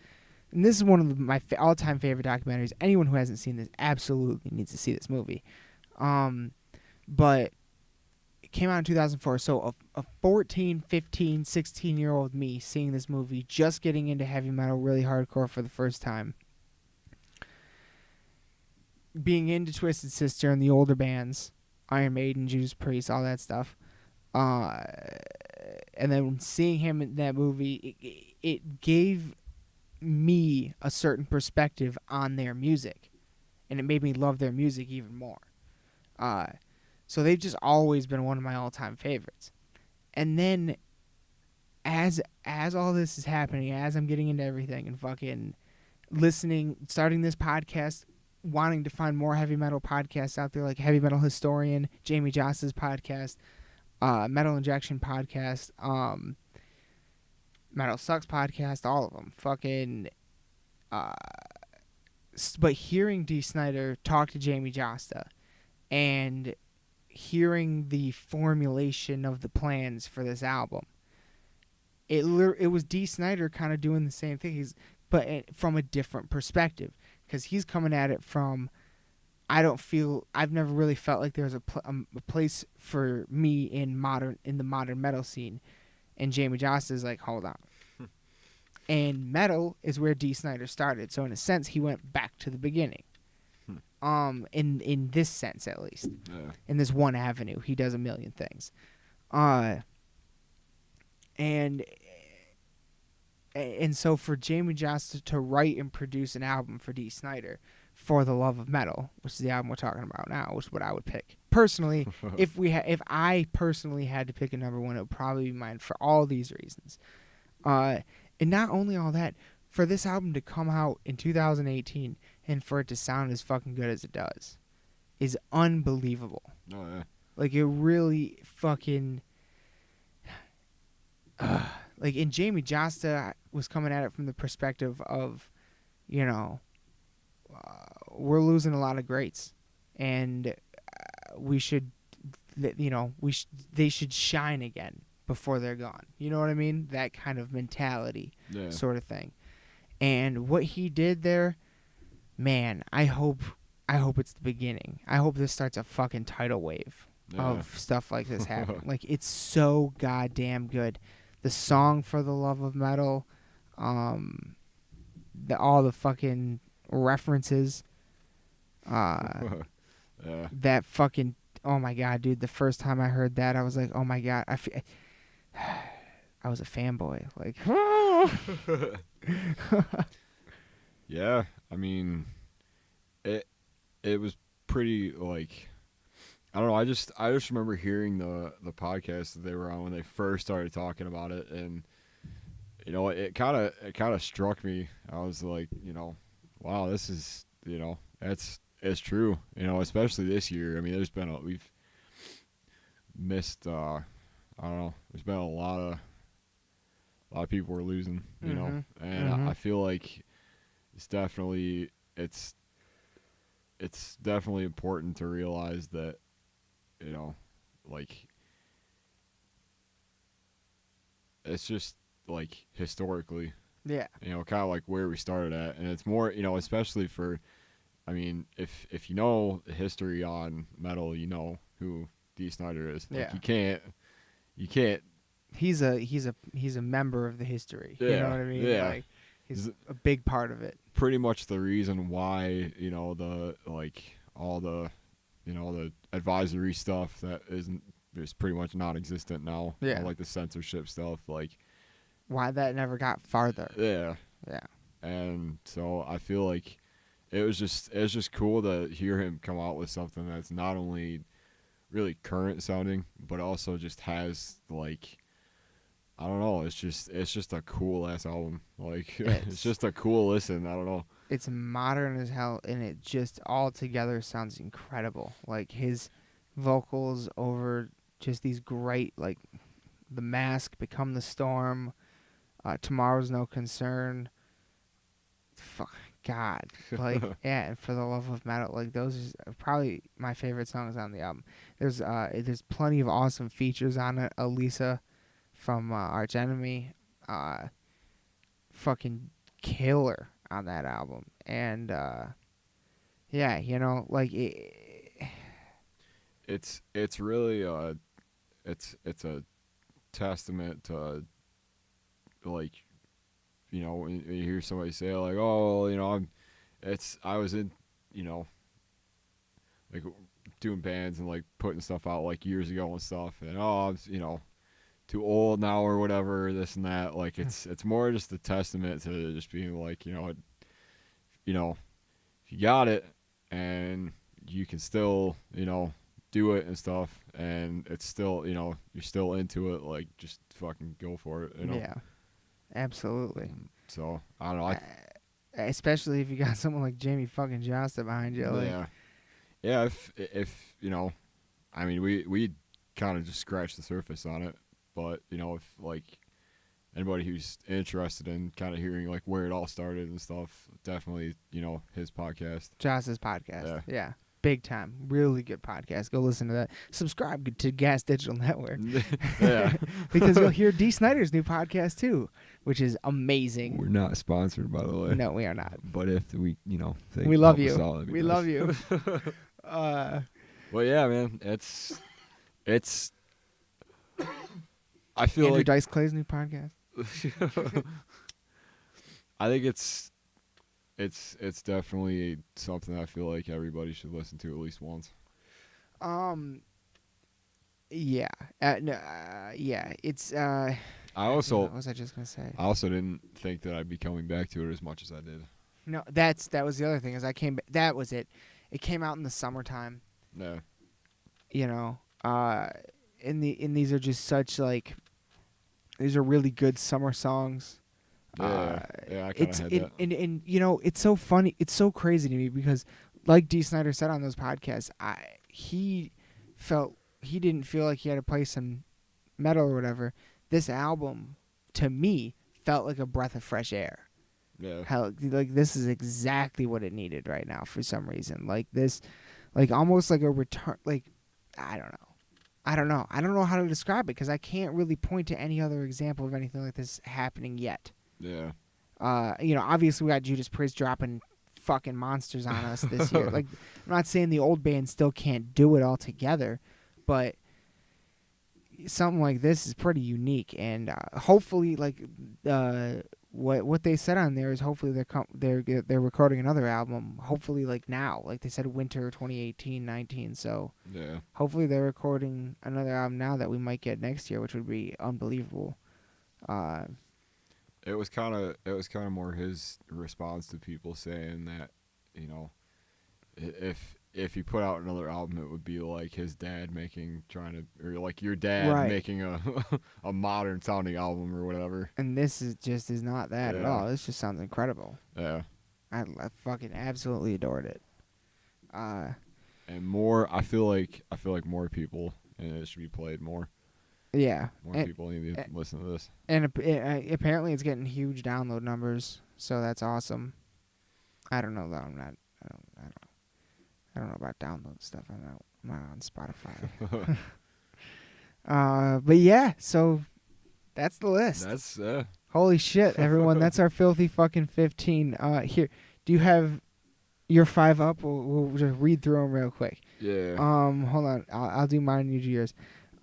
and this is one of my all-time favorite documentaries. Anyone who hasn't seen this absolutely needs to see this movie. But it came out in 2004, so a 14, 15, 16-year-old me seeing this movie, just getting into heavy metal really hardcore for the first time, being into Twisted Sister and the older bands, Iron Maiden, Judas Priest, all that stuff, and then seeing him in that movie, it gave me a certain perspective on their music, and it made me love their music even more. So they've just always been one of my all-time favorites. And then as all this is happening, as I'm getting into everything and fucking listening, starting this podcast, wanting to find more heavy metal podcasts out there, like Heavy Metal Historian, Jamie Joss's podcast, Metal Injection podcast, Metal Sucks podcast, all of them. Fucking, but hearing Dee Snider talk to Jamie Josta and hearing the formulation of the plans for this album, it was Dee Snider kind of doing the same thing, but from a different perspective. Because he's coming at it from, I've never really felt like there's a place for me in the modern metal scene, and Jamie Jost is like, hold on, And metal is where D. Snyder started. So in a sense, he went back to the beginning. In this sense, at least. Yeah. In this one avenue, he does a million things. And so for Jamie Josta to write and produce an album for D. Snyder for the love of metal, which is the album we're talking about now, which is what I would pick personally. if I personally had to pick a number one, it would probably be mine for all these reasons. And not only all that, for this album to come out in 2018 and for it to sound as fucking good as it does is unbelievable. Oh yeah. Like, it really fucking like, and Jamie Josta was coming at it from the perspective of, you know, we're losing a lot of greats, and we should, you know, they should shine again before they're gone. You know what I mean? That kind of mentality, sort of thing. And what he did there, man, I hope it's the beginning. I hope this starts a fucking tidal wave of stuff like this happening. Like, it's so goddamn good. The song For the Love of Metal, all the fucking references, that fucking, oh my god, dude, the first time I heard that, I was like, oh my god, I was a fanboy, like, yeah, I mean, it was pretty, like, I don't know, I just remember hearing the podcast that they were on when they first started talking about it, and, you know, it kind of struck me. I was like, you know, wow, this is, you know, it's true, you know, especially this year. I mean, we've missed, I don't know, there's been a lot of people we're losing, you know, and I feel like it's definitely important to realize that, you know, like, it's just, like, historically, yeah, you know, kind of like where we started at, and it's more, you know, especially for, I mean, if you know the history on metal, you know who D. Snyder is. Like, yeah, you can't. He's a member of the history. Yeah, you know what I mean? Yeah, like, he's a big part of it. Pretty much the reason why, you know, all the, you know, the advisory stuff that is pretty much non-existent now. Yeah, all, like, the censorship stuff, like, why that never got farther. Yeah. And so I feel like it was just cool to hear him come out with something that's not only really current sounding, but also just has, like, I don't know, it's just a cool ass album. Like, it's just a cool listen. I don't know. It's modern as hell, and it just all together sounds incredible. Like, his vocals over just these great, like, The Mask, Become the Storm, Tomorrow's No Concern. Fuck, God. Like, yeah, and For the Love of Metal. Like, those are probably my favorite songs on the album. There's plenty of awesome features on it. Elisa from Arch Enemy, fucking killer on that album. And yeah, you know, like, it's really it's a testament to, like, you know, when you hear somebody say, like, oh, you know, I was in, you know, like, doing bands and, like, putting stuff out, like, years ago and stuff, and I'm, you know, too old now or whatever, this and that. Like, it's more just a testament to just being like, you know, if you got it and you can still, you know, do it and stuff, and it's still, you know, you're still into it, like, just fucking go for it, you know? Yeah, absolutely. So, I don't know. Especially if you got someone like Jamie fucking Josta behind you. Like, yeah, if you know, I mean, we kind of just scratched the surface on it, but, you know, if, like, anybody who's interested in kind of hearing, like, where it all started and stuff, definitely, you know, his podcast. Josta's podcast. Yeah. Big time. Really good podcast. Go listen to that. Subscribe to Gas Digital Network. Yeah. Because you'll hear D. Snyder's new podcast too, which is amazing. We're not sponsored, by the way. No, we are not. But if we, you know, we love you. We love you. Well, yeah, man. It's I feel Andrew like Dice Clay's new podcast. I think it's definitely something I feel like everybody should listen to at least once. Yeah. No, yeah. It's I also what was I just gonna say? I also didn't think that I'd be coming back to it as much as I did. No, that was the other thing. Is I came. That was it. It came out in the summertime. No. You know. And these are just such like. These are really good summer songs. Yeah, I kind of had that. And you know, it's so funny. It's so crazy to me because, like D. Snyder said on those podcasts, he didn't feel like he had to play some metal or whatever. This album, to me, felt like a breath of fresh air. Yeah. Like this is exactly what it needed right now for some reason. Like this, like almost like a return. Like I don't know. I don't know how to describe it because I can't really point to any other example of anything like this happening yet. Yeah. You know, obviously we got Judas Priest dropping fucking monsters on us this year. Like, I'm not saying the old band still can't do it all together, but something like this is pretty unique. And hopefully, like, what they said on there is hopefully they're recording another album. Hopefully, like now, like they said, winter 2018-19. So Yeah. hopefully they're recording another album now that we might get next year, which would be unbelievable. It was kind of more his response to people saying that, you know, if he put out another album, it would be like his dad or like your dad making a modern sounding album or whatever. And this is not that at all. This just sounds incredible. Yeah. I fucking absolutely adored it. And more, I feel like more people, and it should be played more. Yeah. More people need to listen to this. And apparently it's getting huge download numbers, so that's awesome. I don't know though. I don't know about download stuff. I'm not on Spotify. But yeah, so that's the list. That's holy shit, everyone! That's our filthy fucking 15. Here, do you have your 5 up? We'll just read through them real quick. Yeah. Hold on. I'll do mine. You do yours.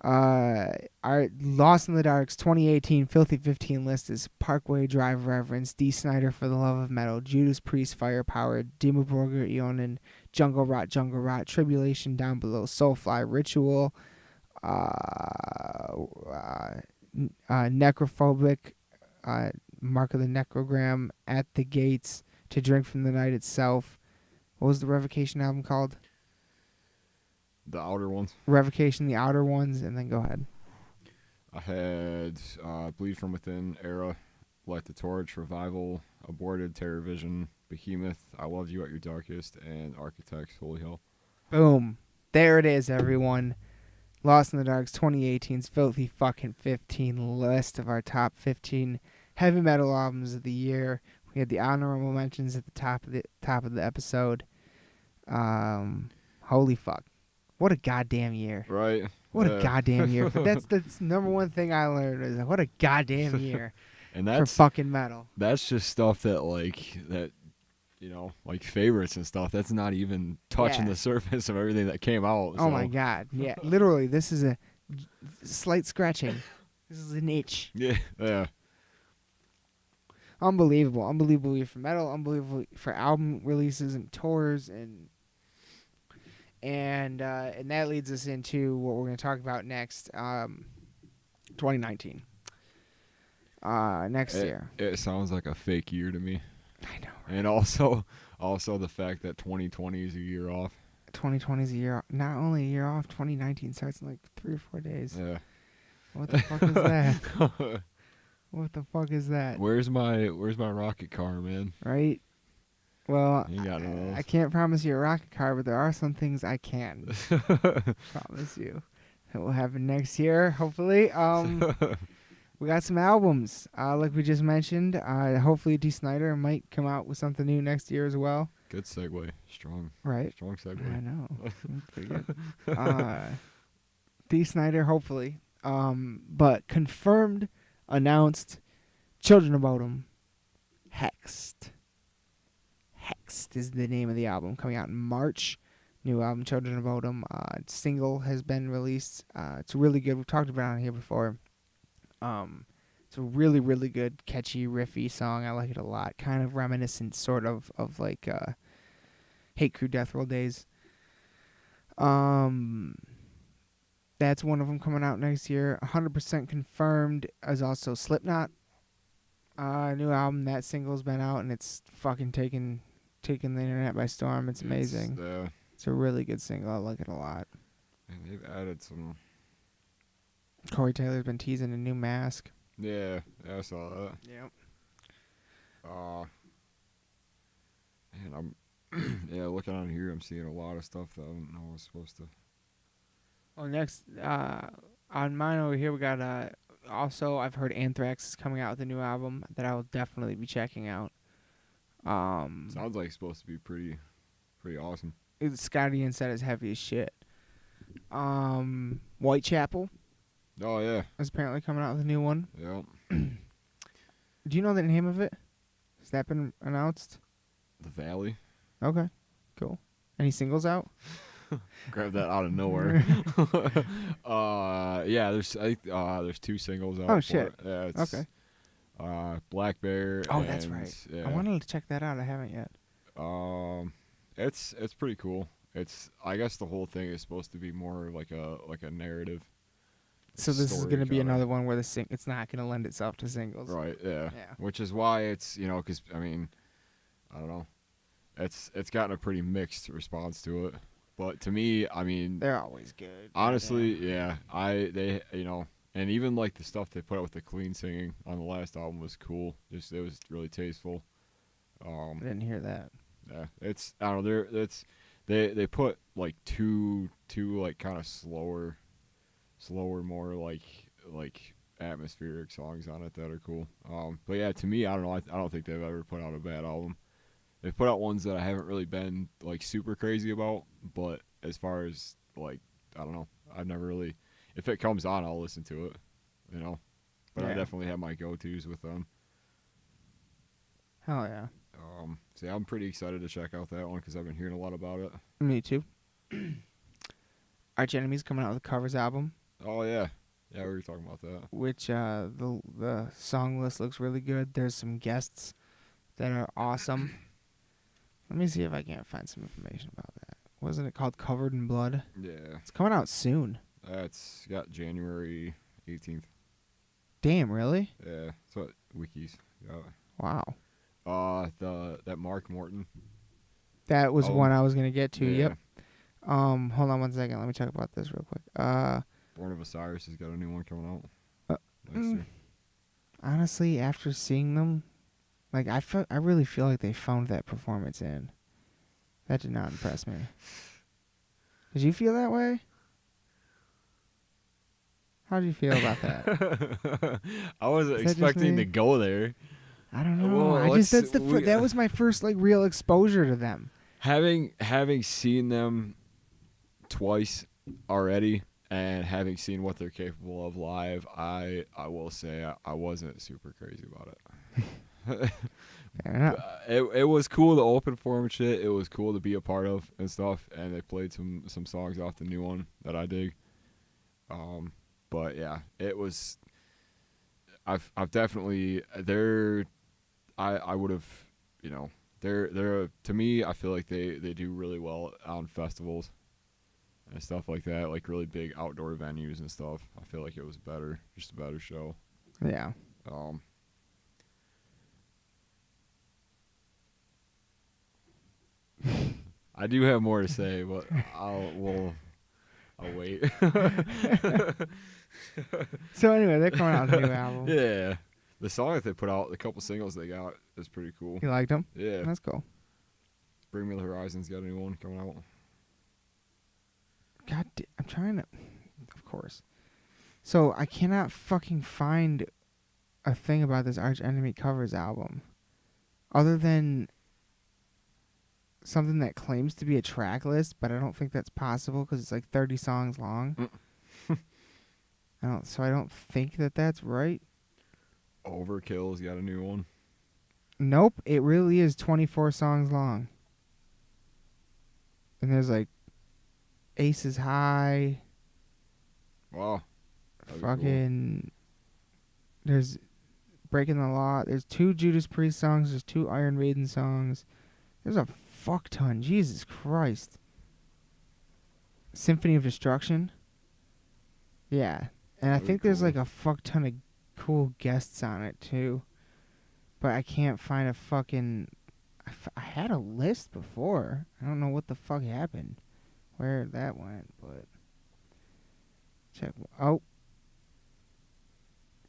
Our Lost in the Dark's 2018 Filthy 15 list is Parkway Drive Reverence, D. Snyder for the Love of Metal, Judas Priest Firepower, Dimmu Borgir Eonin, Jungle Rot, Tribulation Down Below, Soulfly, Ritual, Necrophobic, Mark of the Necrogram, At the Gates, To Drink from the Night Itself. What was the Revocation album called? The Outer Ones. Revocation, The Outer Ones, and then go ahead. I had Bleed From Within, Era, Light the Torch, Revival, Aborted, Terror Vision, Behemoth, I Love You at Your Darkest, and Architects, Holy Hell. Boom. There it is, everyone. Lost in the Dark's 2018's Filthy fucking 15 list of our top 15 heavy metal albums of the year. We had the honorable mentions at the top of the episode. Holy fuck. What a goddamn year. Right. What a goddamn year. That's the number one thing I learned is what a goddamn year. And that's for fucking metal. That's just stuff that you know, like favorites and stuff. That's not even touching the surface of everything that came out. Oh my god. Yeah. Literally, this is a slight scratching. This is an itch. Yeah. Yeah. Unbelievable. Unbelievable year for metal. Unbelievable for album releases and tours and that leads us into what we're going to talk about next, 2019. Next year. It sounds like a fake year to me. I know. Right? And also the fact that 2020 is a year off. 2020 is a year off. Not only a year off, 2019 starts in like 3 or 4 days. Yeah. What the fuck is that? What the fuck is that? Where's my rocket car, man? Right? Well, I can't promise you a rocket car, but there are some things I can promise you that will happen next year, hopefully. We got some albums, like we just mentioned. Hopefully D. Snyder might come out with something new next year as well. Good segue. Strong. Right? Strong segue. I know. Pretty good. D. Snyder, hopefully. But confirmed, announced, Children of Bodom, Hexed. Hexed is the name of the album, coming out in March. New album, Children of Bodom. Single has been released. It's really good. We've talked about it on here before. It's a really, really good, catchy, riffy song. I like it a lot. Kind of reminiscent, sort of like Hate Crew Death Roll days. That's one of them coming out next year. 100% confirmed is also Slipknot. New album. That single's been out and it's fucking taking the internet by storm. It's amazing. It's a really good single. I like it a lot. And they've added some. Corey Taylor's been teasing a new mask. Yeah, I saw that. Yep. Man, I'm looking on here, I'm seeing a lot of stuff that I don't know I was supposed to. Well, next, on mine over here, we got, also, I've heard Anthrax is coming out with a new album that I will definitely be checking out. Sounds like it's supposed to be pretty awesome. Scotty and said it's heavy as shit. Whitechapel Oh, yeah. is apparently coming out with a new one. Yeah. Do you know the name of it? Has that been announced? The Valley. Okay, cool. Any singles out? Grab that out of nowhere. Yeah, there's 2 singles out. Oh, shit. Yeah, it's, Okay. Black Bear. Oh, that's right. Yeah. I wanted to check that out. I haven't yet. It's pretty cool. I guess the whole thing is supposed to be more like a narrative. So this is going to be kinda. another one where it's not going to lend itself to singles. Right, yeah. Yeah. Which is why it's, because, I don't know. It's gotten a pretty mixed response to it. But to me, They're always good. honestly, yeah. And even like the stuff they put out with the clean singing on the last album was cool. It was really tasteful. I didn't hear that. Yeah, I don't know. They put like two like kind of slower, more like atmospheric songs on it that are cool. But yeah, to me, I don't know. I don't think they've ever put out a bad album. They've put out ones that I haven't really been like super crazy about, but as far as like, I don't know, I've never really. If it comes on, I'll listen to it, But I definitely have my go-tos with them. Hell yeah. So yeah, I'm pretty excited to check out that one because I've been hearing a lot about it. Me too. Arch Enemy's coming out with a covers album. Oh yeah, we were talking about that. Which the song list looks really good. There's some guests that are awesome. Let me see if I can't find some information about that. Wasn't it called Covered in Blood? Yeah. It's coming out soon. It's got January 18th. Damn, really? Yeah, that's what Wiki's got. Wow. That Mark Morton. That was one I was gonna get to. Yeah. Yep. Hold on 1 second. Let me talk about this real quick. Born of Osiris has got a new one coming out next year. Honestly, after seeing them, like I really feel like they phoned that performance in. That did not impress me. Did you feel that way? How did you feel about that? I wasn't expecting to go there. I don't know. Well, that was my first like real exposure to them. Having seen them twice already and having seen what they're capable of live, I will say I wasn't super crazy about it. Fair enough. It was cool to open for them and shit. It was cool to be a part of and stuff. And they played some songs off the new one that I dig. But yeah, it was. I've definitely I would have, they're to me. I feel like they do really well on festivals and stuff like that, like really big outdoor venues and stuff. I feel like it was just a better show. Yeah. I do have more to say, but I'll wait. So anyway, they're coming out with a new album. Yeah, the song that they put out, the couple singles they got, is pretty cool. You liked them? Yeah, That's cool. Bring Me the Horizon's got a new one coming out. I'm trying to, of course. So I cannot fucking find a thing about this Arch Enemy covers album, other than something that claims to be a track list, but I don't think that's possible because it's like 30 songs long. I don't think that's right. Overkill's got a new one. Nope, it really is 24 songs long. And there's like Aces High. Wow. Fucking. Cool. Breaking the Law. There's 2 Judas Priest songs. There's 2 Iron Maiden songs. There's a fuck ton. Jesus Christ. Symphony of Destruction. Yeah. And I Very think there's cool. like a fuck ton of cool guests on it too. But I can't find a fucking... I had a list before. I don't know what the fuck happened. Where that went, but... Check. Oh.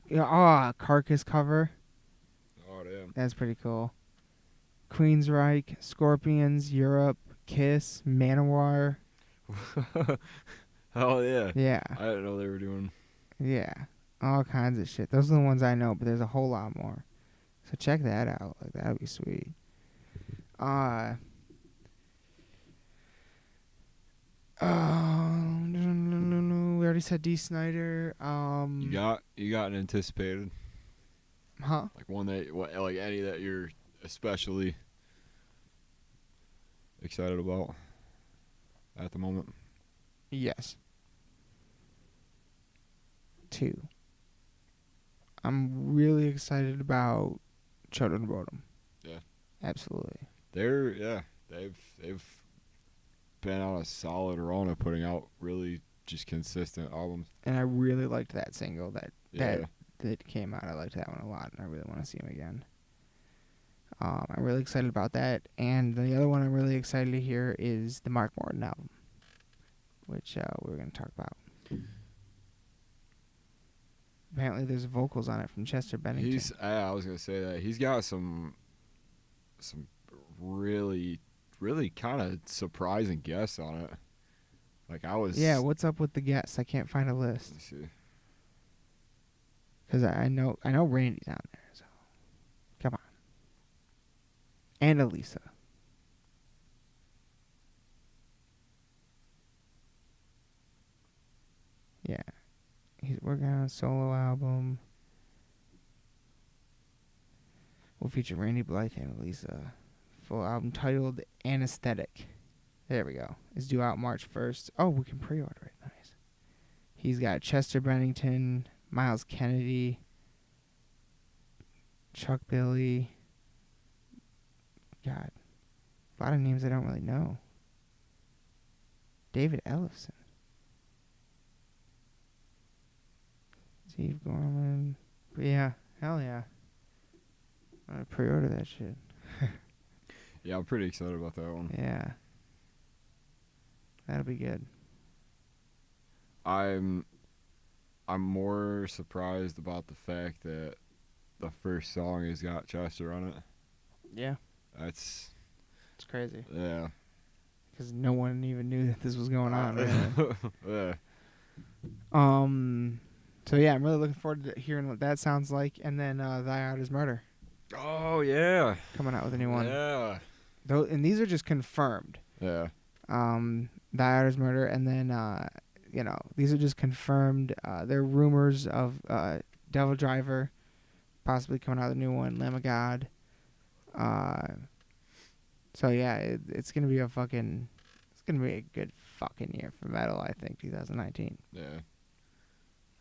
Yeah, Carcass cover. Oh damn. That's pretty cool. Queensryche, Scorpions, Europe, Kiss, Manowar. Oh yeah. Yeah. I didn't know they were doing. Yeah. All kinds of shit. Those are the ones I know, but there's a whole lot more. So check that out. Like, that'd be sweet. We already said D. Snyder. You got an anticipated, Huh? like one that like any that you're especially excited about at the moment. Yes. 2. I'm really excited about Children of Bodom. Yeah. Absolutely. They've been on a solid run of putting out really just consistent albums. And I really liked that single that Yeah. that came out. I liked that one a lot, and I really want to see him again. I'm really excited about that. And the other one I'm really excited to hear is the Mark Morton album, which we're going to talk about. Apparently there's vocals on it from Chester Bennington. I was gonna say that he's got some really kind of surprising guests on it. Like I was. Yeah, what's up with the guests? I can't find a list. Let's see. Because I know Randy's on there, so come on. And Elisa. Yeah. He's working on a solo album. Will feature Randy Blythe and Elisa. Full album titled Anesthetic. There we go. It's due out March 1st. Oh, we can pre-order it. Nice. He's got Chester Bennington, Miles Kennedy, Chuck Billy. God. A lot of names I don't really know. David Ellison. Steve Gorman. But yeah, hell yeah. I'm gonna pre-order that shit. Yeah, I'm pretty excited about that one. Yeah. That'll be good. I'm more surprised about the fact that the first song has got Chester on it. Yeah. That's It's crazy. yeah. Because no one even knew that this was going on. Really. Yeah. So yeah, I'm really looking forward to hearing what that sounds like. And then Thy Art Is Murder Oh yeah. coming out with a new one. Yeah. And these are just confirmed. Yeah. Thy Art Is Murder, and then these are just confirmed. There are rumors of Devil Driver possibly coming out with a new one, Lamb of God. So yeah, it's gonna be a good fucking year for metal, I think, 2019. Yeah.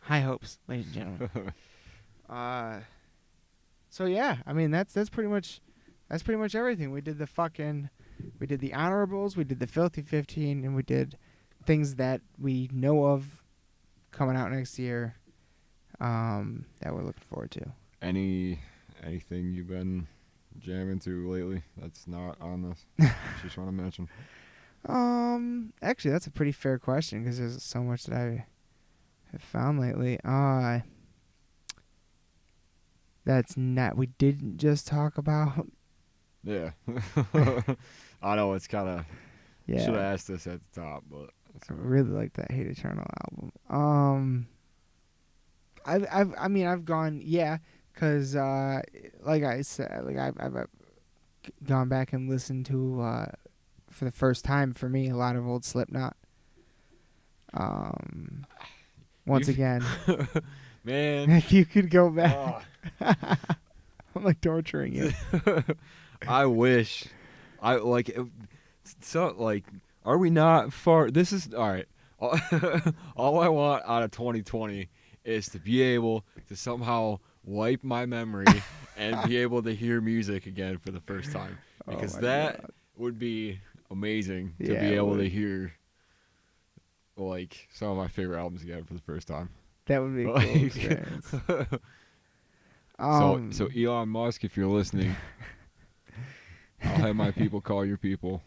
High hopes, ladies and gentlemen. So yeah, I mean that's pretty much everything. We did the honorables, we did the Filthy 15, and we did things that we know of coming out next year that we're looking forward to. Anything you've been jamming to lately that's not on this? Just want to mention. Actually, that's a pretty fair question because there's so much that I have found lately. That's not. We didn't just talk about. Yeah. I know it's kind of. Yeah. Should have asked this at the top, but. I really like that Hate Eternal album. I've gone, yeah, because like I said, like I've gone back and listened to for the first time for me a lot of old Slipknot. Once again, man, if you could go back, I'm like torturing you. I wish, I like, so like, are we not far? This is all right. All I want out of 2020 is to be able to somehow wipe my memory and be able to hear music again for the first time. Because that would be amazing to be able to hear like some of my favorite albums again for the first time. That would be a cool experience. So Elon Musk, if you're listening, I'll have my people call your people.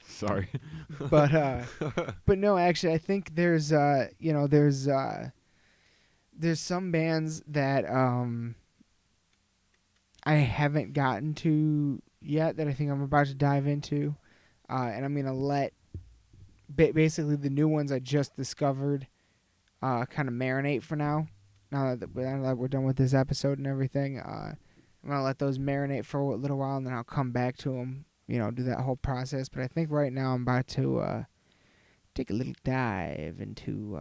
Sorry. But no, actually, I think there's some bands that I haven't gotten to yet that I think I'm about to dive into, and I'm gonna let basically the new ones I just discovered kind of marinate for now. Now that we're done with this episode and everything, I'm gonna let those marinate for a little while, and then I'll come back to them. Do that whole process. But I think right now I'm about to take a little dive into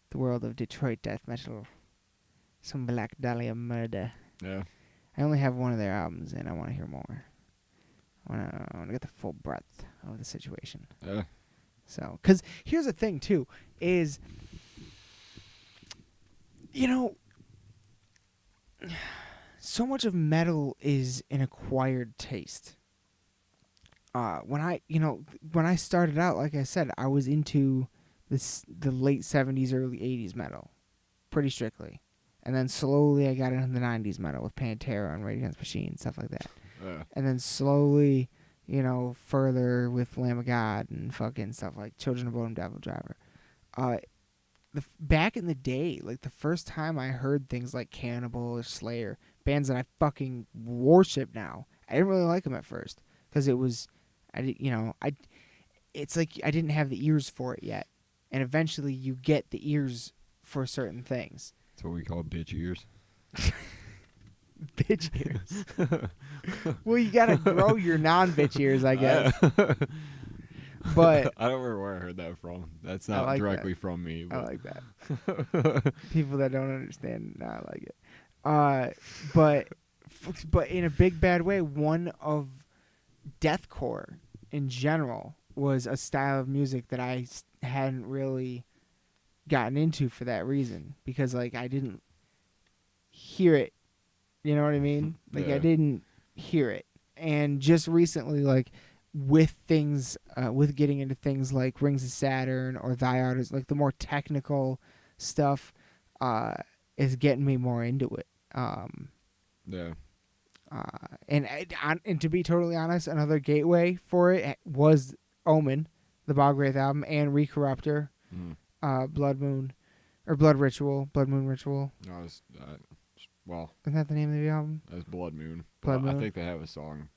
the world of Detroit death metal, some Black Dahlia murder. Yeah. I only have one of their albums, and I want to hear more. I want to get the full breadth of the situation. Yeah. So, because here's the thing, too, is, so much of metal is an acquired taste. When I started out, like I said, I was into the late 70s, early 80s metal, pretty strictly. And then slowly I got into the 90s metal with Pantera and Rage Against the Machine, stuff like that. And then slowly, further with Lamb of God and fucking stuff like Children of Bodom, Devil Driver. Back in the day, like the first time I heard things like Cannibal or Slayer, bands that I fucking worship now, I didn't really like them at first because it's like I didn't have the ears for it yet, and eventually you get the ears for certain things. That's what we call bitch ears. Bitch ears. Well, you gotta grow your non-bitch ears, I guess. But I don't remember where I heard that from. That's not like directly from me. But. I like that. People that don't understand, I like it. But in a big bad way, one of deathcore in general was a style of music that I hadn't really gotten into for that reason, because like I didn't hear it. You know what I mean? Like I didn't hear it. And just recently, like with things, with getting into things like Rings of Saturn or Thy Art Is, like the more technical stuff, is getting me more into it. And to be totally honest, another gateway for it was Omen, the Bogwraith album, and Recorruptor, Blood Moon Ritual. No, well, isn't that the name of the album? That's Blood Moon. Blood Moon. I think they have a song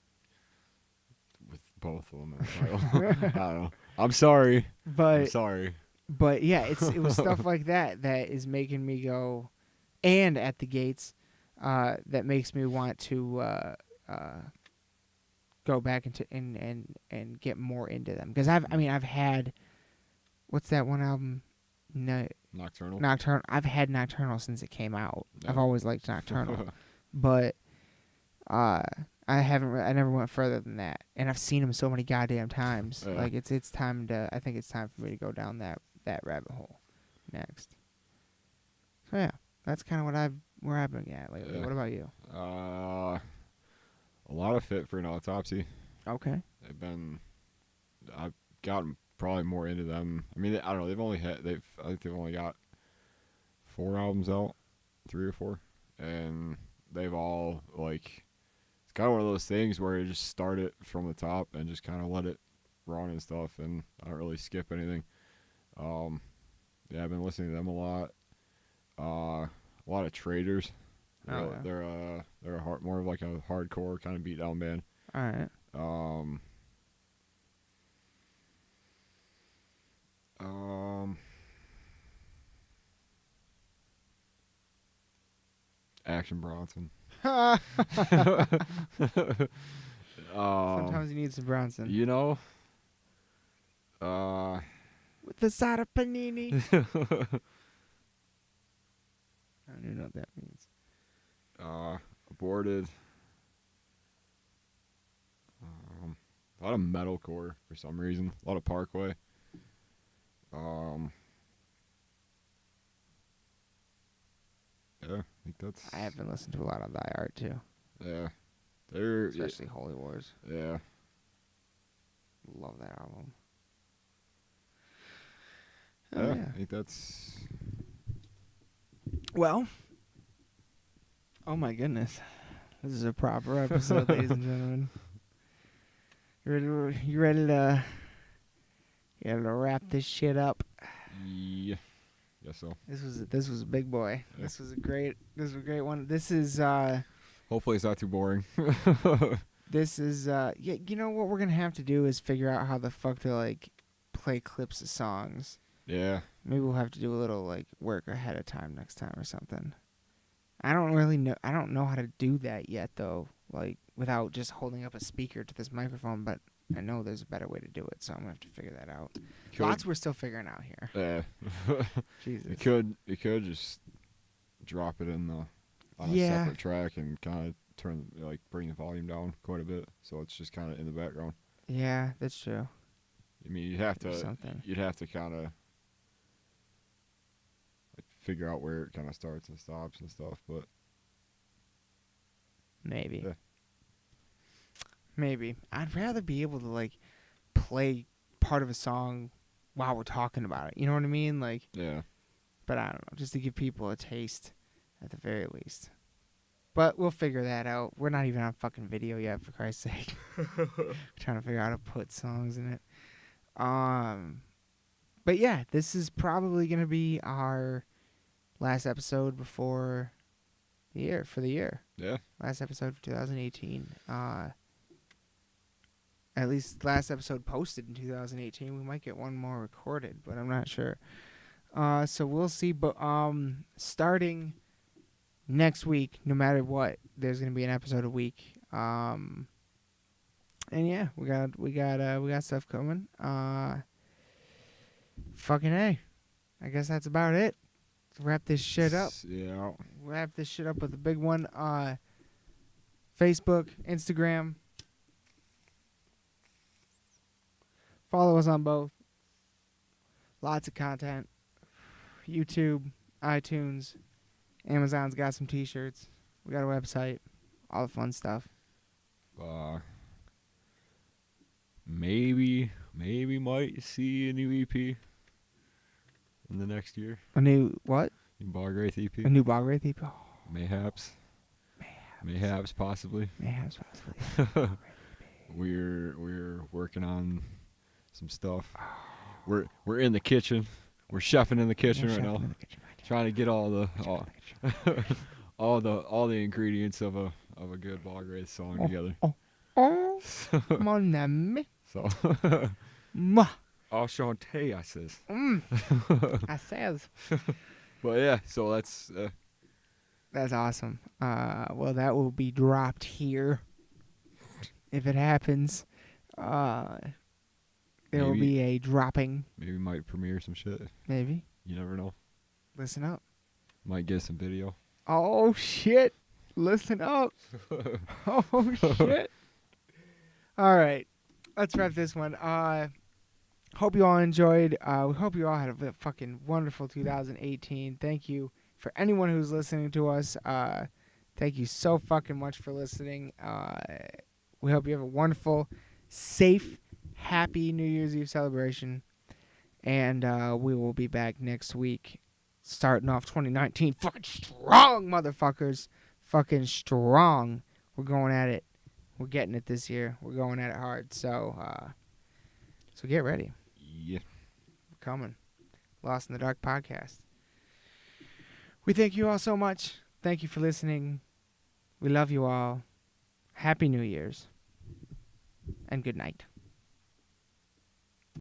with both of them in the title. I don't know. I'm sorry. But yeah, it was stuff like that is making me go, and At the Gates, that makes me want to go back into and get more into them, because I've had, what's that one album? No. Nocturnal. I've had Nocturnal since it came out. Yeah. I've always liked Nocturnal, but I never went further than that. And I've seen them so many goddamn times. Yeah. Like it's time to. I think it's time for me to go down that rabbit hole next. So yeah, that's kind of where I've been at lately. Yeah. What about you? A lot of Fit for an Autopsy. Okay. I've gotten probably more into them. I mean, I don't know. I think they've only got 4 albums out, 3 or 4, and they've all like, it's kind of one of those things where you just start it from the top and just kind of let it run and stuff, and I don't really skip anything. I've been listening to them a lot. A lot of Traders. They're more of like a hardcore kind of beatdown band. All right. Action Bronson. Sometimes you need some Bronson. With the side of panini. I don't even know what that means. Aborted. A lot of metalcore for some reason. A lot of Parkway. think that's. I have been listening to a lot of Thy Art too, Yeah, they're especially Holy Wars. yeah. Love that album. Oh, Yeah, yeah. I think that's. Well, oh my goodness, this is a proper episode, ladies and gentlemen. You ready to wrap this shit up? Yeah, guess so. This was a big boy. Yeah. This was a great one. This is Hopefully, it's not too boring. this is yeah. You know what we're gonna have to do is figure out how the fuck to like play clips of songs. Yeah. Maybe we'll have to do a little like work ahead of time next time or something. I don't really know. I don't know how to do that yet though. Like without just holding up a speaker to this microphone, but I know there's a better way to do it, so I'm gonna have to figure that out. Lots we're still figuring out here. Yeah. Jesus. You could just drop it in on a separate track and kind of bring the volume down quite a bit, so it's just kind of in the background. Yeah, that's true. I mean, you'd have to kind of figure out where it kind of starts and stops and stuff, but maybe. Yeah. Maybe. I'd rather be able to like play part of a song while we're talking about it. You know what I mean? Like yeah. But I don't know, just to give people a taste at the very least. But we'll figure that out. We're not even on fucking video yet, for Christ's sake. We're trying to figure out how to put songs in it. But yeah, this is probably gonna be our last episode before the year. Yeah. Last episode for 2018. At least last episode posted in 2018. We might get one more recorded, but I'm not sure. So we'll see. But starting next week, no matter what, there's gonna be an episode a week. And yeah, we got stuff coming. Fucking A. I guess that's about it. Let's wrap this shit up. Yeah. Wrap this shit up with a big one. Facebook, Instagram. Follow us on both. Lots of content. YouTube, iTunes, Amazon's got some t-shirts. We got a website. All the fun stuff. Maybe might see a new EP in the next year. A new what? New Bog Wraith EP. A new Bog Wraith EP? Oh, Mayhaps possibly. Mayhaps possibly. We're working on some stuff. We're in the kitchen. We're chefing in the kitchen right now. Trying to get all the ingredients of a good Bog Wraith song together. Mon ami. So Mwah. Enchanté, I says. I says. But yeah, so that's awesome. Well, that will be dropped here if it happens. There will be a dropping. Maybe might premiere some shit. Maybe. You never know. Listen up. Might get some video. Oh shit! Listen up. Oh shit! All right, let's wrap this one. Hope you all enjoyed. We hope you all had a fucking wonderful 2018. Thank you for anyone who's listening to us. Thank you so fucking much for listening. We hope you have a wonderful, safe, happy New Year's Eve celebration. And we will be back next week, starting off 2019 fucking strong, motherfuckers. Fucking strong. We're going at it. We're getting it this year. We're going at it hard. So get ready. Yeah. We're coming. Lost in the Dark podcast. We thank you all so much. Thank you for listening. We love you all. Happy New Year's. And good night.